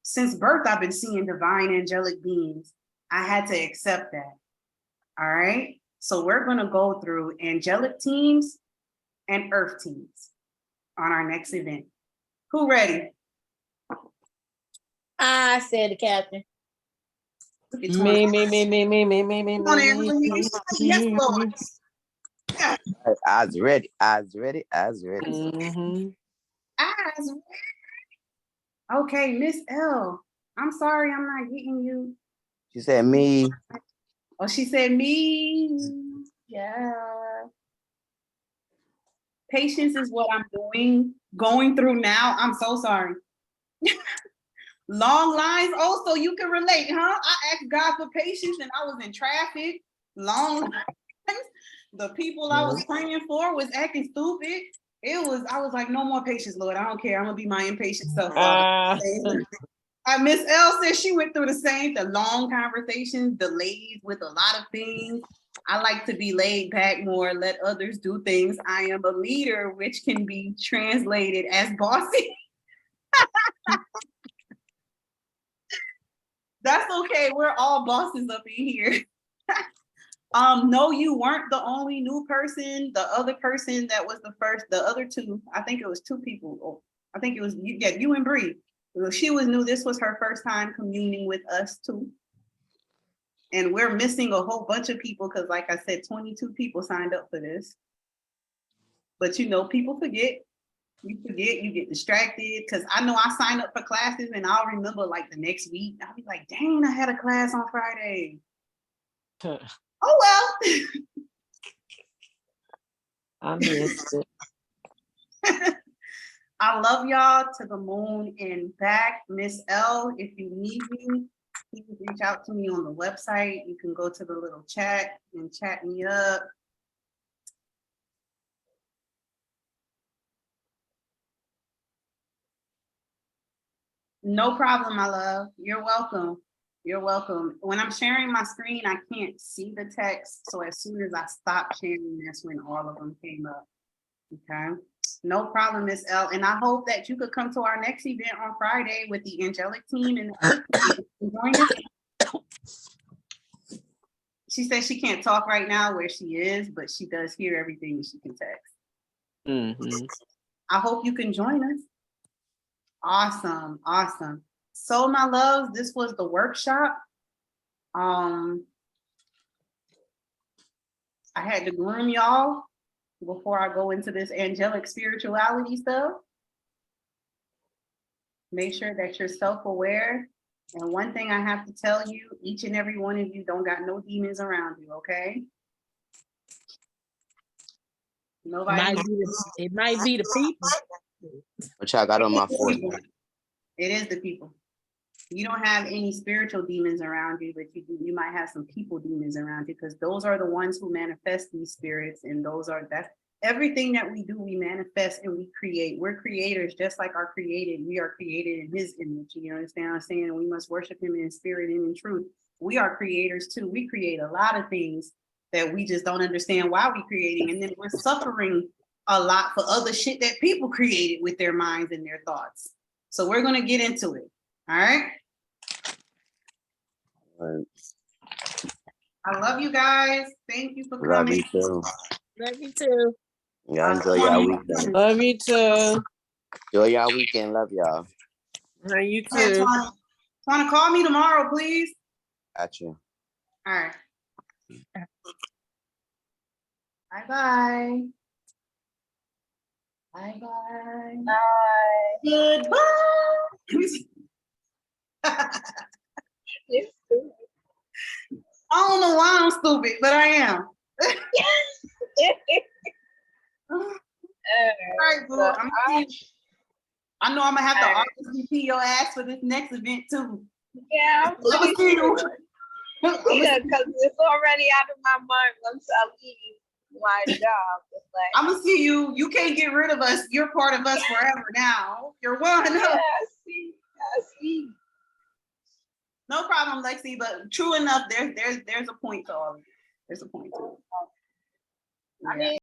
Speaker 1: since birth, I've been seeing divine angelic beings. I had to accept that. All right. So we're going to go through angelic teams and earth teams on our next event. Who ready?
Speaker 7: I said the captain.
Speaker 6: Me.
Speaker 1: Yes, Lord. Yeah.
Speaker 2: Eyes ready. Eyes ready. Eyes ready.
Speaker 1: Eyes ready. Okay, Miss L. I'm sorry I'm not getting you
Speaker 2: She said me.
Speaker 1: Oh, she said me. Yeah. Patience is what I'm going through now. I'm so sorry. Long lines. Oh, so you can relate, huh? I asked God for patience and I was in traffic. Long lines. The people I was praying for was acting stupid. I was like, no more patience, Lord. I don't care. I'm gonna be my impatient self. Miss L said she went through the long conversations, delays with a lot of things. I like to be laid back more, let others do things. I am a leader, which can be translated as bossy. That's okay. We're all bosses up in here. No, you weren't the only new person. The other person that was the other two, I think it was two people. Oh, I think it was you and Bree. She was new. This was her first time communing with us too. And we're missing a whole bunch of people because, like I said, 22 people signed up for this. But people forget. You forget, you get distracted. Because I know I signed up for classes and I'll remember like the next week. I'll be like, dang, I had a class on Friday. Oh, well.
Speaker 6: I missed it.
Speaker 1: I love y'all to the moon and back. Miss L, if you need me, please reach out to me on the website. You can go to the little chat and chat me up. No problem, my love. You're welcome. You're welcome. When I'm sharing my screen, I can't see the text. So as soon as I stopped sharing, that's when all of them came up. Okay. No problem, Miss L. And I hope that you could come to our next event on Friday with the angelic team and join us. She says she can't talk right now where she is, but she does hear everything she can text. I hope you can join us. Awesome, awesome. So my loves, this was the workshop. I had to groom y'all before I go into this angelic spirituality stuff. Make sure that you're self-aware. And one thing I have to tell you, each and every one of you don't got no demons around you, okay? Nobody.
Speaker 7: It might be the people.
Speaker 2: Which I got on my forehead.
Speaker 1: It is the people. You don't have any spiritual demons around you, but you might have some people demons around you, because those are the ones who manifest these spirits, and that's everything that we do, we manifest and we create. We're creators, just like our created. We are created in his image. You understand what I'm saying? And we must worship him in spirit and in truth. We are creators too. We create a lot of things that we just don't understand why we're creating, and then we're suffering a lot for other shit that people created with their minds and their thoughts. So we're going to get into it. All right. I love you guys. Thank you for coming.
Speaker 2: Love you too.
Speaker 7: Love you too.
Speaker 2: Y'all enjoy y'all weekend.
Speaker 6: Love you too.
Speaker 2: Enjoy y'all weekend. Love y'all.
Speaker 6: You too.
Speaker 1: Want to call me tomorrow, please?
Speaker 2: Got you.
Speaker 1: All right. Bye-bye. Bye-bye.
Speaker 4: Bye.
Speaker 1: Goodbye.
Speaker 4: You're stupid.
Speaker 1: I don't know why I'm stupid, but I am. All right, boo. I know I'm gonna have to RSVP your ass for this next event too.
Speaker 4: Yeah, I'm
Speaker 1: I'ma see you.
Speaker 4: yeah, because it's already out of my mind once I leave my job. It's like,
Speaker 1: I'm gonna see you. You can't get rid of us. You're part of us forever now. You're one.
Speaker 4: yeah, I see.
Speaker 1: No problem, Lexi. But true enough, there's a point to all of it. There's a point to it.
Speaker 4: I mean,